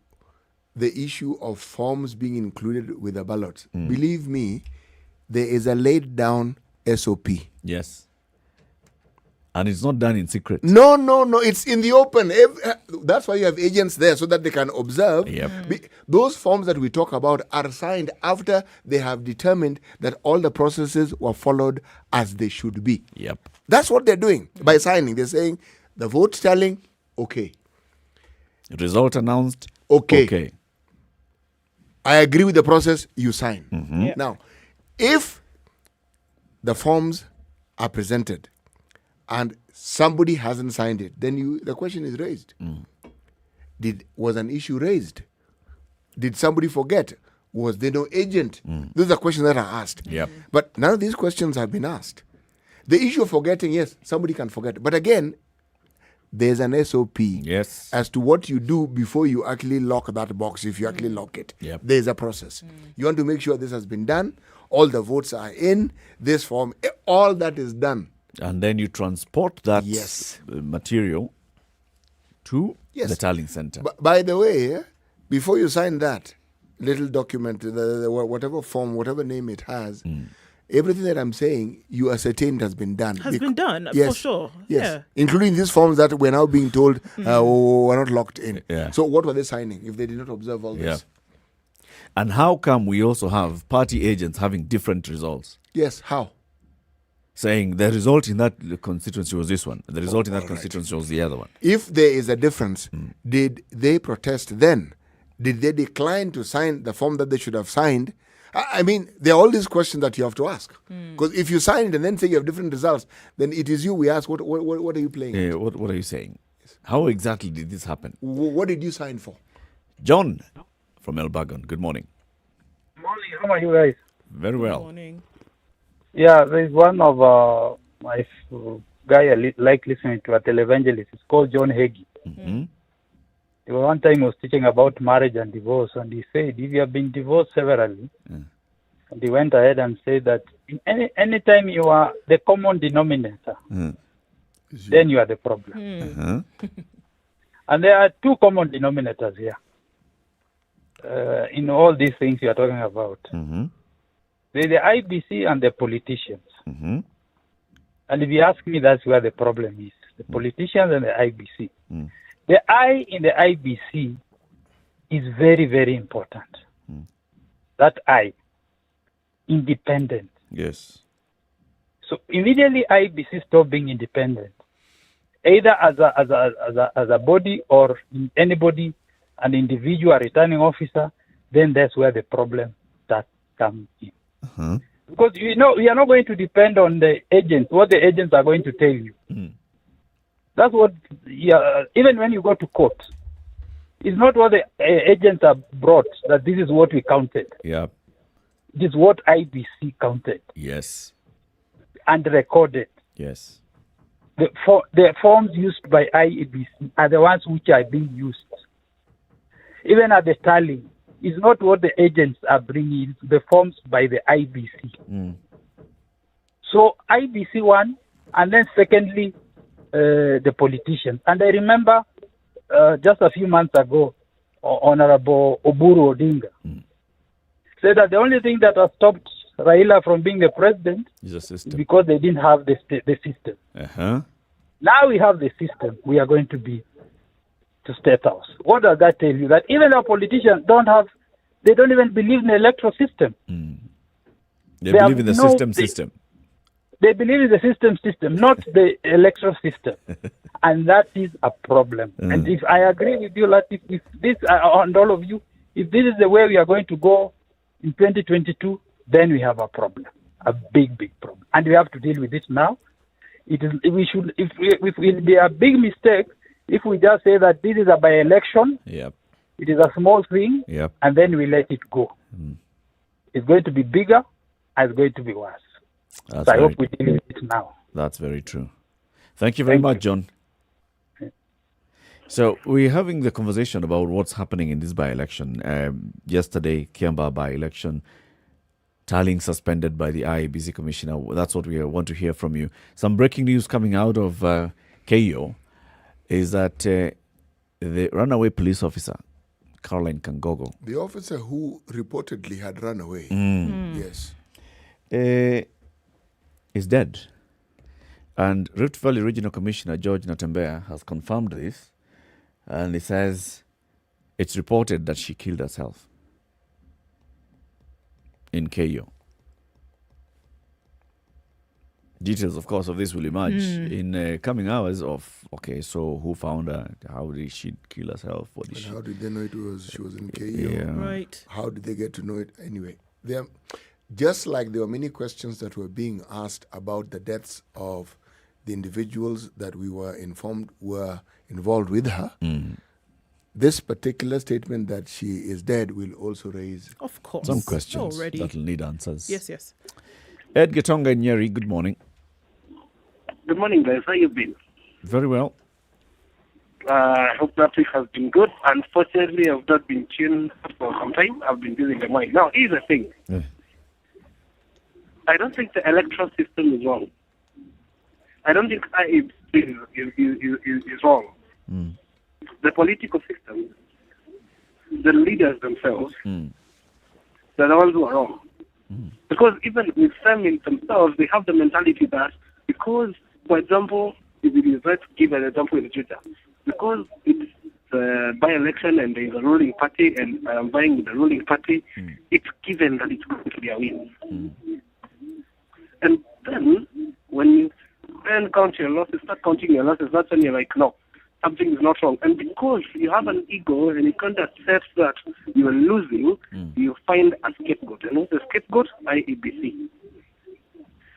the issue of forms being included with the ballot, believe me, there is a laid down SOP. Yes. And it's not done in secret. No, it's in the open. That's why you have agents there, so that they can observe. Yep. Those forms that we talk about are signed after they have determined that all the processes were followed as they should be. Yep. That's what they're doing by signing. They're saying the vote tallying, okay. Result announced, okay. I agree with the process, you sign. Mm-hmm. Yep. Now, if the forms are presented and somebody hasn't signed it, then the question is raised. Was an issue raised? Did somebody forget? Was there no agent? Those are questions that are asked. Yep. But none of these questions have been asked. The issue of forgetting, yes, somebody can forget. But again, there's an SOP as to what you do before you actually lock that box, if you actually lock it. Yep. There's a process. You want to make sure this has been done, all the votes are in, this form, all that is done. And then you transport that material to the tallying center. By the way, before you sign that little document, whatever form, whatever name it has, everything that I'm saying, you ascertain it has been done. Been done, yes, for sure. Yes. Yeah. Including these forms that we're now being told were not locked in. Yeah. So what were they signing if they did not observe all this? And how come we also have party agents having different results? Yes, how? Saying the result in that constituency was this one, the result in that constituency was the other one. If there is a difference, did they protest then? Did they decline to sign the form that they should have signed? I mean, there are all these questions that you have to ask. Because if you sign it and then say you have different results, then it is you we ask, what are you playing? What are you saying? How exactly did this happen? What did you sign for? John from Elbagon, good morning. Morning, how are you guys? Very well. Good morning. Yeah, there's one of my guy I like listening to, a televangelist. It's called John Hagee. One time he was teaching about marriage and divorce, and he said, if you have been divorced severally, and he went ahead and said that any time you are the common denominator, then you are the problem. And there are two common denominators here in all these things you are talking about. There's the IBC and the politicians. And if you ask me, that's where the problem is. The politicians and the IBC. The I in the IBC is very, very important. That I, independent. Yes. So immediately IBC stop being independent, either as a body or anybody, an individual, a returning officer, then that's where the problem starts coming in. Because we are not going to depend on the agents, what the agents are going to tell you. That's what, even when you go to court, it's not what the agents are brought, that this is what we counted. Yeah. It is what IBC counted. Yes. And recorded. Yes. The forms used by IBC are the ones which are being used. Even at the tally, it's not what the agents are bringing, it's the forms by the IBC. So IBC one, and then secondly, the politicians. And I remember just a few months ago, Honorable Oburu Odinga said that the only thing that has stopped Raila from being the president is because they didn't have the system. Now we have the system. We are going to be to State House. What does that tell you? That even our politicians don't even believe in the electoral system. They believe in the system. They believe in the system, not the electoral system. And that is a problem. And if I agree with you, like if this, and all of you, if this is the way we are going to go in 2022, then we have a problem, a big problem. And we have to deal with it now. It will be a big mistake if we just say that this is a by-election, it is a small thing, and then we let it go. It's going to be bigger, and it's going to be worse. So I hope we deal with it now. That's very true. Thank you very much, John. So we're having the conversation about what's happening in this by-election. Yesterday, Kiamba by-election, tallying suspended by the IEBC Commissioner. That's what we want to hear from you. Some breaking news coming out of KO is that the runaway police officer, Caroline Kangogo. The officer who reportedly had run away. Yes. Is dead. And Rift Valley Regional Commissioner George Natembea has confirmed this. And he says it's reported that she killed herself in KO. Details, of course, of this will emerge in coming hours of, so who found her? How did she kill herself? How did they know she was in KO? Yeah. Right. How did they get to know it? Anyway, just like there were many questions that were being asked about the deaths of the individuals that we were informed were involved with her, this particular statement that she is dead will also raise of course some questions already that will need answers. Yes. Ed Getonga in Nyeri, good morning. Good morning, guys. How you been? Very well. I hope that week has been good. Unfortunately, I've not been tuned for some time. I've been using the mic. Now, here's the thing. I don't think the electoral system is wrong. I don't think IEBC is wrong. The political system, the leaders themselves, they're the ones who are wrong. Because even with them themselves, they have the mentality that because, for example, let's give an example in the future, because it's by-election and there's a ruling party and I'm vying with the ruling party, it's given that it's going to be a win. And then, when you then count your losses, start counting your losses, that's when you're like, no, something is not wrong. And because you have an ego and you can't accept that you are losing, you find a scapegoat. And what's the scapegoat? IEBC.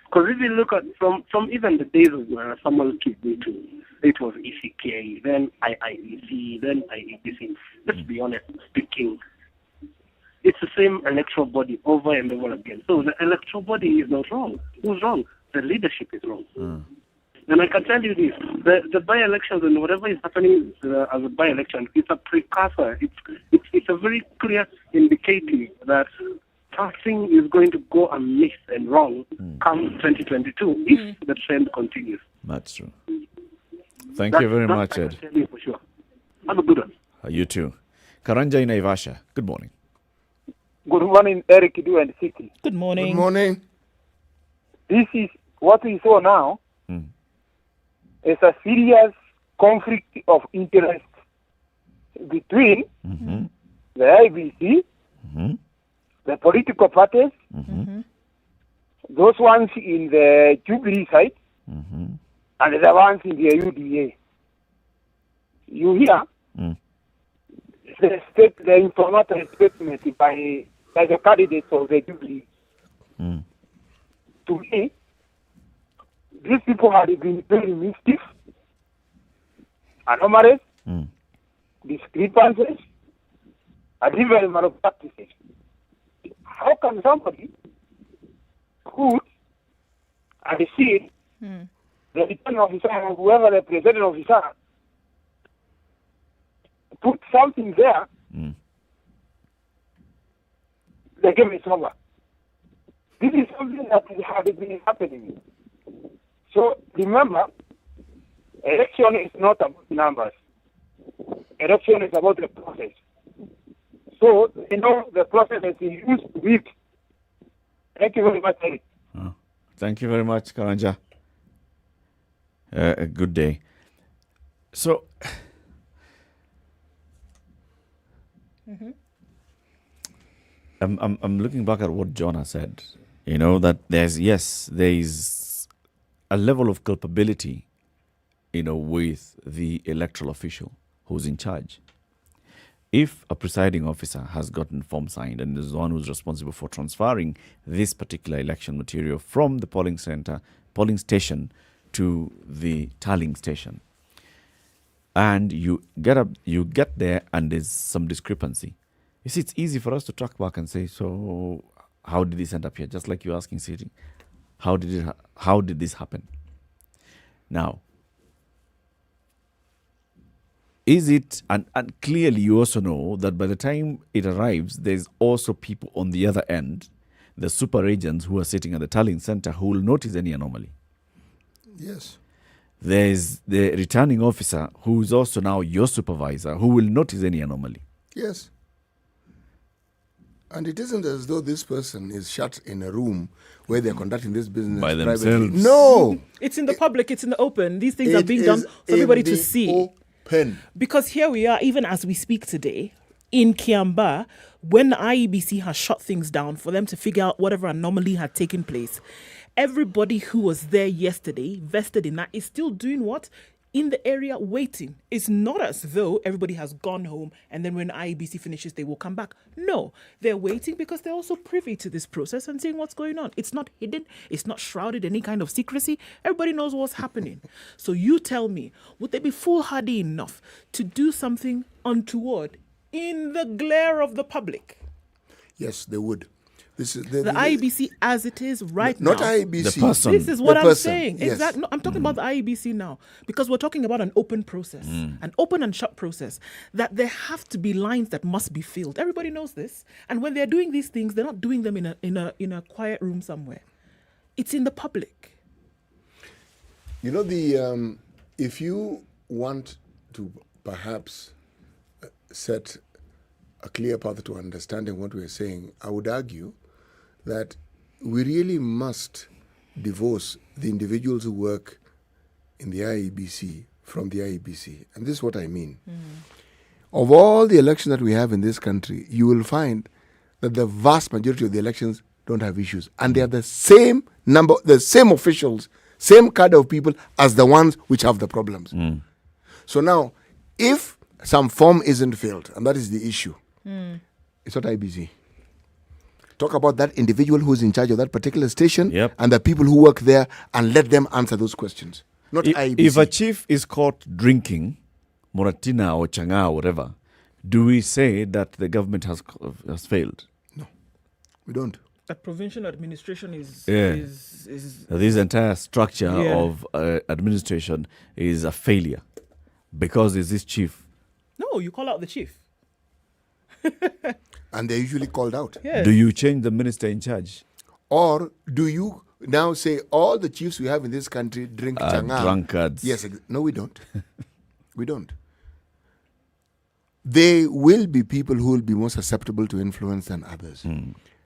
Because if you look at from even the days of Samuel Kibutu, it was ECK, then IIEC, then IEBC. Let's be honest speaking, it's the same electoral body over and over again. So the electoral body is not wrong. Who's wrong? The leadership is wrong. And I can tell you this, the by-elections and whatever is happening as a by-election, it's a precursor. It's a very clear indicator that something is going to go amiss and wrong come 2022 if the trend continues. That's true. Thank you very much, Ed. I can tell you for sure. Have a good one. You too. Karanja in Naivasha, good morning. Good morning, Eric Idu and City. Good morning. Good morning. This is what we saw now. It's a serious conflict of interest between the IBC, the political parties, those ones in the Jubilee side, and the ones in the UDA. You hear the informative statement by the candidates of the Jubilee. To me, these people have been very mischief, anomalies, discrepancies, and even malpractices. How can somebody put and see the returning officer or whoever the presiding officer put something there, the game is over. This is something that has been happening. So remember, election is not about numbers. Election is about the process. So, the process is used with. Thank you very much, Eric. Thank you very much, Karanja. A good day. So, I'm looking back at what John has said. That there is a level of culpability, with the electoral official who's in charge. If a presiding officer has gotten form signed and is the one who's responsible for transferring this particular election material from the polling station to the tallying station, and you get there and there's some discrepancy, you see, it's easy for us to track back and say, so how did this end up here? Just like you're asking, Siri, how did this happen? Now, is it, and clearly you also know that by the time it arrives, there's also people on the other end, the super agents who are sitting at the tallying center who will notice any anomaly. Yes. There's the returning officer who is also now your supervisor who will notice any anomaly. Yes. And it isn't as though this person is shut in a room where they're conducting this business by privately. themselves. No. It's in the public. It's in the open. These things are being done for everybody to see. Open. Because here we are, even as we speak today, in Kiamba, when the IEBC has shut things down for them to figure out whatever anomaly had taken place, everybody who was there yesterday, vested in that, is still doing what? In the area waiting. It's not as though everybody has gone home and then when IEBC finishes, they will come back. No, they're waiting because they're also privy to this process and seeing what's going on. It's not hidden. It's not shrouded in any kind of secrecy. Everybody knows what's happening. So you tell me, would they be foolhardy enough to do something untoward in the glare of the public? Yes, they would. This is the IEBC as it is right now. Not IEBC. The person. This is what I'm saying. Yes. Exactly. No, I'm talking about the IEBC now because we're talking about an open process, an open and shut process, that there have to be lines that must be filled. Everybody knows this. And when they're doing these things, they're not doing them in a quiet room somewhere. It's in the public. If you want to perhaps set a clear path to understanding what we're saying, I would argue that we really must divorce the individuals who work in the IEBC from the IEBC. And this is what I mean. Of all the elections that we have in this country, you will find that the vast majority of the elections don't have issues. And they are the same number, the same officials, same cadre of people as the ones which have the problems. So now, if some form isn't filled, and that is the issue, it's not IEBC. Talk about that individual who's in charge of that particular station and the people who work there and let them answer those questions. Not IEBC. If a chief is caught drinking Moratina or Changa or whatever, do we say that the government has failed? No, we don't. That provincial administration is this entire structure of administration is a failure because it's this chief. No, you call out the chief. And they're usually called out. Yes. Do you change the minister in charge? Or do you now say all the chiefs we have in this country drink changa? Drunkards. Yes. No, we don't. We don't. There will be people who will be more susceptible to influence than others.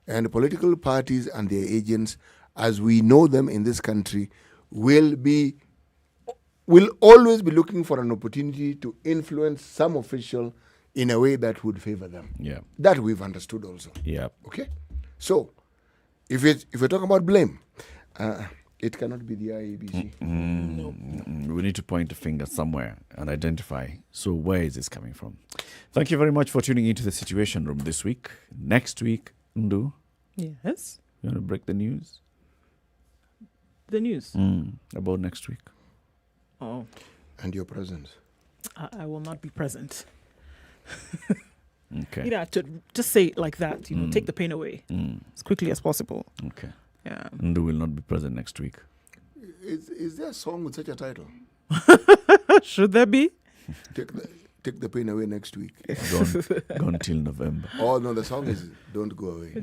And political parties and their agents, as we know them in this country, will always be looking for an opportunity to influence some official in a way that would favor them. Yeah. That we've understood also. Yeah. Okay? So, if we're talking about blame, it cannot be the IEBC. No. We need to point a finger somewhere and identify. So where is this coming from? Thank you very much for tuning into the Situation Room this week. Next week, Ndu. Yes. You want to break the news? The news? About next week. Oh. And your presence. I will not be present. Okay. To just say it like that, take the pain away as quickly as possible. Okay. Yeah. Ndu will not be present next week. Is there a song with such a title? Should there be? Take the pain away next week. Gone till November. Oh, no, the song is Don't Go Away.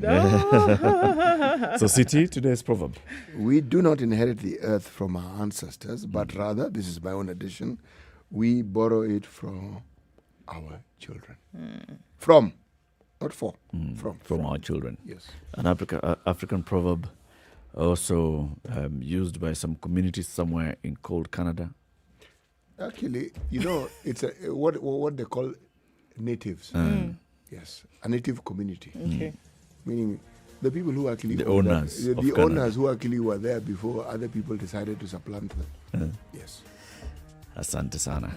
So, City, today's proverb. We do not inherit the earth from our ancestors, but rather, this is my own addition, we borrow it from our children. From, not for. From our children. Yes. An African proverb also used by some communities somewhere in cold Canada. Actually, it's what they call natives. Yes, a native community. Okay. Meaning the people who actually The own owners that, of the Canada. owners who actually were there before other people decided to supplant them. Yes. Asante sana.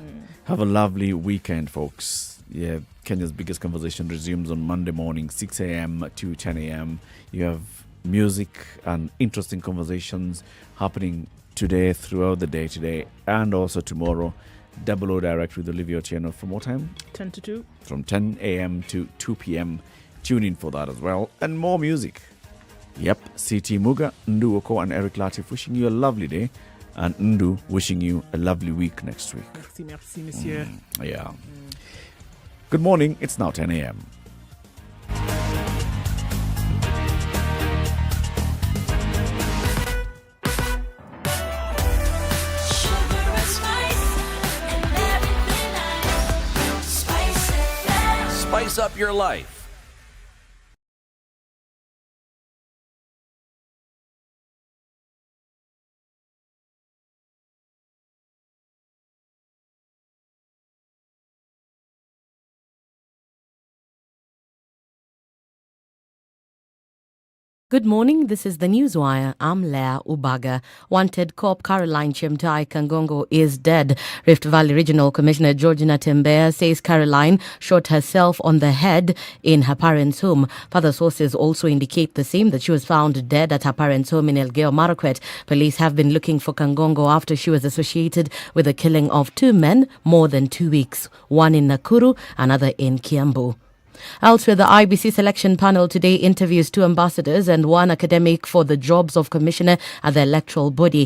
Have a lovely weekend, folks. Yeah, Kenya's biggest conversation resumes on Monday morning, 6 a.m. to 10 a.m. You have music and interesting conversations happening today, throughout the day today, and also tomorrow. Double O Direct with Olivia Otieno from what time? 10 to 2. From 10 a.m. to 2 p.m. Tune in for that as well. And more music. Yep, CT Muga, Ndu Oko, and Eric Latif wishing you a lovely day. And Ndu wishing you a lovely week next week. Merci, monsieur. Yeah. Good morning. It's now 10 a.m. Spice up your life. Good morning, this is the Newswire. I'm Leah Ubaga. Wanted cop Caroline Chemtai Kangongo is dead. Rift Valley Regional Commissioner Georgina Tembea says Caroline shot herself on the head in her parents' home. Further sources also indicate the same, that she was found dead at her parents' home in Elgeyo Marakwet. Police have been looking for Kangongo after she was associated with the killing of 2 men more than 2 weeks, one in Nakuru, another in Kiambu. Elsewhere, the IBC selection panel today interviews 2 ambassadors and 1 academic for the jobs of commissioner at the electoral body.